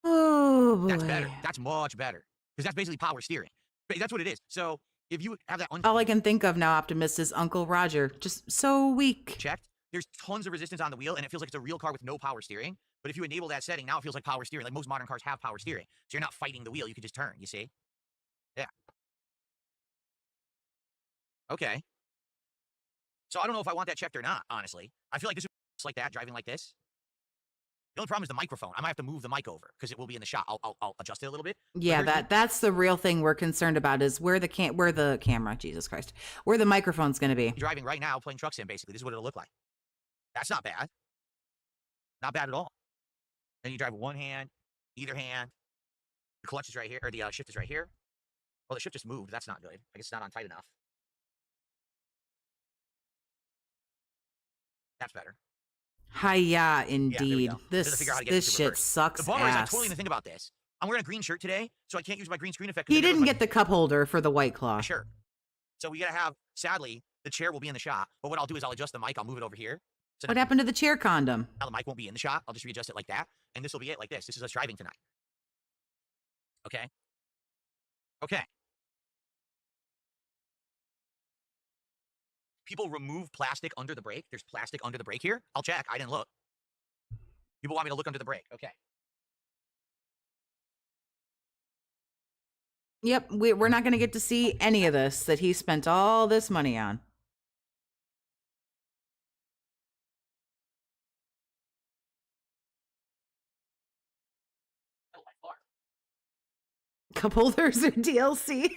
Oh, boy. That's better. That's much better. Because that's basically power steering. But that's what it is. So if you have that All I can think of now, Optimus, is Uncle Roger. Just so weak. unchecked, there's tons of resistance on the wheel, and it feels like it's a real car with no power steering. But if you enable that setting, now it feels like power steering. Like most modern cars have power steering. So you're not fighting the wheel. You can just turn, you see? Yeah. Okay. So I don't know if I want that checked or not, honestly. I feel like this is like that, driving like this. The only problem is the microphone. I might have to move the mic over because it will be in the shot. I'll adjust it a little bit. Yeah, that's the real thing we're concerned about is where the camera, Jesus Christ, where the microphone's going to be. Driving right now, playing truck sim, basically. This is what it'll look like. That's not bad. Not bad at all. Then you drive with one hand, either hand. The clutch is right here, or the shift is right here. Well, the shift just moved. That's not good. I guess it's not on tight enough. That's better. Hiya, we indeed. go. Just to figure out how to get This this to shit reverse. sucks The bummer is I'm ass. totally gonna think about this. I'm wearing a green shirt today, so I can't use my green screen effect. 'cause He there goes didn't my get the cup holder for the White Claw. shirt. So we gotta have, sadly, the chair will be in the shot. But what I'll do is I'll adjust the mic. I'll move it over here. So What happened to the chair condom? now the mic won't be in the shot. I'll just readjust it like that. And this will be it like this. This is us driving tonight. Okay? Okay. People remove plastic under the brake. There's plastic under the brake here. I'll check. I didn't look. People want me to look under the brake. Okay. Yep, we're not going to get to see any of this that he spent all this money on. Cup holders or DLC?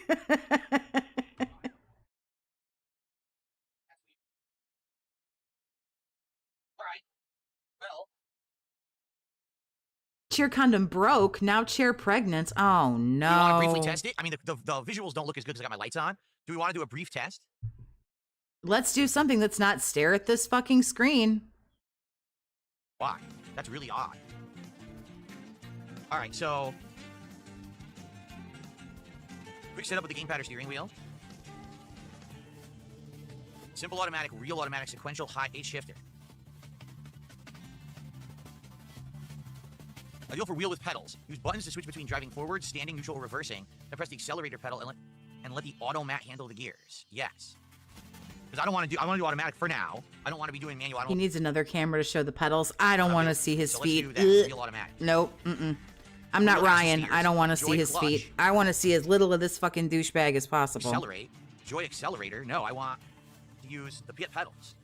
Chair condom broke. Now chair pregnant. Oh no. Do you want to briefly test it? I mean, the visuals don't look as good because I got my lights on. Do we want to do a brief test? Let's do something that's not stare at this fucking screen. Why? That's really odd. All right, so quick setup with the gamepad or steering wheel. Simple automatic, real automatic, sequential, high H shifter. Ideal for wheel with pedals. Use buttons to switch between driving forward, standing, neutral, or reversing. Then press the accelerator pedal and let the automat handle the gears. Yes. Because I want to do automatic for now. I don't want to be doing manual. He needs another camera to show the pedals. I don't want to see his so feet. Let's do that. Real automatic. Nope. I'm not Ryan. I don't want to see his feet. I want to see as little of this fucking douchebag as possible. Accelerate. Joy accelerator. No, I want to use the pedals.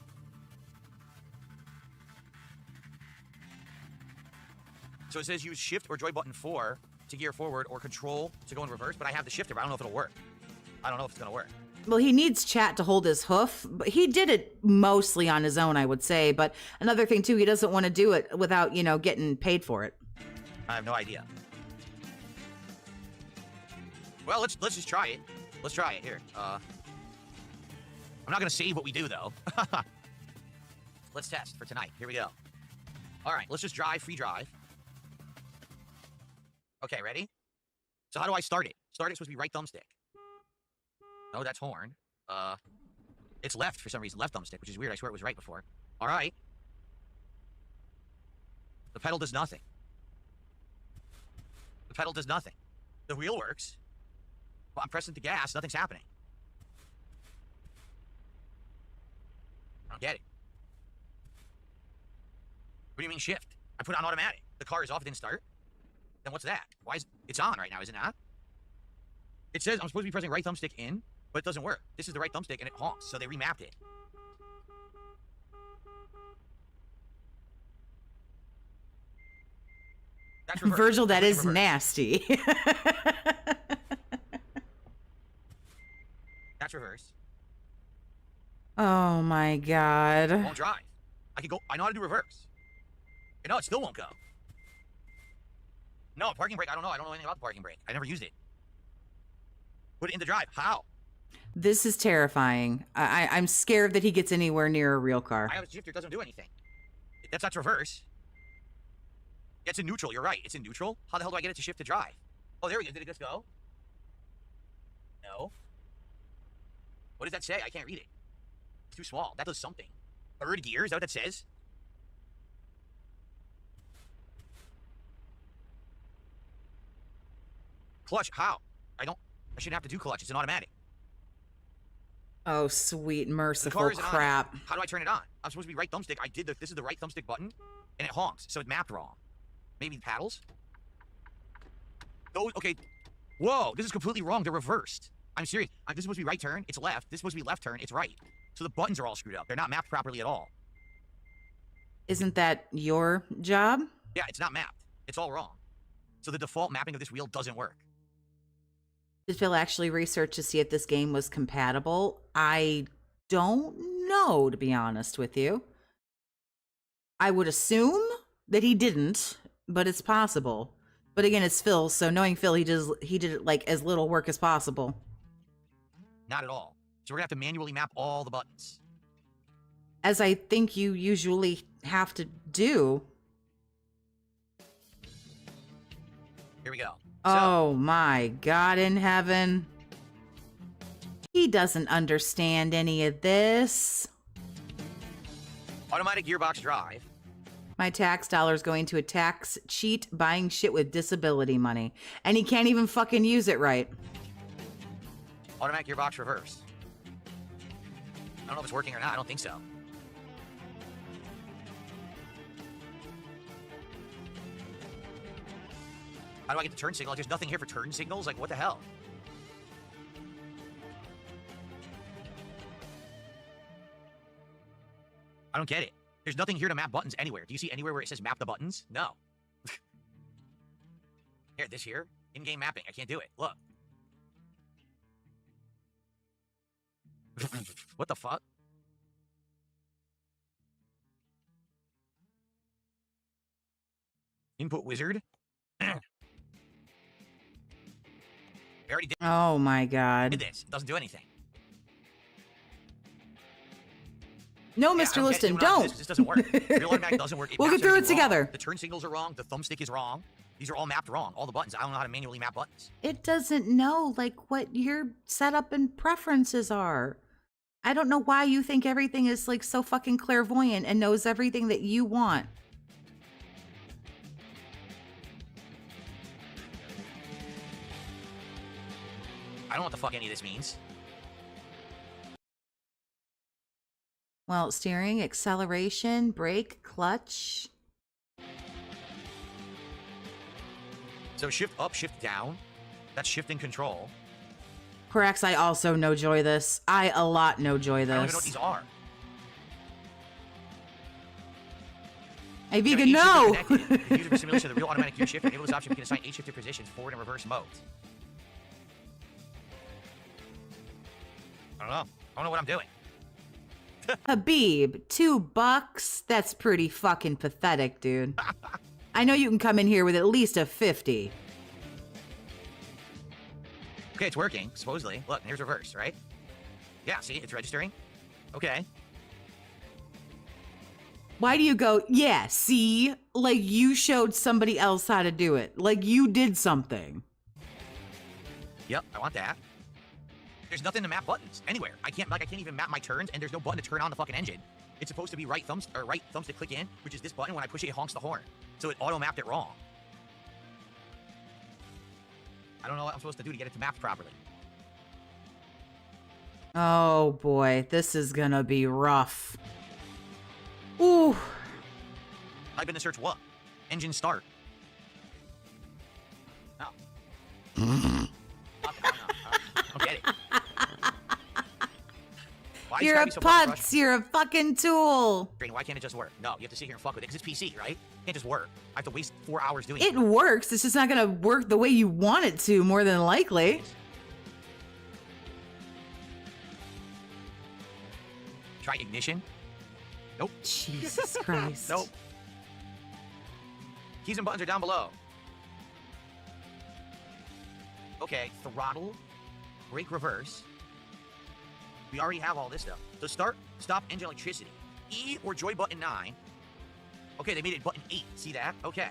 So it says use shift or joy button 4 to gear forward or control to go in reverse, but I have the shifter, but I don't know if it'll work. I don't know if it's gonna work. Well, he needs chat to hold his hoof, but he did it mostly on his own, I would say. But another thing too, he doesn't want to do it without, you know, getting paid for it. I have no idea. Well, let's just try it. Let's try it here. I'm not gonna save what we do though. Let's test for tonight. Here we go. All right, let's just free drive. Okay, ready? So how do I start it? Start it's supposed to be right thumbstick. No, that's horn. It's left for some reason, left thumbstick, which is weird. I swear it was right before. All right. The pedal does nothing. The pedal does nothing. The wheel works. Well, I'm pressing the gas, nothing's happening. I don't get it. What do you mean shift? I put it on automatic. The car is off, it didn't start. Then what's that? Why is it's on right now, is it not? It says I'm supposed to be pressing right thumbstick in, but it doesn't work. This is the right thumbstick and it honks, so they remapped it. That's reverse. Virgil, that is reverse. nasty. That's reverse. Oh my god. It won't drive. I know how to do reverse. And no, it still won't go. No, parking brake, I don't know anything about the parking brake. I never used it. Put it in the drive. How? This is terrifying. I'm scared that he gets anywhere near a real car. I have a shifter, it doesn't do anything. That's reverse. It's in neutral, you're right. It's in neutral. How the hell do I get it to shift to drive? Oh, there we go. Did it just go? No. What does that say? I can't read it. It's too small. That does something. Third gear, is that what that says? Clutch, how? I shouldn't have to do clutch. It's an automatic. Oh, sweet The merciful car isn't on. crap. How do I turn it on? I'm supposed to be right thumbstick. This is the right thumbstick button, and it honks, so it mapped wrong. Maybe paddles? Those, okay. Whoa, this is completely wrong. They're reversed. I'm serious. This is supposed to be right turn. It's left. This is supposed to be left turn. It's right. So the buttons are all screwed up. They're not mapped properly at all. Isn't that your job? Yeah, it's not mapped. It's all wrong. So the default mapping of this wheel doesn't work. Did Phil actually research to see if this game was compatible? I don't know, to be honest with you. I would assume that he didn't, but it's possible. But again, it's Phil, so knowing Phil, he did it like as little work as possible. Not at all. So we're gonna have to manually map all the buttons. As I think you usually have to do. Here we go. Oh my God in heaven. He doesn't understand any of this. Automatic gearbox drive. My tax dollar's going to a tax cheat buying shit with disability money. And he can't even fucking use it right. Automatic gearbox reverse. I don't know if it's working or not. I don't think so. How do I get the turn signal? Like, there's nothing here for turn signals? Like, what the hell? I don't get it. There's nothing here to map buttons anywhere. Do you see anywhere where it says map the buttons? No. Here, this here. In-game mapping. I can't do it. Look. What the fuck? Input wizard. We already Oh my did God. this. It doesn't do anything. No, Yeah, I Mr. don't get it. Liston, Doing don't. This doesn't work. Real automatic doesn't work. We'll maps get through it everything wrong. together. The turn signals are wrong. The thumbstick is wrong. These are all mapped wrong. All the buttons. I don't know how to manually map buttons. It doesn't know like what your setup and preferences are. I don't know why you think everything is like so fucking clairvoyant and knows everything that you want. I don't know what the fuck any of this means. Well, steering, acceleration, brake, clutch. So shift up, shift down. That's shift and control. Perhaps I also no joy this. I a lot no joy I don't even know what this. these are. Hey, Yeah, Vegan, each shifter no! connected. The user simulation of the real automatic gear shifter. Enable this option, we can assign 8 shifter positions, forward and reverse modes. I don't know what I'm doing. Habib, $2? That's pretty fucking pathetic, dude. I know you can come in here with at least a 50. Okay, it's working, supposedly. Look, here's reverse, right? Yeah, see, it's registering. Okay. Why do you go, yeah, see? Like you showed somebody else how to do it. Like you did something. Yep, I want that. There's nothing to map buttons anywhere. I can't even map my turns, and there's no button to turn on the fucking engine. It's supposed to be right thumbs to click in, which is this button. When I push it, it honks the horn. So it auto mapped it wrong. I don't know what I'm supposed to do to get it to map properly. Oh boy, this is gonna be rough. Ooh. I've been to search what? Engine start. No. Okay, I don't get it. Why is You're it a gotta be so fucking putz, you're a fucking tool. frustrating? Why can't it just work? No, you have to sit here and fuck with it because it's PC, right? It can't just work. I have to waste 4 hours doing it. It works, it's just not gonna work the way you want it to, more than likely. Try ignition. Nope. Jesus Christ. Nope. Keys and buttons are down below. Okay, throttle, brake reverse. We already have all this stuff. So start, stop engine electricity. E or joy button 9. Okay, they made it button 8. See that? Okay.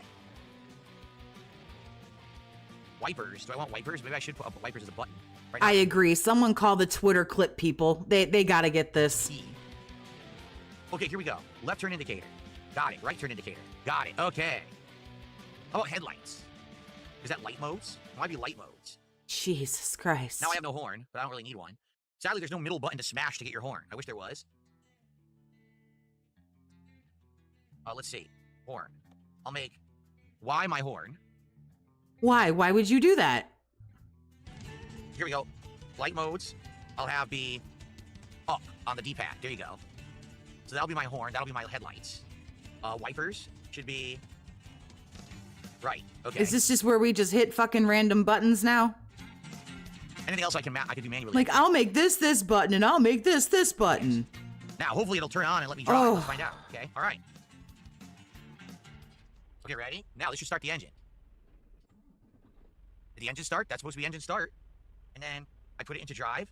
Wipers. Do I want wipers? Maybe I should put up wipers as a button. Right now. I agree. Someone call the Twitter clip people. They gotta get this. E. Okay, here we go. Left turn indicator. Got it. Right turn indicator. Got it. Okay. How about headlights? Is that light modes? It might be light modes. Jesus Christ. Now I have no horn, but I don't really need one. Sadly, there's no middle button to smash to get your horn. I wish there was. Let's see. Horn. I'll make Y my horn. Why? Why would you do that? Here we go. Light modes. I'll have be up on the D-pad. There you go. So that'll be my horn. That'll be my headlights. Wipers should be right. Okay. Is this just where we just hit fucking random buttons now? Anything else I can do manually? Like, I'll make this button, and I'll make this button. Now, hopefully it'll turn on and let me drive. Oh. Let's find out. Okay. All right. Okay, ready? Now let's just start the engine. Did the engine start? That's supposed to be engine start. And then I put it into drive,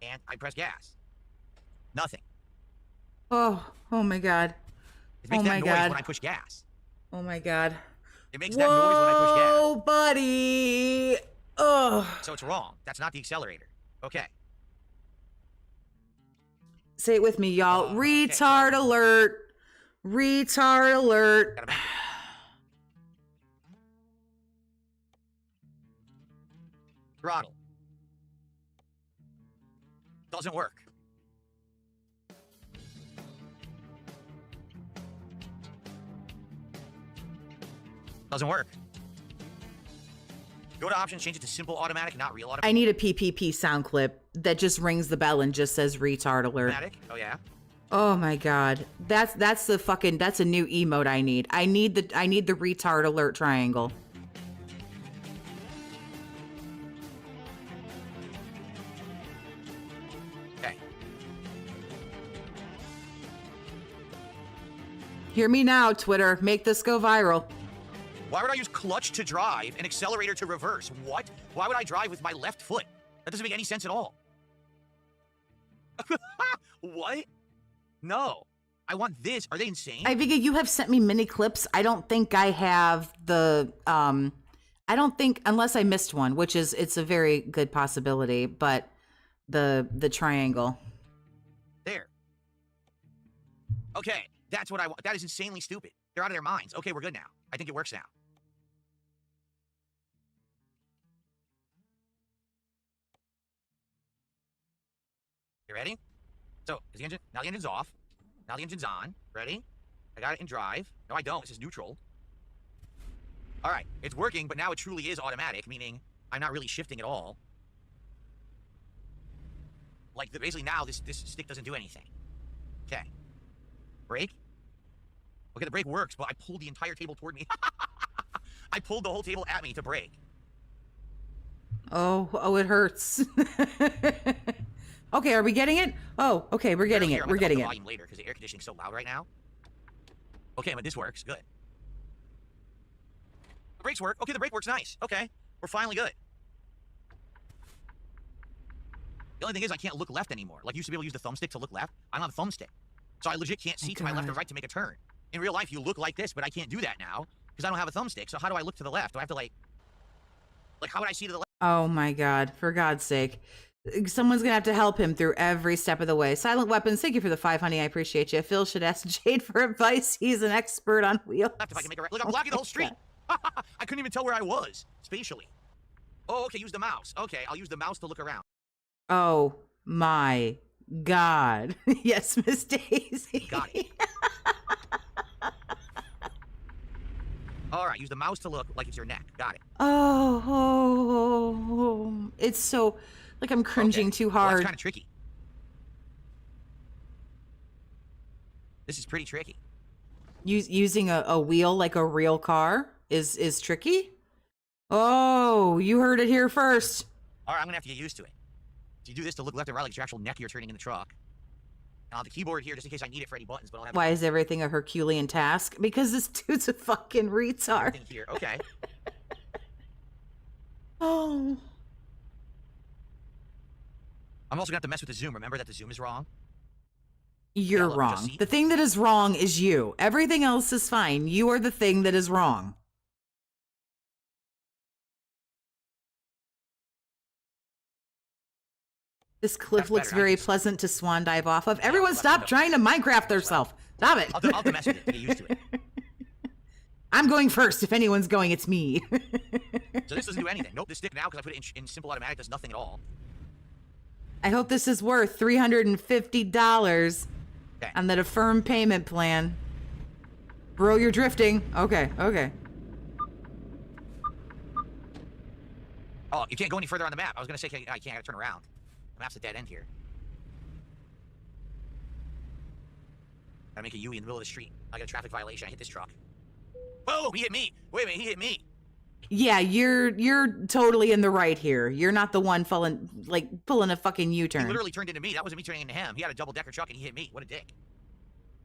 and I press gas. Nothing. Oh my God. It makes Oh that my noise God. when I push gas. Oh my God. It makes that noise when I push gas. Whoa, buddy. Ugh. So it's wrong. That's not the accelerator. Okay. Say it with me, y'all. Okay, Retard so- alert. Retard alert. Gotta make it. Throttle. Doesn't work. Doesn't work. Go to options, change it to simple automatic, not real automatic. I need a PPP sound clip that just rings the bell and just says retard alert. Oh yeah. Oh my God. That's a new emote I need. I need the retard alert triangle. Okay. Hear me now, Twitter. Make this go viral. Why would I use clutch to drive and accelerator to reverse? What? Why would I drive with my left foot? That doesn't make any sense at all. What? No. I want this. Are they insane? Iviga, you have sent me mini clips. I don't think I have the I don't think, unless I missed one, which is, it's a very good possibility, but the triangle. There. Okay, that's what I want. That is insanely stupid. They're out of their minds. Okay, we're good now. I think it works now. You ready? So, is the engine, now the engine's off. Now the engine's on. Ready? I got it in drive. No, I don't. This is neutral. All right, it's working, but now it truly is automatic, meaning I'm not really shifting at all. Like, basically now, this stick doesn't do anything. Okay. Brake. Okay, the brake works, but I pulled the entire table toward me. I pulled the whole table at me to brake. Oh, it hurts. Okay, are we getting it? Oh, okay, we're getting it. We're getting it. Volume later because the air conditioning's so loud right now. Okay, but this works. Good. The brakes work. Okay, the brake works nice. Okay, we're finally good. The only thing is I can't look left anymore. Like, you used to be able to use the thumbstick to look left. I don't have a thumbstick. So I legit can't see to my left or right to make a turn. In real life, you look like this, but I can't do that now because I don't have a thumbstick. So how do I look to the left? Do I have to, like, how would I see to the left? Oh my God, for God's sake. Someone's gonna have to help him through every step of the way. Silent Weapons, thank you for the 5, honey. I appreciate you. Phil should ask Jade for advice. He's an expert on wheels. Left if I can make it right. Look, I'm blocking the whole street. I couldn't even tell where I was spatially. Oh, okay, use the mouse. Okay, I'll use the mouse to look around. Oh my God. Yes, Miss Daisy. Got it. All right, use the mouse to look like it's your neck. Got it. Oh, it's so, like, I'm cringing too Well, hard. that's kind of tricky. This is pretty tricky. Using a wheel like a real car is tricky. Oh, you heard it here first. All right, I'm gonna have to get used to it. So you do this to look left and right like it's your actual neck you're turning in the truck. And I'll have the keyboard here just in case I need it for any buttons, but I'll have Why is everything a Herculean task? Because this dude's a fucking retard. everything here. Okay. Oh. I'm also gonna have to mess with the zoom. Remember that the zoom is wrong? You're look, just wrong. see. The thing that is wrong is you. Everything else is fine. You are the thing that is wrong. This cliff That's looks better. I very can see. pleasant to swan dive off of. Everyone left stop window. trying to Minecraft themselves. Stop it. I'll have to mess with it to get used to it. I'm going first. If anyone's going, it's me. So this doesn't do anything. Nope, this stick now, because I put it in simple automatic, does nothing at all. I hope this is worth $350 Okay. on that affirm payment plan. Bro, you're drifting. Okay, okay. Oh, you can't go any further on the map. I was gonna say I can't. I gotta turn around. The map's a dead end here. Gotta make a U in the middle of the street. I got a traffic violation. I hit this truck. Whoa, he hit me. Wait a minute, he hit me. Yeah, you're totally in the right here. You're not the one pulling a fucking He U-turn. literally turned into me. That wasn't me turning into him. He had a double-decker truck and he hit me. What a dick.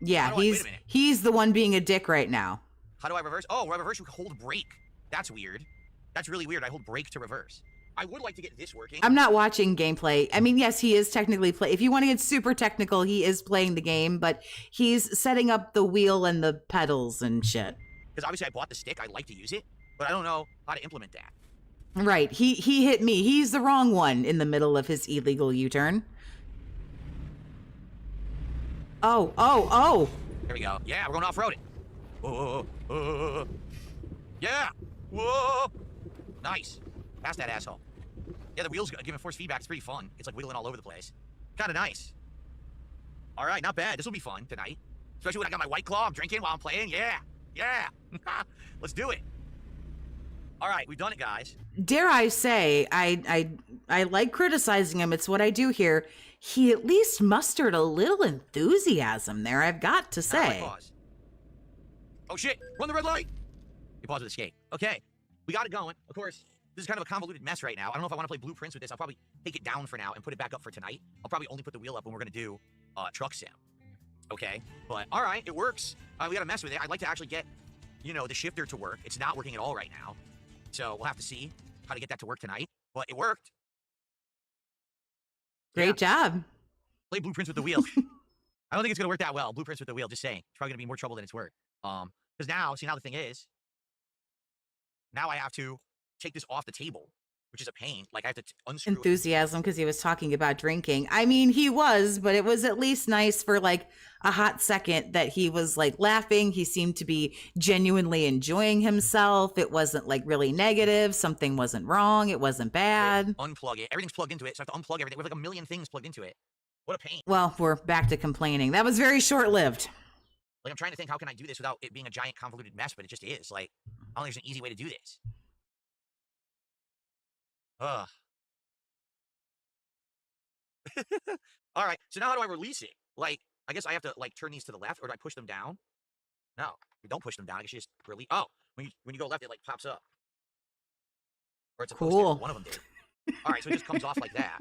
Yeah, How do I- wait a minute. he's the one being a dick right now. How do I reverse? Oh, reverse, you hold brake. That's weird. That's really weird. I hold brake to reverse. I would like to get this working. I'm not watching gameplay. I mean, yes, he is technically if you want to get super technical, he is playing the game, but he's setting up the wheel and the pedals and shit. Because obviously I bought the stick. I like to use it, but I don't know how to implement that. Right. He hit me. He's the wrong one in the middle of his illegal U-turn. Oh. There we go. Yeah, we're going off-roading. Whoa. Yeah. Whoa. Nice. Past that asshole. Yeah, the wheels giving force feedback. It's pretty fun. It's like wiggling all over the place. Kind of nice. All right, not bad. This will be fun tonight. Especially when I got my White Claw. I'm drinking while I'm playing. Yeah. Let's do it. All right, we've done it, guys. Dare I say, I like criticizing him. It's what I do here. He at least mustered a little enthusiasm there, I've got to How do I say. pause? Oh, shit. Run the red light. You pause with escape. Okay. We got it going. Of course, this is kind of a convoluted mess right now. I don't know if I want to play blueprints with this. I'll probably take it down for now and put it back up for tonight. I'll probably only put the wheel up when we're going to do truck sim. Okay? But, all right, it works. We got to mess with it. I'd like to actually get, the shifter to work. It's not working at all right now. So we'll have to see how to get that to work tonight. But it worked. Great job. Play blueprints with the wheel. I don't think it's going to work that well. Blueprints with the wheel, just saying. It's probably going to be more trouble than it's worth. Because now the thing is, now I have to take this off the table, which is a pain. Like, I have to unscrew it. Enthusiasm because he was talking about drinking. I mean, he was, but it was at least nice for like a hot second that he was like laughing. He seemed to be genuinely enjoying himself. It wasn't like really negative. Something wasn't wrong. It wasn't bad. Unplug it. Everything's plugged into it, so I have to unplug everything. We have like a million things plugged into it. What a pain. Well, we're back to complaining. That was very short-lived. Like, I'm trying to think, how can I do this without it being a giant convoluted mess, but it just is. Like, I don't think there's an easy way to do this. Ugh. All right. So now how do I release it? Like, I guess I have to like turn these to the left, or do I push them down? No, you don't push them down. I guess you just release. Oh, when you go left, it like pops up, or it's supposed to. Cool. One of them did. All right, so it just comes off like that,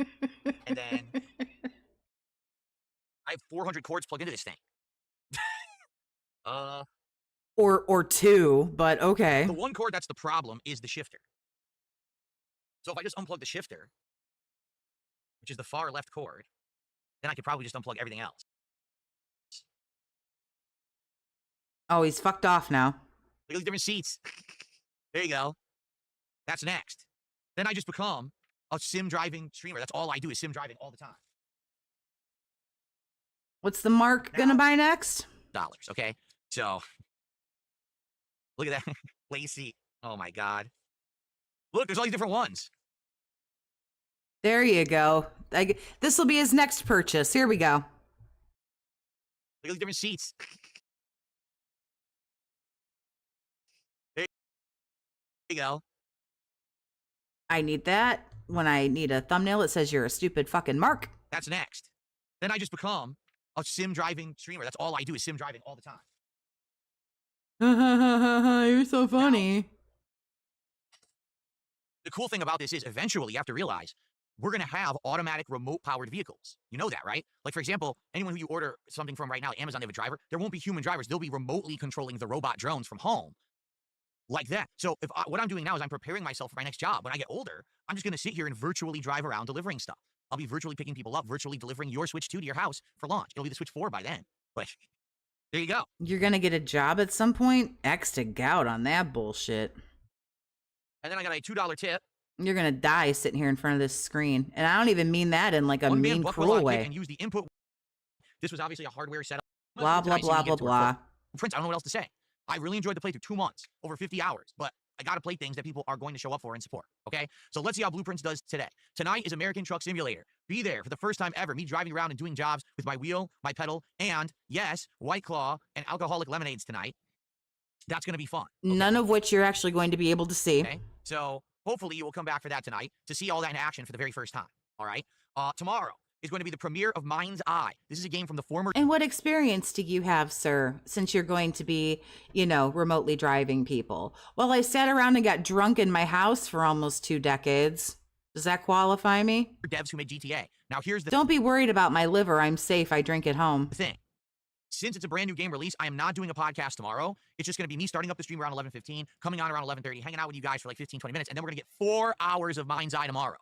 and then I have 400 cords plugged into this thing. Or two, but okay. The one cord that's the problem is the shifter. So if I just unplug the shifter, which is the far left cord, then I could probably just unplug everything else. Oh, he's fucked off now. Look at these different seats. There you go. That's next. Then I just become a sim driving streamer. That's all I do is sim driving all the time. What's the Mark gonna buy next? Dollars, okay? So, look at that. Lacey. Oh my God. Look, there's all these different ones. There you go. This will be his next purchase. Here we go. Look at these different seats. There you go. I need that. When I need a thumbnail, it says you're a stupid fucking Mark. That's next. Then I just become a sim driving streamer. That's all I do is sim driving all the time. You're so funny. The cool thing about this is eventually you have to realize we're going to have automatic remote powered vehicles. You know that, right? Like, for example, anyone who you order something from right now, Amazon, they have a driver. There won't be human drivers. They'll be remotely controlling the robot drones from home. Like that. So what I'm doing now is I'm preparing myself for my next job. When I get older, I'm just going to sit here and virtually drive around delivering stuff. I'll be virtually picking people up, virtually delivering your Switch 2 to your house for launch. It'll be the Switch 4 by then. But there you go. You're gonna get a job at some point? X to gout on that bullshit. And then I got a $2 tip. You're gonna die sitting here in front of this screen. And I don't even mean that in like a One man mean, buck will cruel on way. kick and use the input. This was obviously a hardware setup. Blah, blah, blah, blah, blah. Prince, I don't know what else to say. I really enjoyed the playthrough 2 months, over 50 hours, but I got to play things that people are going to show up for and support, okay? So let's see how Blueprints does today. Tonight is American Truck Simulator. Be there for the first time ever, me driving around and doing jobs with my wheel, my pedal, and, yes, White Claw and alcoholic lemonades tonight. That's going to be fun. Okay? None of which you're actually going to be able to see. Okay, so hopefully you will come back for that tonight to see all that in action for the very first time, all right? Tomorrow is going to be the premiere of Mind's Eye. This is a game from the former... And what experience do you have, sir, since you're going to be, you know, remotely driving people? Well, I sat around and got drunk in my house for almost 2 decades. Does that qualify me? devs who made GTA. Now, here's the Don't be worried about my liver. I'm safe. I drink at home. thing. Since it's a brand new game release, I am not doing a podcast tomorrow. It's just going to be me starting up the stream around 11:15, coming on around 11:30, hanging out with you guys for like 15, 20 minutes, and then we're going to get 4 hours of Mind's Eye tomorrow.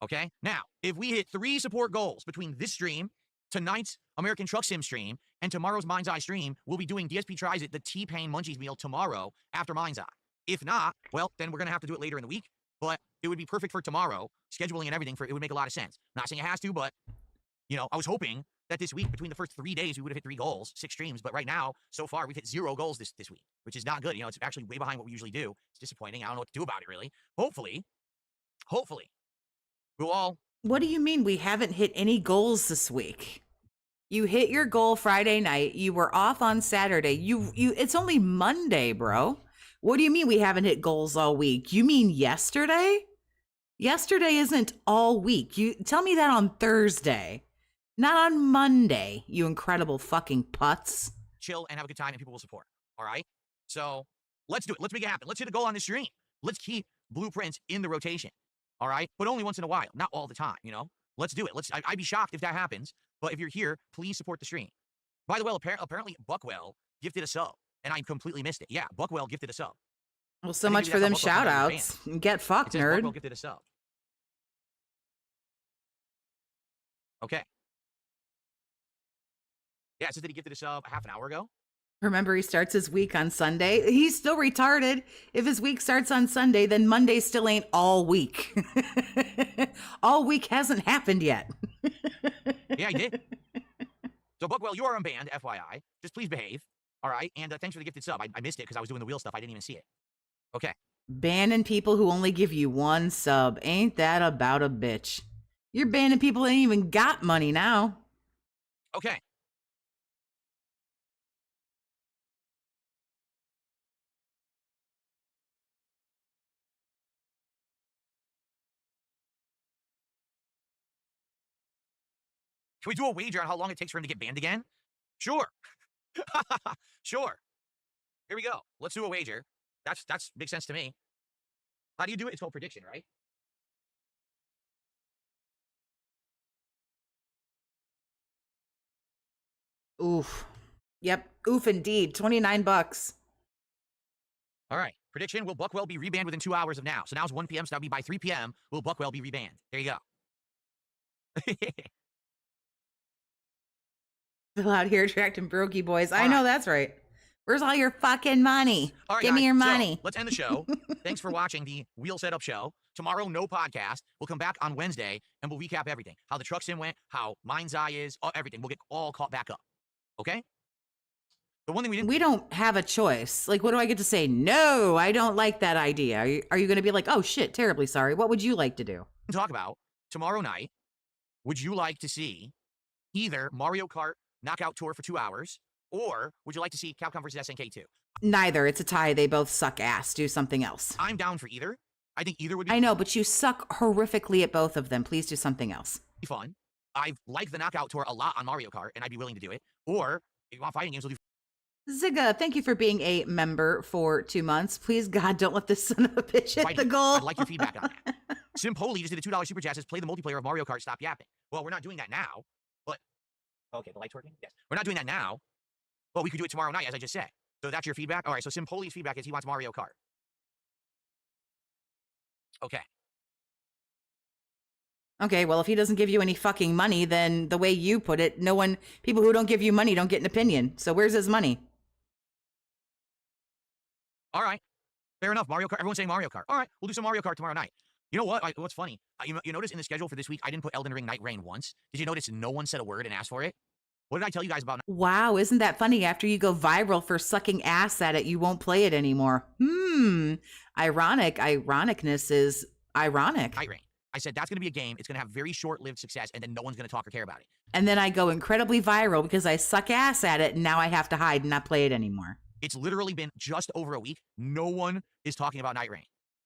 Okay? Now, if we hit 3 support goals between this stream, tonight's American Truck Sim stream, and tomorrow's Mind's Eye stream, we'll be doing DSP Tries It, the T-Pain Munchies meal tomorrow after Mind's Eye. If not, well, then we're going to have to do it later in the week, but it would be perfect for tomorrow. Scheduling and everything, it would make a lot of sense. Not saying it has to, but, you know, I was hoping that this week, between the first 3 days, we would have hit 3 goals, 6 streams, but right now, so far, we've hit 0 goals this week, which is not good. You know, it's actually way behind what we usually do. It's disappointing. I don't know what to do about it, really. Hopefully, we'll all... What do you mean we haven't hit any goals this week? You hit your goal Friday night. You were off on Saturday. It's only Monday, bro. What do you mean we haven't hit goals all week? You mean yesterday? Yesterday isn't all week. You tell me that on Thursday, not on Monday, you incredible fucking putz. chill and have a good time, and people will support. All right? So let's do it. Let's make it happen. Let's hit a goal on the stream. Let's keep Blueprints in the rotation. All right? But only once in a while, not all the time, you know? Let's do it. I'd be shocked if that happens, but if you're here, please support the stream. By the way, apparently Buckwell gifted a sub, and I completely missed it. Yeah, Buckwell gifted a sub. Well, so I think much maybe for them that's how shout Buckwell outs. Get fucked, It says Buckwell nerd. gifted a sub. Okay. Yeah, it says that he gifted a sub half an hour ago. Remember, he starts his week on Sunday. He's still retarded. If his week starts on Sunday, then Monday still ain't all week. All week hasn't happened yet. Yeah, I did. So, Buckwell, you are unbanned, FYI. Just please behave. All right? And thanks for the gifted sub. I missed it because I was doing the wheel stuff. I didn't even see it. Okay. Banning people who only give you 1 sub. Ain't that about a bitch? You're banning people that ain't even got money now. Okay. Can we do a wager on how long it takes for him to get banned again? Sure. Sure. Here we go. Let's do a wager. That's makes sense to me. How do you do it? It's called prediction, right? Oof. Yep. Oof indeed. $29. All right. Prediction, will Buckwell be rebanned within 2 hours of now? So now it's 1 p.m., so that'll be by 3 p.m. Will Buckwell be rebanned? There you go. Still out here attracting brokey boys. I know that's right. Where's all your fucking money? All right, Give me guys, your so money. let's end the show. Thanks for watching the Wheel Setup Show. Tomorrow, no podcast. We'll come back on Wednesday, and we'll recap everything. How the truck sim went, how Mind's Eye is, everything. We'll get all caught back up. Okay? The one thing We don't have a choice. Like, what do I get to say? No, I don't like that idea. Are you going to be like, oh shit, terribly sorry. What would you like to do? talk about tomorrow night, would you like to see either Mario Kart Knockout Tour for 2 hours, or would you like to see Capcom versus SNK 2? Neither. It's a tie. They both suck ass. Do something else. I'm down for either. I think either would be I know, but you suck horrifically at both of them. Please do something else. fun. I like the Knockout Tour a lot on Mario Kart, and I'd be willing to do it. Or, if you want fighting games, we'll do... Zigga, thank you for being a member for 2 months. Please, God, don't let this son of a bitch hit the goal. I'd like your feedback on that. Simpoli just did a $2 super chat, says play the multiplayer of Mario Kart, stop yapping. Well, we're not doing that now, but... Okay, the light's working? Yes. We're not doing that now, but we could do it tomorrow night, as I just said. So that's your feedback? All right, so Simpoli's feedback is he wants Mario Kart. Okay. Okay, well, if he doesn't give you any fucking money, then the way you put it, people who don't give you money don't get an opinion. So where's his money? All right. Fair enough. Mario Kart. Everyone's saying Mario Kart. All right, we'll do some Mario Kart tomorrow night. You know what? What's funny? You notice in the schedule for this week, I didn't put Elden Ring Night Rain once. Did you notice no one said a word and asked for it? What did I tell you guys about? Wow, isn't that funny? After you go viral for sucking ass at it, you won't play it anymore. Ironic. Ironicness is ironic. Night Rain. I said that's going to be a game. It's going to have very short-lived success, and then no one's going to talk or care about it. And then I go incredibly viral because I suck ass at it, and now I have to hide and not play it anymore. It's literally been just over a week. No one is talking about Night Rain.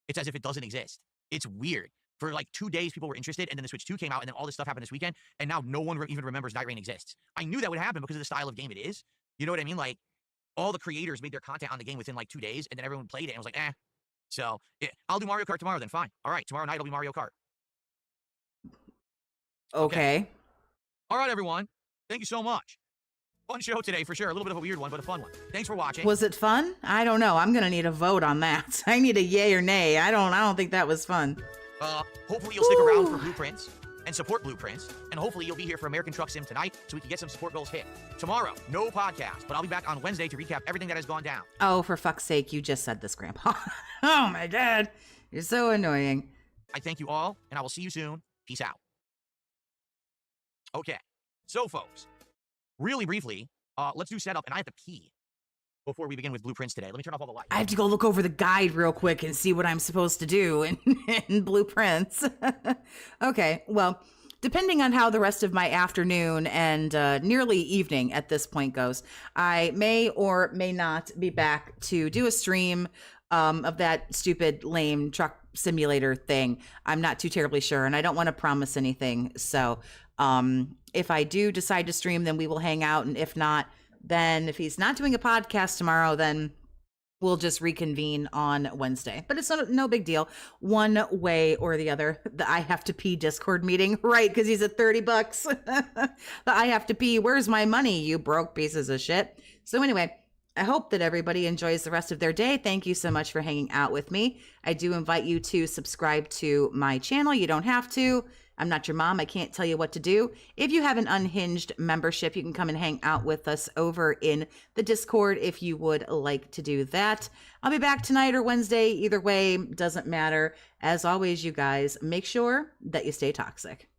It's as if it doesn't exist. It's weird. For like 2 days, people were interested, and then the Switch 2 came out, and then all this stuff happened this weekend, and now no one even remembers Night Rain exists. I knew that would happen because of the style of game it is. You know what I mean? Like, all the creators made their content on the game within like 2 days, and then everyone played it, and was like, eh. So, I'll do Mario Kart tomorrow then, fine. All right, tomorrow night will be Mario Kart. Okay. All right, everyone. Thank you so much. Fun show today, for sure. A little bit of a weird one, but a fun one. Thanks for watching. Was it fun? I don't know. I'm going to need a vote on that. I need a yay or nay. I don't think that was fun. Hopefully you'll stick around for Blueprints and support Blueprints, and hopefully you'll be here for American Truck Sim tonight so we can get some support goals hit. Tomorrow, no podcast, but I'll be back on Wednesday to recap everything that has gone down. Oh, for fuck's sake, you just said this, Grandpa. Oh my God. You're so annoying. I thank you all, and I will see you soon. Peace out. Okay, so folks, really briefly, let's do setup, and I have to pee before we begin with Blueprints today. Let me turn off all the lights. I have to go look over the guide real quick and see what I'm supposed to do in Blueprints. Okay, well, depending on how the rest of my afternoon and nearly evening at this point goes, I may or may not be back to do a stream of that stupid, lame truck simulator thing. I'm not too terribly sure, and I don't want to promise anything. So if I do decide to stream, then we will hang out, and if not, then if he's not doing a podcast tomorrow, then we'll just reconvene on Wednesday. But it's no big deal. One way or the other, the I have to pee Discord meeting, right? Because he's at $30. The I have to pee, where's my money, you broke pieces of shit. So anyway, I hope that everybody enjoys the rest of their day. Thank you so much for hanging out with me. I do invite you to subscribe to my channel. You don't have to. I'm not your mom. I can't tell you what to do. If you have an unhinged membership, you can come and hang out with us over in the Discord if you would like to do that. I'll be back tonight or Wednesday. Either way, doesn't matter. As always, you guys, make sure that you stay toxic.